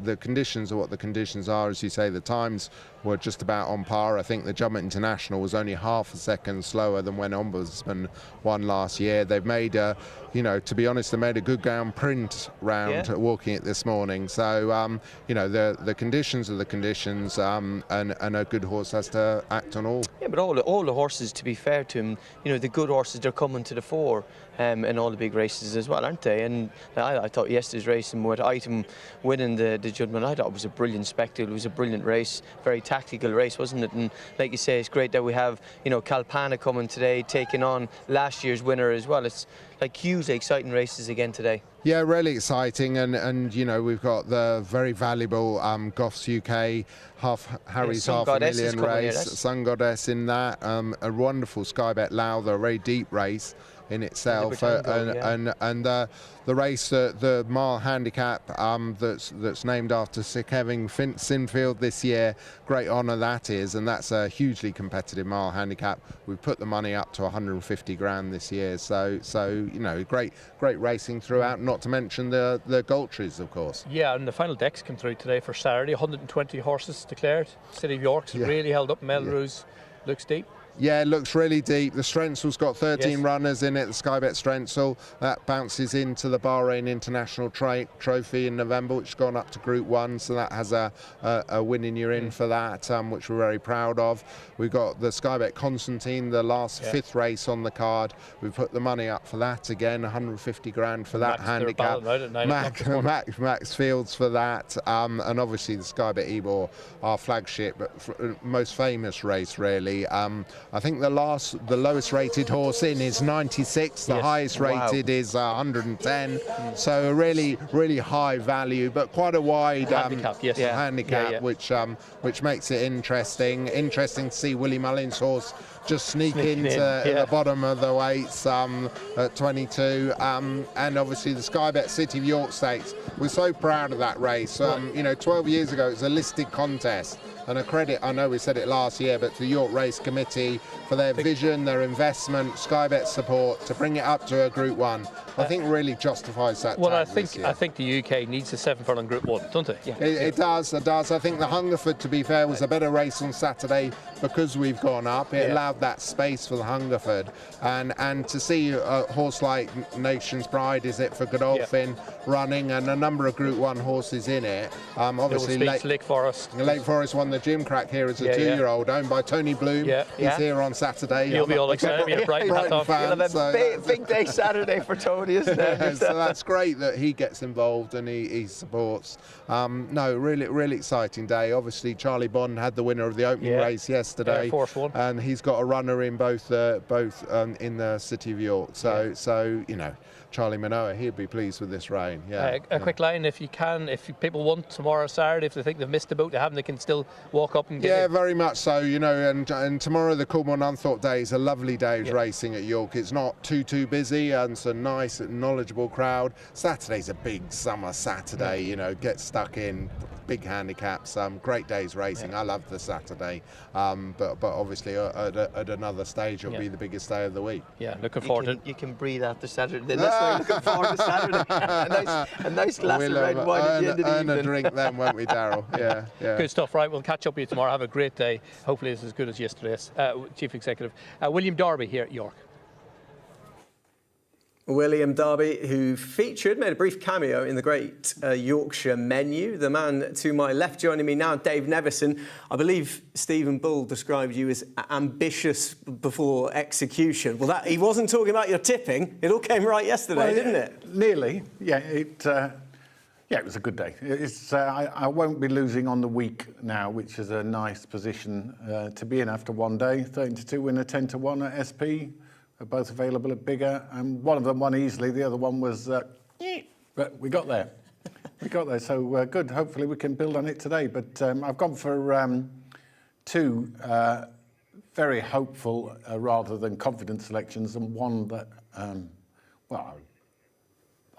the conditions are what the conditions are. As you say, the times were just about on par. I think the Jumpman International was only half a second slower than when Ombudsman won last year. They've made to be honest, they made a good ground print round walking it this morning. So, the conditions are the conditions, and a good horse has to act on all. Yeah, but all the horses, to be fair to him, the good horses, they're coming to the fore in all the big races as well, aren't they? And I thought yesterday's race and with Item winning the judgment, I thought it was a brilliant spectacle. It was a brilliant race, very tactical race, wasn't it? And like you say, it's great that we have Kalpana coming today, taking on last year's winner as well. It's like hugely exciting races again today. Yeah, really exciting, and we've got the very valuable Goffs UK Harry's half a million race, Sun Goddess in that, a wonderful Sky Bet Lowther, a very deep race in itself, and the race, the mile handicap that's named after Sir Kevin Sinfield this year. Great honour that is, and that's a hugely competitive mile handicap. We've put the money up to 150 grand this year, so great racing throughout. Not to mention the Goltries, of course. Yeah, and the final decks come through today for Saturday. 120 horses declared. City of York's really held up. Melrose looks deep. Yeah, it looks really deep. The Strensell's got 13 runners in it, the Sky Bet Strensell. That bounces into the Bahrain International Trophy in November, which has gone up to Group 1, so that has a winning you're in for that, which we're very proud of. We've got the Sky Bet Constantine, the last 5th race on the card. We've put the money up for that again, 150 grand for that handicap. Max Fields for that, and obviously the Sky Bet Ebor, our flagship, but most famous race really. I think the lowest rated horse in is 96. The highest rated is 110. So a really high value, but quite a wide handicap, which makes it interesting. Interesting to see Willie Mullins' horse just sneak into the bottom of the weights at 22, and obviously the Sky Bet City of York Stakes. We're so proud of that race. 12 years ago it was a listed contest, and a credit, I know we said it last year, but to the York Race Committee for their vision, their investment, Sky Bet support to bring it up to a Group 1. I think really justifies that. Well, I think the UK needs a 7 furlong Group 1, don't they? Yeah. It does. I think the Hungerford, to be fair, was a better race on Saturday because we've gone up. It allowed that space for the Hungerford, and to see a horse like Nation's Pride, is it, for Godolphin running, and a number of Group 1 horses in it. Obviously, Lake Forest. Lake Forest won the Gym Crack here as a 2-year-old, owned by Tony Bloom. He's here on Saturday. You'll be all excited. You're a Brighton fan. You'll have a big day Saturday for Tony, isn't it? So that's great that he gets involved and he supports. Really exciting day. Obviously, Charlie Bond had the winner of the opening race yesterday, and he's got a runner in both in the City of York. So Charlie Manoa, he'd be pleased with this rain. A quick line, if you can, if people want tomorrow Saturday, if they think they've missed the boat, they can still walk up and get very much so. And tomorrow the Coolmore Nunthorpe Day is a lovely day of racing at York. It's not too busy, and it's a nice, knowledgeable crowd. Saturday's a big summer Saturday. Get stuck in. Big handicaps, great days racing. I love the Saturday, but obviously at another stage it'll be the biggest day of the week. Looking forward to. You can breathe after Saturday. That's why I'm looking forward to Saturday. a nice glass of red wine at the end of the evening. A drink then, won't we, Daryl? Yeah. Good stuff. Right, we'll catch up with you tomorrow. Have a great day. Hopefully it's as good as yesterday's. Chief Executive William Darby here at York. William Darby, who made a brief cameo in the Great Yorkshire Menu. The man to my left joining me now, Dave Nevison. I believe Stephen Bull described you as ambitious before execution. Well, he wasn't talking about your tipping. It all came right yesterday, didn't it? Nearly. Yeah, it was a good day. I won't be losing on the week now, which is a nice position to be in after one day. 13-2 winner, 10-1 at SP. Both available at bigger, and one of them won easily. The other one was, but we got there. So good. Hopefully we can build on it today. But I've gone for two very hopeful rather than confident selections, and one that,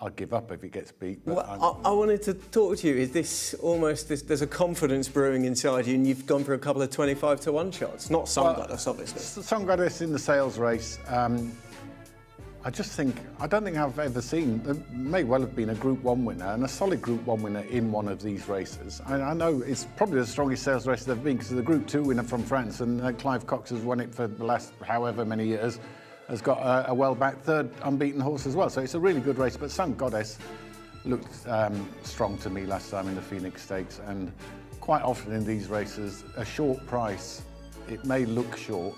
I'll give up if he gets beat. But well, I wanted to talk to you. Is this almost, there's a confidence brewing inside you, and you've gone for a couple of 25 to 1 shots? Not Sun Goddess, obviously. Sun Goddess in the sales race. I don't think I've ever seen, there may well have been a Group 1 winner and a solid Group 1 winner in one of these races. I know it's probably the strongest sales race they've been because of the Group 2 winner from France, and Clive Cox has won it for the last however many years, has got a well-backed third unbeaten horse as well. So it's a really good race, but Sun Goddess looked strong to me last time in the Phoenix Stakes, and quite often in these races, a short price, it may look short,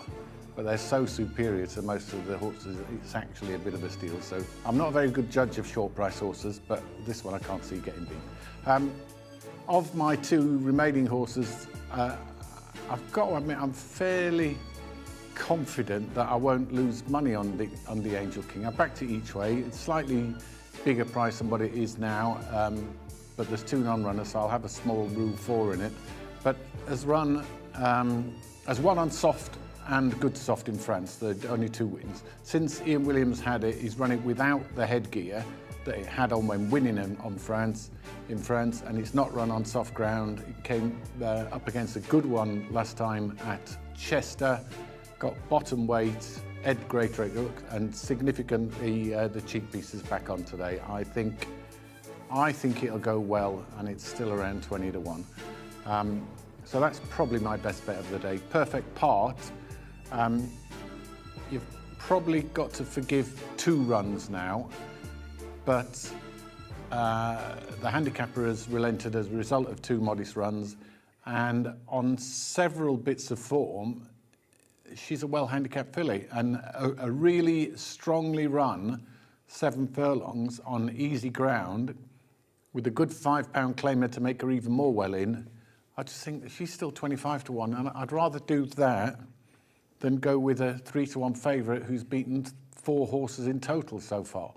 but they're so superior to most of the horses, it's actually a bit of a steal. So I'm not a very good judge of short price horses, but this one I can't see getting beat. Of my 2 remaining horses, I've got to admit I'm fairly confident that I won't lose money on the Angel King. I backed it each way. It's slightly bigger price than what it is now, but there's 2 non-runners, so I'll have a small Rule 4 in it. But has won on soft and good soft in France, the only 2 wins. Since Ian Williams had it, he's run it without the headgear that it had on when winning in France, and it's not run on soft ground. It came up against a good one last time at Chester, got bottom weight, Ed Greatrake hook, and significantly the cheek pieces back on today. I think it'll go well, and it's still around 20 to 1. So that's probably my best bet of the day. Perfect Part. You've probably got to forgive 2 runs now, but the handicapper has relented as a result of 2 modest runs, and on several bits of form, she's a well-handicapped filly, and a really strongly run 7 furlongs on easy ground with a good £5 claimer to make her even more well in. I just think that she's still 25 to 1, and I'd rather do that than go with a 3 to 1 favourite who's beaten 4 horses in total so far.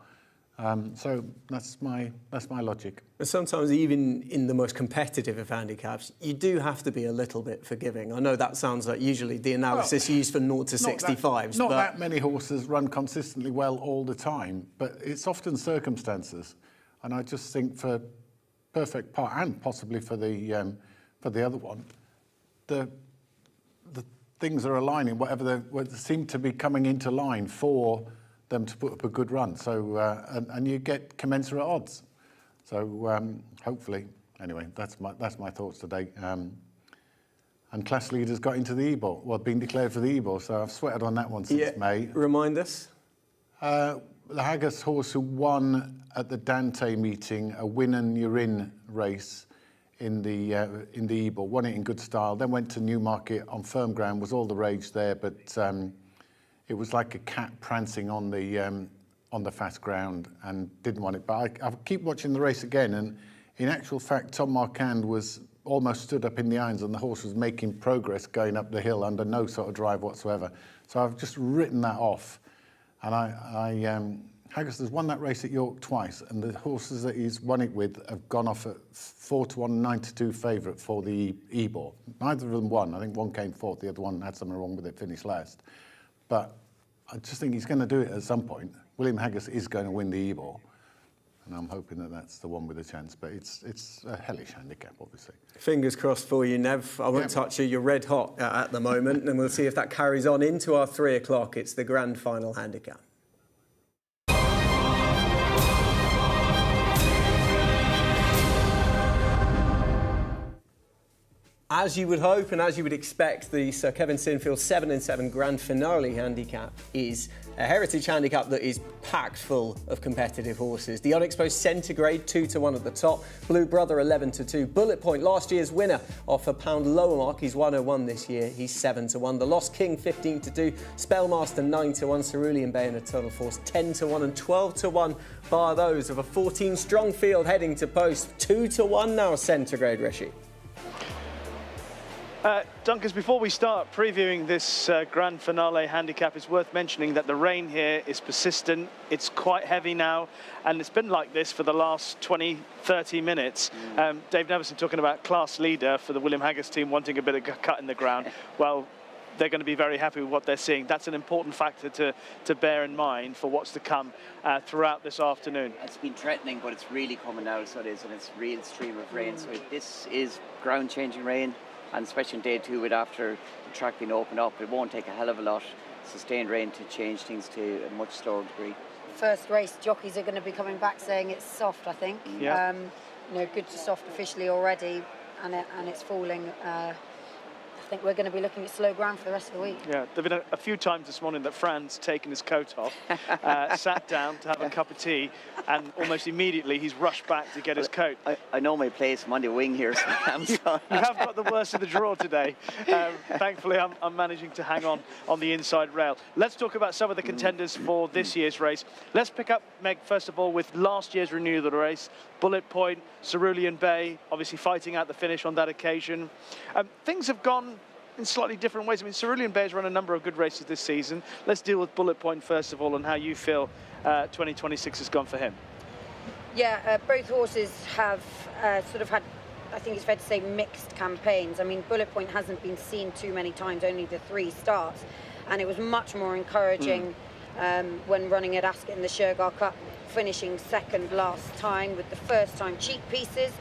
So that's my logic. Sometimes even in the most competitive of handicaps, you do have to be a little bit forgiving. I know that sounds like usually the analysis used for 0 to 65s. Not that many horses run consistently well all the time, but it's often circumstances. And I just think for Perfect Part, and possibly for the other one, the things are aligning, whatever they seem to be coming into line for them to put up a good run. So and you get commensurate odds. So hopefully, anyway, that's my thoughts today. And Class Leaders got into the Ebor, well, been declared for the Ebor, so I've sweated on that one since May. Remind us. The Haggis horse who won at the Dante meeting a win and you're in race in the Ebor, won it in good style, then went to Newmarket on firm ground, was all the rage there, but it was like a cat prancing on the fast ground and didn't want it. But I keep watching the race again, and in actual fact, Tom Marquand was almost stood up in the irons and the horse was making progress going up the hill under no sort of drive whatsoever. So I've just written that off. And Haggis has won that race at York twice, and the horses that he's won it with have gone off at 4 to 1, 9 to 2 favourite for the Ebor. Neither of them won. I think one came fourth, the other one had something wrong with it, finished last. But I just think he's going to do it at some point. William Haggis is going to win the Ebor, and I'm hoping that that's the one with a chance. But it's a hellish handicap, obviously. Fingers crossed for you, Nev. I won't touch you. You're red hot at the moment, and we'll see if that carries on into our 3 o'clock. It's the grand final handicap. As you would hope and as you would expect, the Sir Kevin Sinfield 7-7 Grand Finale handicap is a heritage handicap that is packed full of competitive horses. The unexposed Centigrade 2 to 1 at the top, Blue Brother 11 to 2, Bullet Point last year's winner off a pound lower mark. He's 101 this year. He's 7 to 1. The Lost King 15 to 2, Spellmaster 9 to 1, Cerulean Bay in a total force 10 to 1 and 12 to 1 bar those of a 14 strong field heading to post. 2 to 1 now Centigrade, Rishi. Dunkers, before we start previewing this grand finale handicap, it's worth mentioning that the rain here is persistent. It's quite heavy now, and it's been like this for the last 20, 30 minutes. Dave Nevison talking about Class Leader for the William Haggis team wanting a bit of cut in the ground. Well, they're going to be very happy with what they're seeing. That's an important factor to bear in mind for what's to come throughout this afternoon. It's been threatening, but it's really coming now, so it is, and it's real stream of rain. So this is ground-changing rain, and especially on day 2 with after the track being opened up, it won't take a hell of a lot sustained rain to change things to a much slower degree. First race, jockeys are going to be coming back saying it's soft, I think. Yeah. You know, good to soft officially already, and it's falling. I think we're going to be looking at slow ground for the rest of the week. Yeah, there have been a few times this morning that Fran's taken his coat off, sat down to have a cup of tea, and almost immediately he's rushed back to get his coat. I know my place. I'm on the wing here, so I'm sorry. You have got the worst of the draw today. Thankfully, I'm managing to hang on the inside rail. Let's talk about some of the contenders for this year's race. Let's pick up, Meg, first of all, with last year's renewal of the race. Bullet Point, Cerulean Bay, obviously fighting out the finish on that occasion. Things have gone in slightly different ways. I mean, Cerulean Bay has run a number of good races this season. Let's deal with Bullet Point first of all, and how you feel 2026 has gone for him. Yeah, both horses have sort of had, I think it's fair to say, mixed campaigns. I mean, Bullet Point hasn't been seen too many times, only the 3 starts, and it was much more encouraging when running at Ascot in the Shergar Cup, finishing second last time with the first time cheap pieces,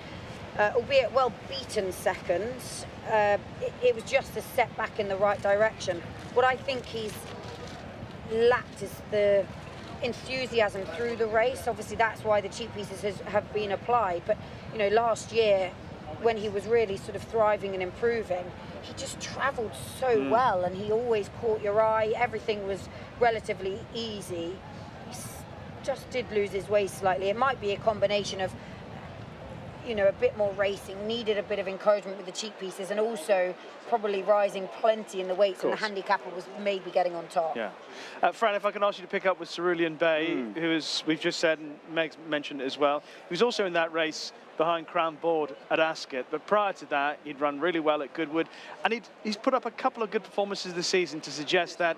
albeit well beaten seconds. It was just a step back in the right direction. What I think he's lacked is the enthusiasm through the race. Obviously that's why the cheap pieces have been applied, but you know, last year when he was really sort of thriving and improving, he just travelled so well, and he always caught your eye. Everything was relatively easy. Just did lose his way slightly. It might be a combination of, you know, a bit more racing, needed a bit of encouragement with the cheap pieces, and also probably rising plenty in the weights, and the handicapper was maybe getting on top. Yeah. Fran, if I can ask you to pick up with Cerulean Bay, who is, we've just said, and Meg's mentioned it as well, he was also in that race behind Crown Board at Ascot, but prior to that he'd run really well at Goodwood, and he's put up a couple of good performances this season to suggest that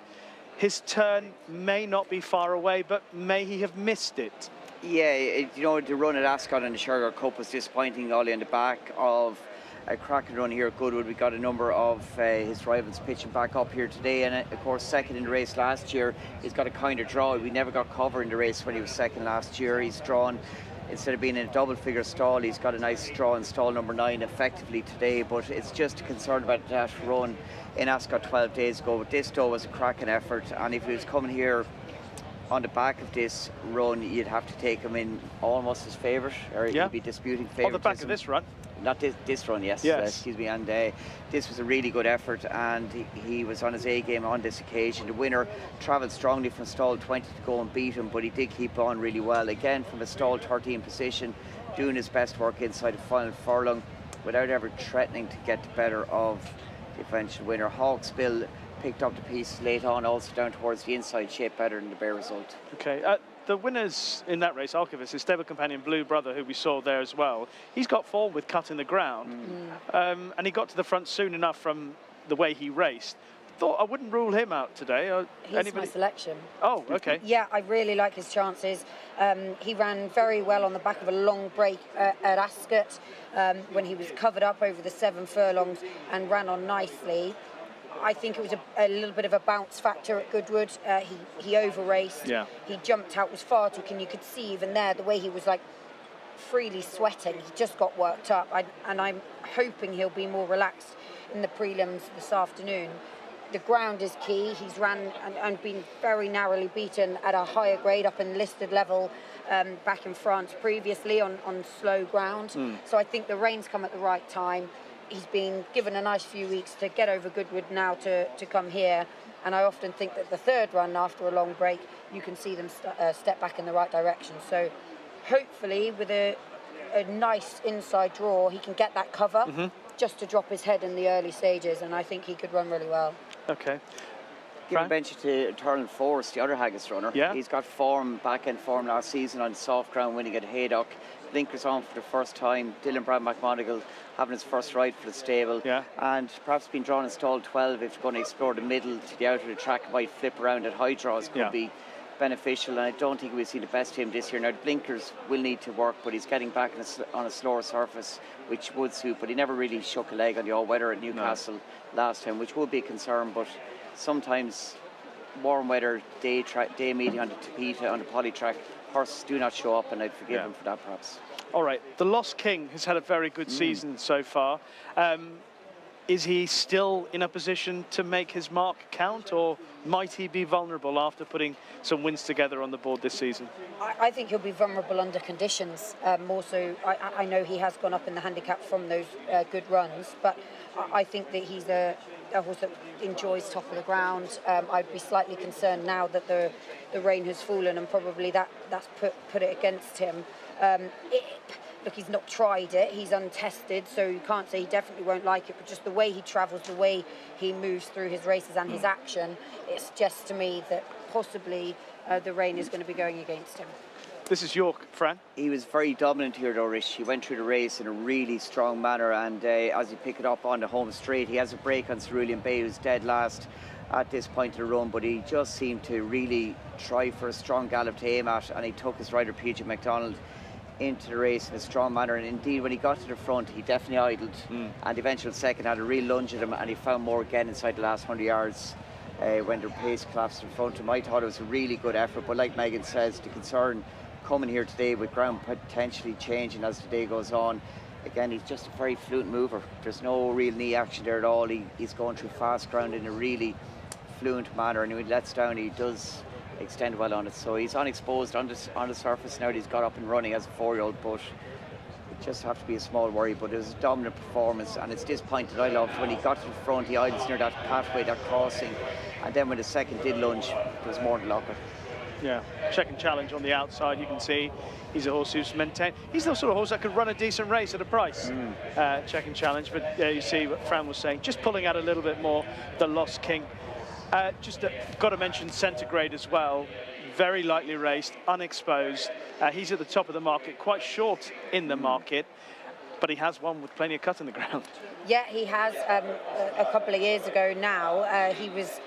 his turn may not be far away, but may he have missed it? Yeah, you know, the run at Ascot and the Shergar Cup was disappointing, only on the back of a cracking run here at Goodwood. We got a number of his rivals pitching back up here today, and of course second in the race last year. He's got a kind of draw. We never got cover in the race when he was second last year. He's drawn, instead of being in a double figure stall, he's got a nice draw in stall number 9 effectively today, but it's just a concern about that run in Ascot 12 days ago. But this though was a cracking effort, and if he was coming here on the back of this run, you'd have to take him in almost as favourite, or you'd be disputing favouritism. On the back of this run? Not this run, yes. Excuse me. And this was a really good effort, and he was on his A game on this occasion. The winner travelled strongly from stall 20 to go and beat him, but he did keep on really well. Again, from a stall 13 position, doing his best work inside the final furlong without ever threatening to get the better of the eventual winner. Hawk's Bill picked up the piece late on, also down towards the inside shape, better than the bare result. Okay, the winners in that race, Archivist, his stable companion Blue Brother, who we saw there as well, he's got forward with cutting the ground, and he got to the front soon enough from the way he raced. Thought I wouldn't rule him out today. He's my selection. Oh, okay. Yeah, I really like his chances. He ran very well on the back of a long break at Ascot when he was covered up over the 7 furlongs and ran on nicely. I think it was a little bit of a bounce factor at Goodwood. He over-raced. Yeah. He jumped out, was far too, and you could see even there the way he was like freely sweating. He just got worked up, and I'm hoping he'll be more relaxed in the prelims this afternoon. The ground is key. He's ran and been very narrowly beaten at a higher grade up in listed level back in France previously on slow ground. So I think the rain's come at the right time. He's been given a nice few weeks to get over Goodwood now to come here, and I often think that the third run after a long break you can see them step back in the right direction. So hopefully with a nice inside draw he can get that cover just to drop his head in the early stages, and I think he could run really well. Okay. Give a bench to Eternal Force, the other Haggis runner. Yeah. He's got back-end form last season on soft ground, winning at Haydock. Blinkers on for the first time. Dylan Brown McMonigal having his first ride for the stable. Yeah. And perhaps being drawn in stall 12 if you're going to explore the middle to the outer of the track, might flip around at high draws. Could be beneficial, and I don't think we'll see the best of him this year. Now, the blinkers will need to work, but he's getting back on a slower surface, which would suit, but he never really shook a leg on the all-weather at Newcastle last time, which would be a concern, but sometimes warm weather, day meeting on the Tapeta, on the poly track, horses do not show up, and I'd forgive him for that perhaps. All right, the Lost King has had a very good season so far. Is he still in a position to make his mark count, or might he be vulnerable after putting some wins together on the board this season? I think he'll be vulnerable under conditions. More so, I know he has gone up in the handicap from those good runs, but I think that he's a horse that enjoys top of the ground. I'd be slightly concerned now that the rain has fallen, and probably that's put it against him. Look, he's not tried it, he's untested, so you can't say he definitely won't like it, but just the way he travels, the way he moves through his races and his action, it suggests to me that possibly the rain is going to be going against him. This is York, Fran. He was very dominant here, though, Rich. He went through the race in a really strong manner, and as he picked it up on the home straight, he has a break on Cerulean Bay, who's dead last at this point of the run, but he just seemed to really try for a strong gallop to aim at, and he took his rider, PJ MacDonald, into the race in a strong manner, and indeed when he got to the front he definitely idled, and the eventual second had a real lunge at him, and he found more again inside the last 100 yards when the pace collapsed in front of him. I thought it was a really good effort, but like Megan says, the concern coming here today with ground potentially changing as the day goes on, again, he's just a very fluent mover. There's no real knee action there at all. He's going through fast ground in a really fluent manner, and when he lets down he does extend well on it, so he's unexposed on the surface now that he's got up and running as a 4-year-old, but it just have to be a small worry. But it was a dominant performance, and it's this point that I loved when he got to the front, he idles near that pathway, that crossing, and then when the second did lunge, there was more than locker. Yeah, check and challenge on the outside, you can see he's a horse who's maintained, he's the sort of horse that could run a decent race at a price. Check and challenge, but you see what Fran was saying, just pulling out a little bit more, the Lost King. Got to mention Centigrade as well. Very lightly raced, unexposed. He's at the top of the market, quite short in the market, but he has won with plenty of cut in the ground. Yeah, he has. A couple of years ago now, he was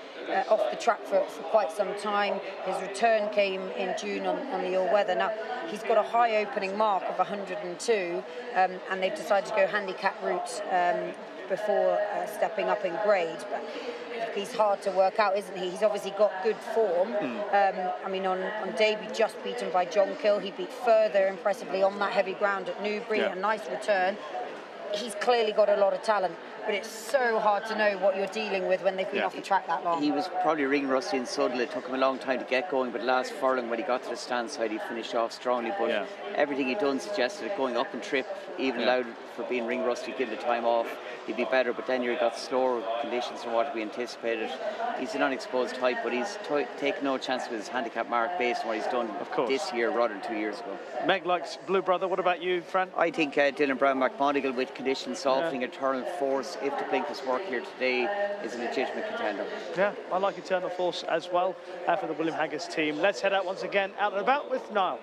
off the track for quite some time. His return came in June on the all-weather. Now, he's got a high opening mark of 102, and they've decided to go handicap route before stepping up in grade. But he's hard to work out, isn't he? He's obviously got good form. I mean, on debut, just beaten by John Kill. He beat further impressively on that heavy ground at Newbury. A nice return. He's clearly got a lot of talent, but it's so hard to know what you're dealing with when they've been off the track that long. He was probably ring rusty in Suddle. It took him a long time to get going, but last furlong when he got to the stand side, he finished off strongly. But everything he'd done suggested that going up and trip, even allowed for being ring rusty, give the time off, he'd be better. But then you got slower conditions than what we anticipated. He's an unexposed type, but he's taken no chance with his handicap mark based on what he's done this year rather than 2 years ago. Meg likes Blue Brother. What about you, Fran? I think Dylan Brown McMonigal, with conditions softening, Eternal Force, if the blinkers work here today, is a legitimate contender. Yeah, I like Eternal Force as well for the William Haggas team. Let's head out once again, out and about with Niall.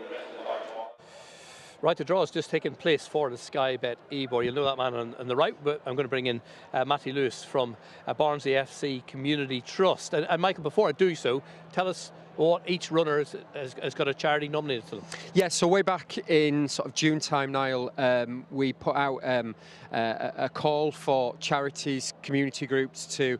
Right, the draw has just taken place for the Sky Bet Ebor. You'll know that man on the right, but I'm going to bring in Matty Lewis from Barnsley FC Community Trust. And Michael, before I do so, tell us what each runner has got a charity nominated to them. Yeah, so way back in sort of June time, Niall, we put out a call for charities, community groups to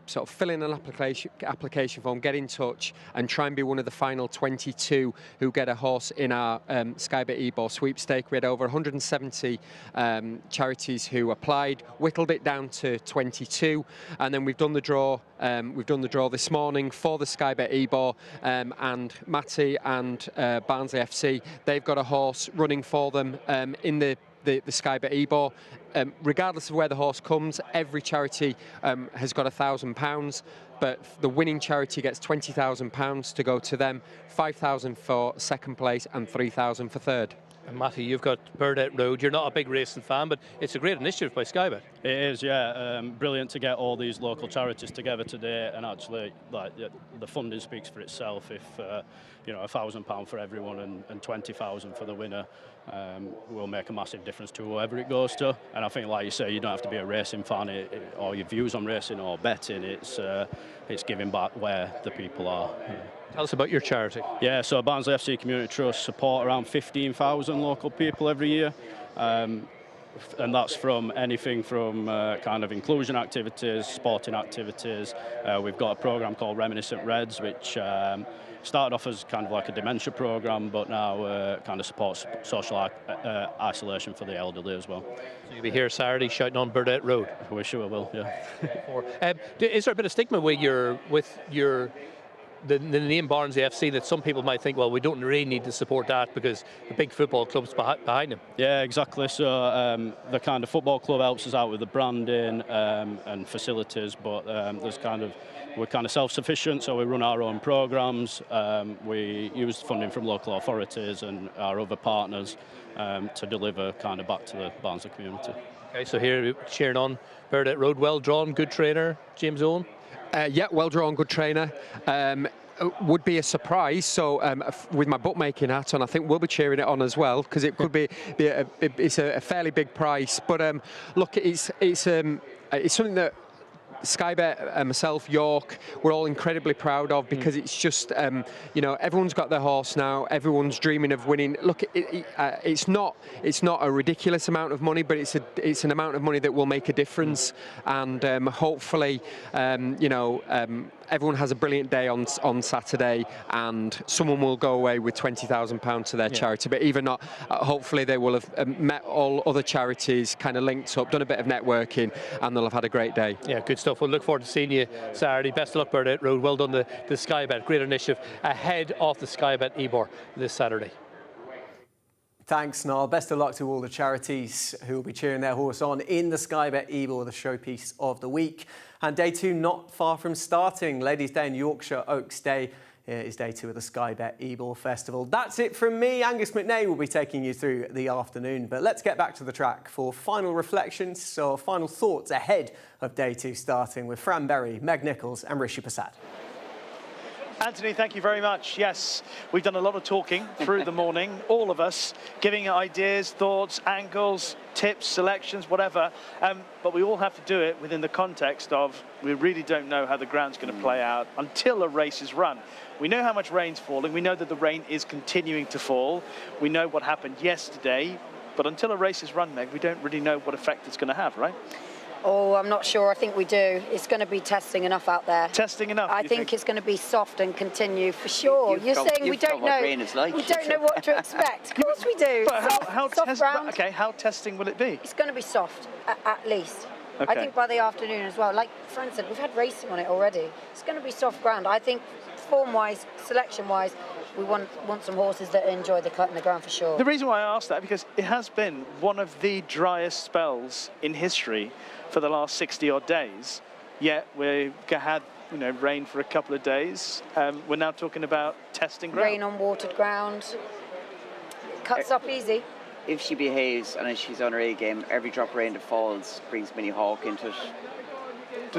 sort of fill in an application form, get in touch and try and be one of the final 22 who get a horse in our Sky Bet Ebor sweepstake. We had over 170 charities who applied, whittled it down to 22, and then we've done the draw. This morning for the Sky Bet Ebor, and Matty and Barnsley FC, they've got a horse running for them in the Sky Bet Ebor. Regardless of where the horse comes, every charity has got £1,000, but the winning charity gets £20,000 to go to them, £5,000 for second place and £3,000 for third. And Matty, you've got Burdett Road. You're not a big racing fan, but it's a great initiative by Sky Bet. It is, yeah. Brilliant to get all these local charities together today, and actually, like the funding speaks for itself. If you know, £1,000 for everyone and 20,000 for the winner will make a massive difference to whoever it goes to. And I think, like you say, you don't have to be a racing fan or your views on racing or betting. It's giving back where the people are. Tell us about your charity. Yeah, so Barnsley FC Community Trust support around 15,000 local people every year. And that's from anything from kind of inclusion activities, sporting activities. We've got a programme called Reminiscent Reds, which started off as kind of like a dementia programme, but now kind of supports social isolation for the elderly as well. So you'll be here Saturday shouting on Burdett Road? We're sure will, yeah. Is there a bit of stigma with the name Barnsley FC that some people might think, well, we don't really need to support that because the big football club's behind them? Yeah, exactly. So the kind of football club helps us out with the branding and facilities, but we're kind of self-sufficient, so we run our own programmes. We use funding from local authorities and our other partners to deliver kind of back to the Barnsley community. Okay, so here cheering on Burdett Road, well drawn, good trainer, James Owen. Yeah, well drawn, good trainer. Would be a surprise. So with my bookmaking hat on, I think we'll be cheering it on as well because it could be it's a fairly big price. But look, it's something that Sky Bet, myself, York, we're all incredibly proud of because it's just, you know, everyone's got their horse now, everyone's dreaming of winning. Look, it's not a ridiculous amount of money, but it's an amount of money that will make a difference, and hopefully, you know, everyone has a brilliant day on Saturday, and someone will go away with £20,000 to their charity. But even not, hopefully they will have met all other charities, kind of linked up, done a bit of networking, and they'll have had a great day. Yeah, good stuff. We'll look forward to seeing you Saturday. Best of luck, Burdett Road. Well done, the Sky Bet. Great initiative ahead of the Sky Bet Ebor this Saturday. Thanks, Niall. Best of luck to all the charities who will be cheering their horse on in the Sky Bet Ebor, the showpiece of the week. And day 2 not far from starting. Ladies' Day and Yorkshire Oaks Day. Here is day 2 of the Sky Bet Ebor Festival. That's it from me. Angus McNay will be taking you through the afternoon. But let's get back to the track for final reflections or final thoughts ahead of day 2 starting with Fran Berry, Meg Nichols and Rishi Persad. Anthony, thank you very much. Yes, we've done a lot of talking through the morning, all of us, giving ideas, thoughts, angles, tips, selections, whatever. But we all have to do it within the context of we really don't know how the ground's going to play out until a race is run. We know how much rain's falling. We know that the rain is continuing to fall. We know what happened yesterday. But until a race is run, Meg, we don't really know what effect it's going to have, right? Oh, I'm not sure. I think we do. It's going to be testing enough out there. Testing enough? I think it's going to be soft and continue for sure. You're saying we don't know. We don't know what to expect. Of course we do. But soft ground. Okay, how testing will it be? It's going to be soft, at least. Okay. I think by the afternoon as well. Like Fran said, we've had racing on it already. It's going to be soft ground. I think form-wise, selection-wise, we want some horses that enjoy the cut in the ground for sure. The reason why I asked that, because it has been one of the driest spells in history for the last 60-odd days, yet we've had, you know, rain for a couple of days. We're now talking about testing ground. Rain on watered ground. Cuts up easy. If she behaves and if she's on her A game, every drop of rain that falls brings Minnie Hauk into it.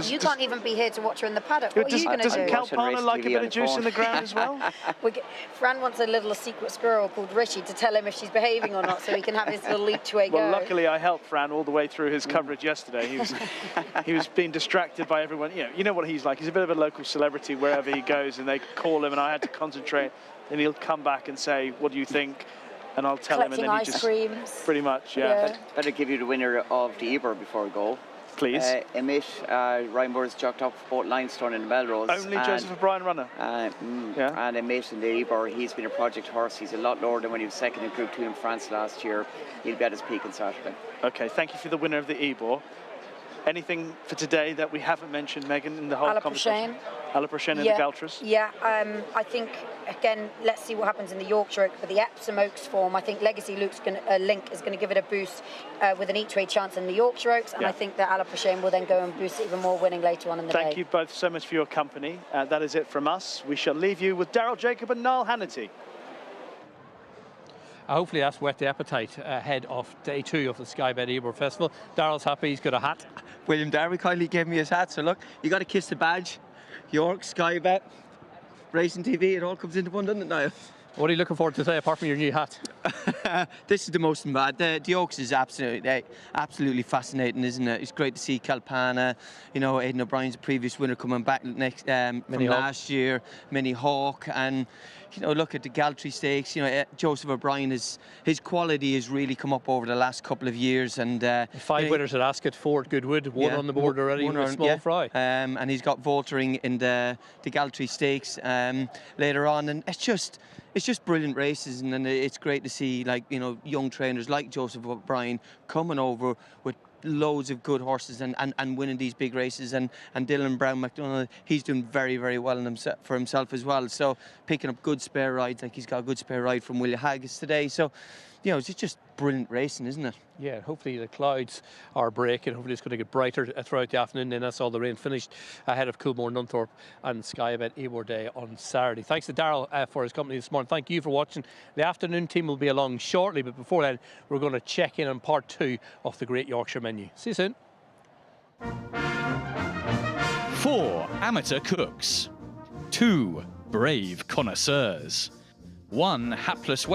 You can't even be here to watch her in the paddock. What are you going to do? Doesn't Kalpana like a bit of juice in the ground as well? Fran wants a little secret squirrel called Rishi to tell him if she's behaving or not, so he can have his little each way go. Well, luckily I helped Fran all the way through his coverage yesterday. He was being distracted by everyone. You know what he's like. He's a bit of a local celebrity wherever he goes, and they call him, and I had to concentrate. And he'll come back and say, "What do you think?" And I'll tell him, and then he just creams. Pretty much, yeah. Better give you the winner of the Ebor before we go. Please. Emmett, Ryan Moore's jocked up both Limestone and Melrose. Only Joseph O'Brien runner. And Emmett in the Ebor, he's been a project horse. He's a lot lower than when he was second in Group 2 in France last year. He'll be at his peak on Saturday. Okay, thank you for the winner of the Ebor. Anything for today that we haven't mentioned, Megan, in the whole conversation? Alaproshen and the Galtras? Yeah, I think, again, let's see what happens in the Yorkshire Oaks, but the Epsom Oaks form, I think Legacy Link is going to give it a boost with an each-way chance in the Yorkshire Oaks, and I think that Alaproshen will then go and boost it even more, winning later on in the day. Thank you both so much for your company. That is it from us. We shall leave you with Daryl Jacob and Niall Hannity. Hopefully that's whet the appetite ahead of day 2 of the Sky Bet Ebor Festival. Daryl's happy, he's got a hat. William Darby kindly gave me his hat, so look, you got to kiss the badge. York, Sky Bet, Racing TV, it all comes into one, doesn't it now? What are you looking forward to today, apart from your new hat? This is the most important. The Oaks is absolutely fascinating, isn't it? It's great to see Kalpana, you know, Aidan O'Brien's previous winner coming back next from last year, Minnie Hauk, and you know, look at the Galtree Stakes. You know, Joseph O'Brien his quality has really come up over the last couple of years, and 5 winners at Ascot, 4 at Goodwood, 1 on the board already with a small fry. And he's got Voltering in the Galtree Stakes later on, and it's just brilliant races, and it's great to see, like, you know, young trainers like Joseph O'Brien coming over with loads of good horses and winning these big races, and Dylan Brown McDonald, he's doing very, very well for himself as well. So picking up good spare rides, like he's got a good spare ride from Willie Haggis today. So, you know, it's just brilliant racing, isn't it? Yeah, hopefully the clouds are breaking. Hopefully it's going to get brighter throughout the afternoon. Then that's all the rain finished ahead of Coolmore, Nunthorpe and Sky Bet Ebor Day on Saturday. Thanks to Daryl for his company this morning. Thank you for watching. The afternoon team will be along shortly, but before then, we're going to check in on part 2 of the Great Yorkshire Menu. See you soon. 4 amateur cooks, 2 brave connoisseurs, 1 hapless